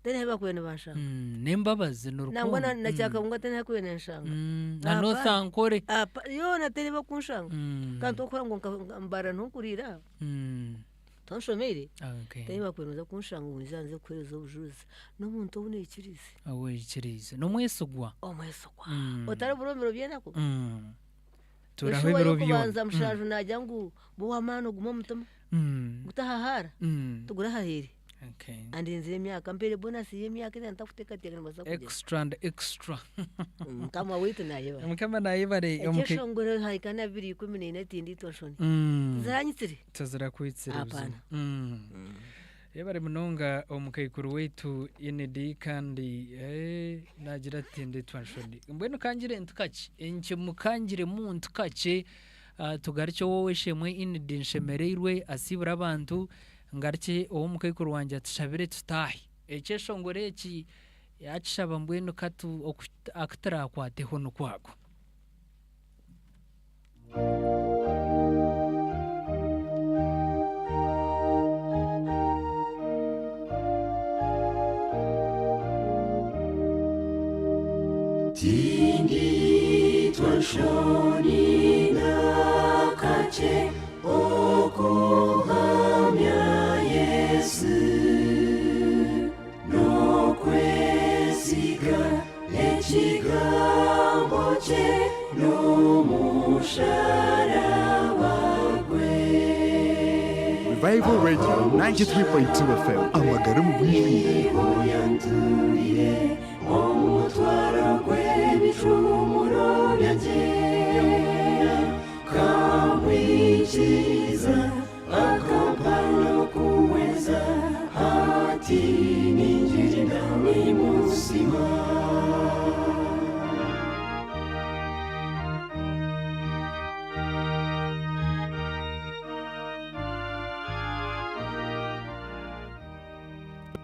tene bakwene bashanga nembabaze n'urukundo nangwa nacyaka ngo tene kwene nshanga nano thankore yo natene bakunshanga kanto okora ngo mbara ntukurira tonshomere tene bakwene za kunshanga unizanze kwereza obujuzi n'omuntu obune ikirize awe ikirize no mwesugwa otari buromero byenako turahebero byo kubanza mushaje najya ngo bo amano gumo mutuma gutahahara tugura hahere andinze emyaka mbere bonus y'emyaka nta kuteka tega nbaza kujya extra kama witu nayo mukama nayo bare omukeshongore haikana 2014 tindi toshoni zaranyitsire tazira kwitsira yebare munonga omukayikuru wetu inedi kandi nagira tindi twashoni mbweno kangire ntukache enche mukangire mu ntukache tugaricyo wowe shemwe inedi nshemereirwe asibura abantu ngarike uwo mukayikuru wanje atushabire tutahi ekeshongore eki yakishaba mbweno katu akutara kwateho no kwako Tingi twashoni na kache okuhamya Yesu no kwesiga ekigambo kye no musharaba gwe. Revival Radio 93.2 FM amagara mu bwije omutwaro gw'ebicumuro byanjye kamwikiza akampano kuweza hati ninjira ni musima.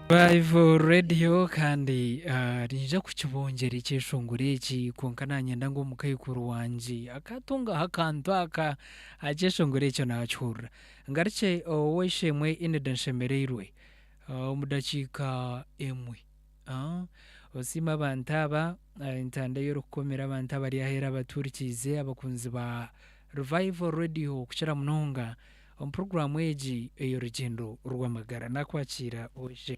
Revival Radio kandi rija kukibongera ikishongore iki konkananye ndango mukayikuru wanje akatunga hakantu aka akishongore cyo nacura ngarike weshemwe inedenshemereirwe mudakika emwe osima bantaba intande yo rukomera bantaba ari ahera abaturikize abakunzi ba Revival Radio kuchira munonga program eji y'urugendo rw'amagara nakwakira oje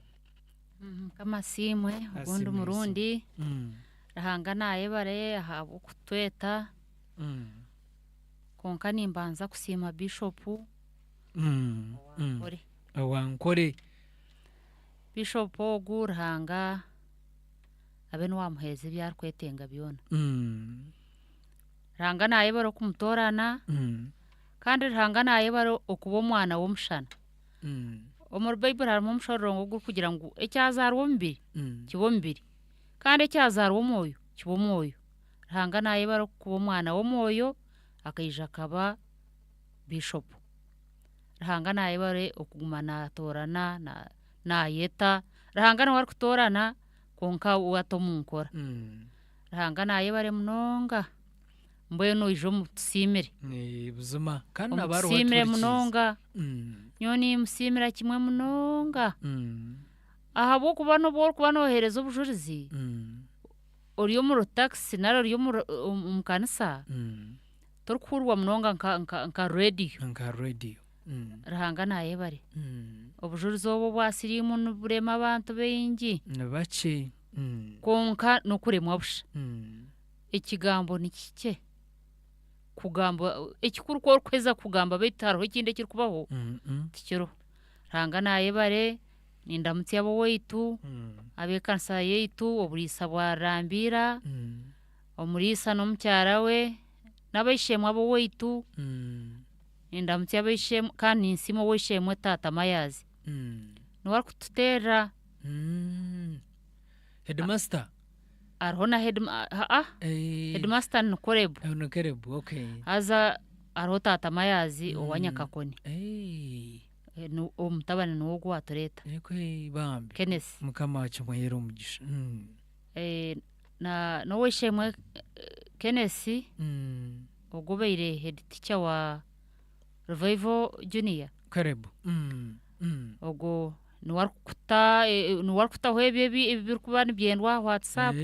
kama simwe ubundi umurundi Ruhanga naye bare habo kutweta konka nimbanza kusima bishopu wankore bishopu ogu Ruhanga abe nwamuheze byarkwetenga byona Ruhanga naye bare kumutorana kandi Ruhanga naye bare okuba omwana w'omushana Omur Bible harimo mushorongo gwo kugira ngo ecyazarwo mbiri kibombiri kandi ecyazarwo moyo kibomoyo Ruhanga naye baro kuba mwana wo moyo akayija kaba bishop Ruhanga naye bare okugumana torana na yeta Ruhanga nawe kutorana konka watomunkora Ruhanga naye bare munonga mbweno ijo mutsimire buzuma kandi nabaro watsimire munonga nyoni musimira kimwe munonga ahabo kuba nohereza obujurizi oriyo mu taxi naro oriyo mu kanisa torkurwa munonga nka radio Ruhanga naye bare obujurizi obo bwasirimu nuburema abantu beingi nabache konka no kuremwa busha ikigambo nikike kugamba ekikuru ko kweza kugamba betaro ikinde kiri kubaho tikiro ranga naye bare nindamutse abo weitu abekansa yeitu oburisa bwarambira omurisa n'omukyara we n'abayishemwe abo weitu nindamutse abayishemwe kandi nsimo wishemwe tata mayazi nwari kututera headmaster arhona headmaster nukorebu okay aza arho tata mayazi owanyakakoni omutabani nuwo gwatureta bambi Kenneth mukama wacu mwera umugisha na no wishemwe Kenneth ogobeire head teacher wa Revival Junior karibu ogo nuwari kutaho ebyo biri kuba nibyendwa WhatsApp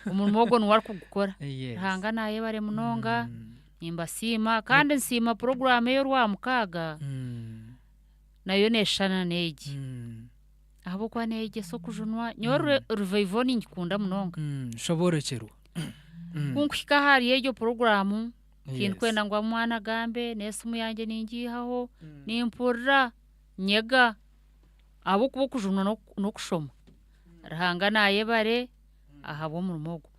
umurimo ogo nuwari kugukora hanga naye bare munonga nimbasima kandi nsima program yo rwa mukaga nayo neshana neji abo kwa neje so kujunwa nyor Revival ngikunda munonga shoborekerwa kunkika hari ejo program kintu kwenda ngwa mwana gambe nesumu yanje ningihaho nimpurra nyega abo kubo kujunwa no kushoma rahanga naye bare ahabo murumogo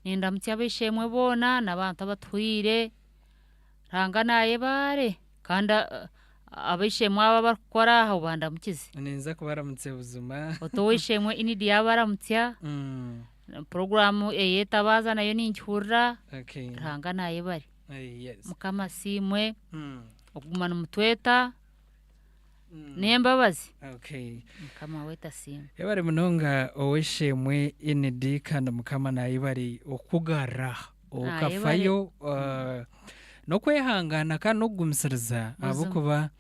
nindamutse abishemwe bona nabantu abatwire rahanga naye bare kanda abishemwe aba bakora aho bandamukize neza kubaramutse buzuma otowishemwe inidi yabaramutya program eyetabaza nayo ninchurra rahanga naye bare mukama simwe okugumana mutweta nembabazi mukama weta simwe yabari munonga oweshemwe inidi kandi mukama naye bari okugara okafayo no kwehangana kandi no kugumisiriza abo kuba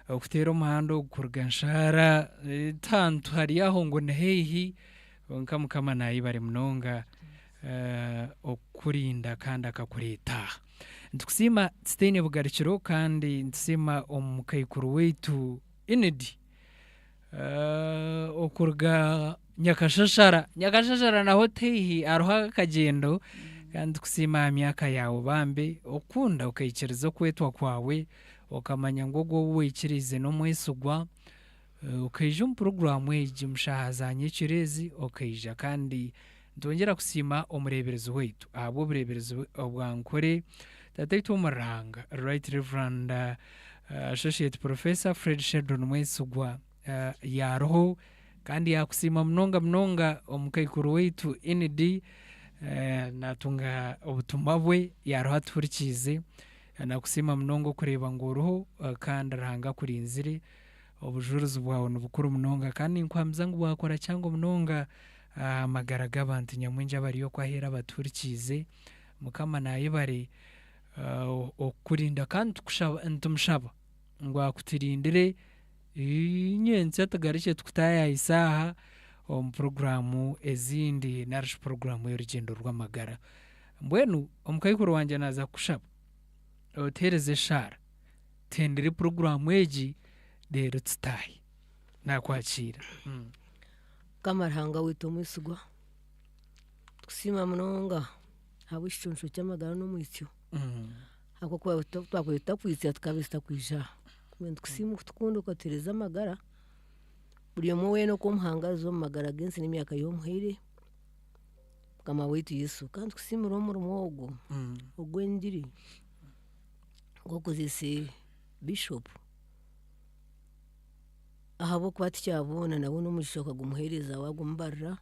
okutera umuhanda okuruga nshara tantu hari aho ngo nehehi mukama naye bari munonga okurinda kandi akakureta ntukusima tsitene bugarikiro kandi ntusima omukaikuru weitu inidi okuruga nyakashashara na hotehi aroha kagendo kandi kusima myaka yawe bambe okunda ukayikiriza kwetwa kwawe ukamanya ngo gwo wikirize no mwesugwa ukayija mu program eji mushahazanye kirezi ukayija kandi ndongera kusima omureberezo weitu abo bureberezo obwankore tataitu umuranga Right Reverend Associate Professor Fred Sheldon Mwesugwa yaroho kandi yakusima mnonga omukaikuru weitu ND natunga obutumwa bwe yaroho aturikize nakusima mnongo kureba ngo roho kandi aranga kurinzire obujuruzi bwawe nubukuru mnonga kandi nkwamza ngo bwakora cyangwa mnonga magaraga abantu nyamwinja bariyo kwahera baturikize mukama naye bari okurinda kandi ntumushaba ngo akutirindire inyenzi atagarike tukutaya isaha program ezindi narish program y'urugendo rw'amagara mbwenu omukaikuru wanje naza kushaba otereze shara tendere program eji dero tstahi nakwakira kamarhanga witu mwisugwa kusima mnonga habishonsho cyamagara no mwisyo ako kwa twakwita kwitsa tukabista kwija kusima kutukunda ukatereza amagara buri mowe no kumhangazo magara gensi n'imyaka yo muhire kama witu Yesu kandi kusima ro mu rumogo ogwendiri gokozese bishop ahabo kwaticyabona nabo no mushoka gumuhereza wagumbarra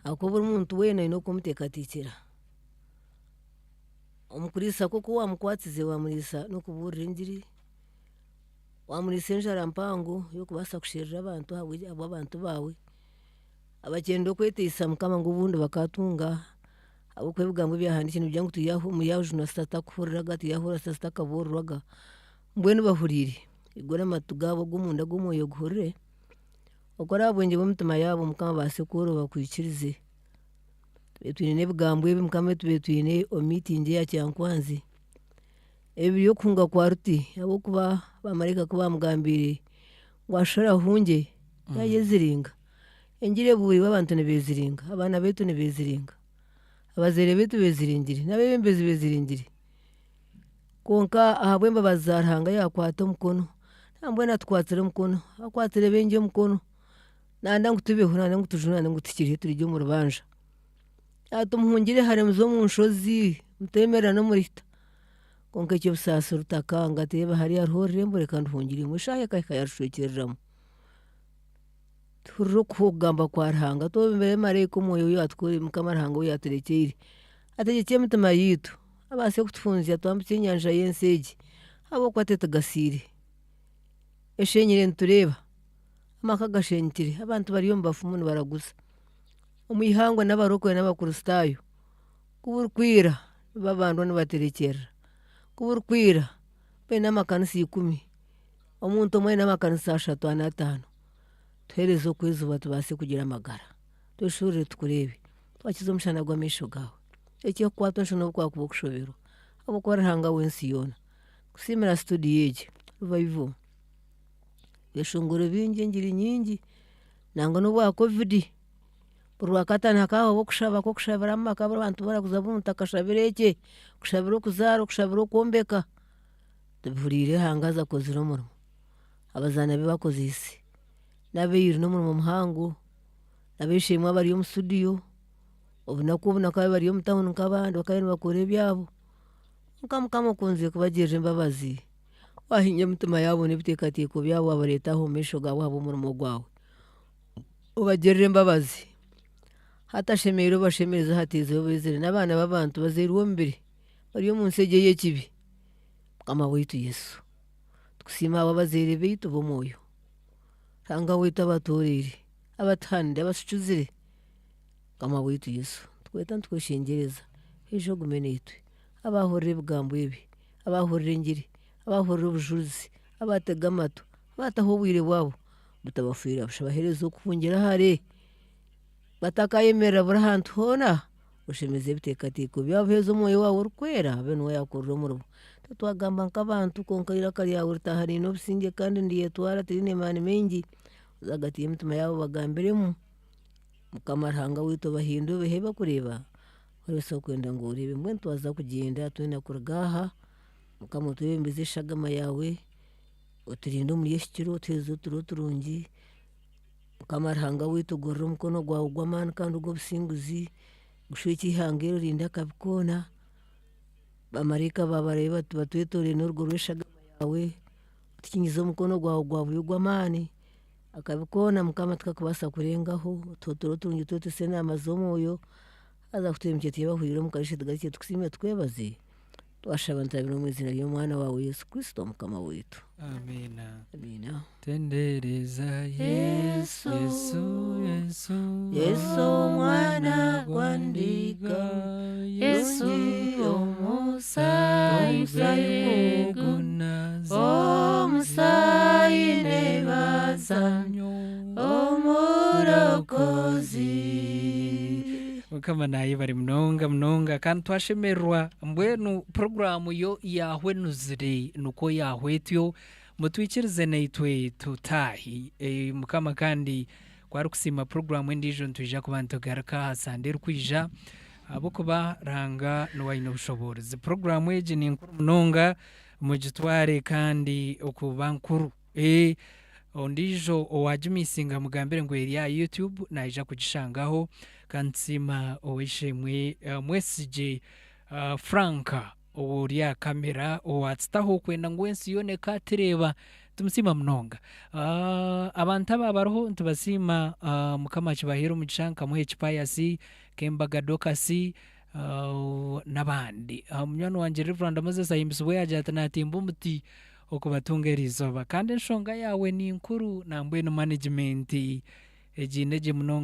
ako buri muntu wena no kumutekatikira omukurisa koko wamukwatsize wamurisa no kuburira injiri wamurisa njara mpango yo kubasa kushirira abantu abo abantu bawe abagendo kwetisa mukama ngo ubundi bakatunga abo kwebugambo byahandikino byangu tuyaho muyaho no stata kuhurira gati yahura stata kabururaga mbwene bahurire igora matugabo gumunda gumoyo guhurire okora abwenge bumutuma yabo mukama basekuru bakwikirize twine bugambo ebi mukama twine o meeting ya cyankwanzi ebi yo kunga kwa ruti abo kuba bamarika kuba mugambire ngwashora hunje yayeziringa engire buri babantu nebeziringa abana betu nebeziringa abazere betu beziringire nabebembezi beziringire konka ahabwemba bazarhanga yakwata omukono nambwe natwatsire omukono akwatire bengi omukono nanda ngu tubeho nanda ngu tujune nanda ngu tukiriho turigye omu rubanja tumuhungire haremuze omu nshozi mutemerera n'omurita konka ekyo busaasi rutakanga teeba hariya hariho orurembo reka nduhungiremu eshaaha ekahika yarushokereramu tuhurire okuha okugamba kwa Ruhanga tobembere marayika omwoyo oyo atukore Mukama Ruhanga oyo aturekyeire ategekye emitima yiitu abaase kutufunzya twambuke enyanja y'ensi egi habwokuba tegasiire eshenyire nitureeba amaka gashenyikire abantu bari omu bafumu nibaraguza omu ihangwe n'abarokore n'abakristaayo kuburikwira babandwa nibaterekyerera kuburikwira baine amakanisa 10 omuntu omwe aine amakanisa 35 tuhereze okwezuba tubaase kugira amagara tweshurire tukureebe twakiza omushana gw'amaisho gawe ekyokukwata enshono obukwakuba okushoberwa habwokuba Ruhanga w'ensi yoona kusiimira studio egi Revival beshongoro bingi engiri nyingi nangwa n'obwa covid buri rwakatano hakabaho obw'okushaba kw'okushabira mu maka abantu baraguza omuntu akashabira eki kushabira okuzaara okushabira okwombeka tubihuriire Ruhanga aza akozire omurimo abazaana be bakoziise n'abeire n'omurimo muhango n'abeshemwe abari omu studio obunaku obunakabe bari omu town nk'abandi bakabe nibakora ebyabo nka Mukama okunze kubagirira embabazi wahinya emitima yaabo n'ebiteekateeko byabo wabareetaho omu maisho gawe haba omurimo gwawe obagirire embabazi hatashemeire obashemereze hateezeho bezire n'abaana b'abantu bazairwe omubiri bari omu nsi egi ey'ekibi Mukama waitu Yesu tukusiima abo abazaire baitu b'omwoyo Ruhanga waitu abatoreire abatuhanire abashukyuzire Mukama waitu Yesu tukweta nitukweshengyereza ejo ogume naitwe abahurire ebigambo ebi abahurire engiri abahurire obujulizi abatega amatu abataho obwire bwabo butabafiira bushabahereza okuhungira hare batakayemerera buri ahantu hoona oshemeze ebiteekateeko byabo heza omwoyo wawe orikwera abe niwe yakorera omurimo tatwagamba nk'abantu konka iraka ryawe ritaha riine obusinge kandi ndiyetwara tiriine maani maingi ozagatiye emitima yabo bagambiremu Mukama Ruhanga waitu bahindure behe bakureeba orese okwenda ngu oreebe mbwenu twaza kugyenda twenda kuruga aha Mukama otwebembeze eshagama yawe oturinde omuri eki kiro otuheereze oturo turungi Mukama Ruhanga waitu ogorore omukono gwawe gw'amaani kandi ogw'obusinguzi gushwekye ihanga eri orinde akabi koona bamarayika babarebe batwetoorere n'orugo rw'eshagama yawe otukinyize omukono gwawe gwa buryo gw'amaani akabi koona Mukama tikakubaasa kurengaho oturo turungi twetuse enaama z'omwoyo aza kuturemukye tuyebahurire omu karisha tugarukye tukusiime tukwebaze twashaba ntabire omu izina ry'omwana wawe Yesu Kristo Mukama waitu Amina tendereza Yesu Yesu omwana gwa ndiga Yesu omusaayi omusaayi nebaza omurokozi Mukama naye bari munonga kandi twashemererwa mbwenu programu yo yahwenuzire nuko yahwetyo mutwikirize naitwe tutahi Mukama kandi kwari kusima programu endijo ntwija kuba ntugaruka hasande rukwija abokuba Ruhanga niwaine obushobozi programu egi ni nkuru munonga mugitware kandi okuba nkuru ondijo owajumisinga mugambire ngo eri ya YouTube naija kugishangaho kansima oweshemwe mwesije Franka ori ya kamera owatsitaho kwenda ngo ensi yone katireba tumusima munonga abantu aba baroho ntubasima Mukama kibahero mugishanka muhe kipayasi Kembaga Dokasi n'abandi munywani wanje Reverend Moses ayimbiswe yajata natimba umuti okubatungera izoba kandi enshonga yawe ni nkuru nambwe no management ejine je munonga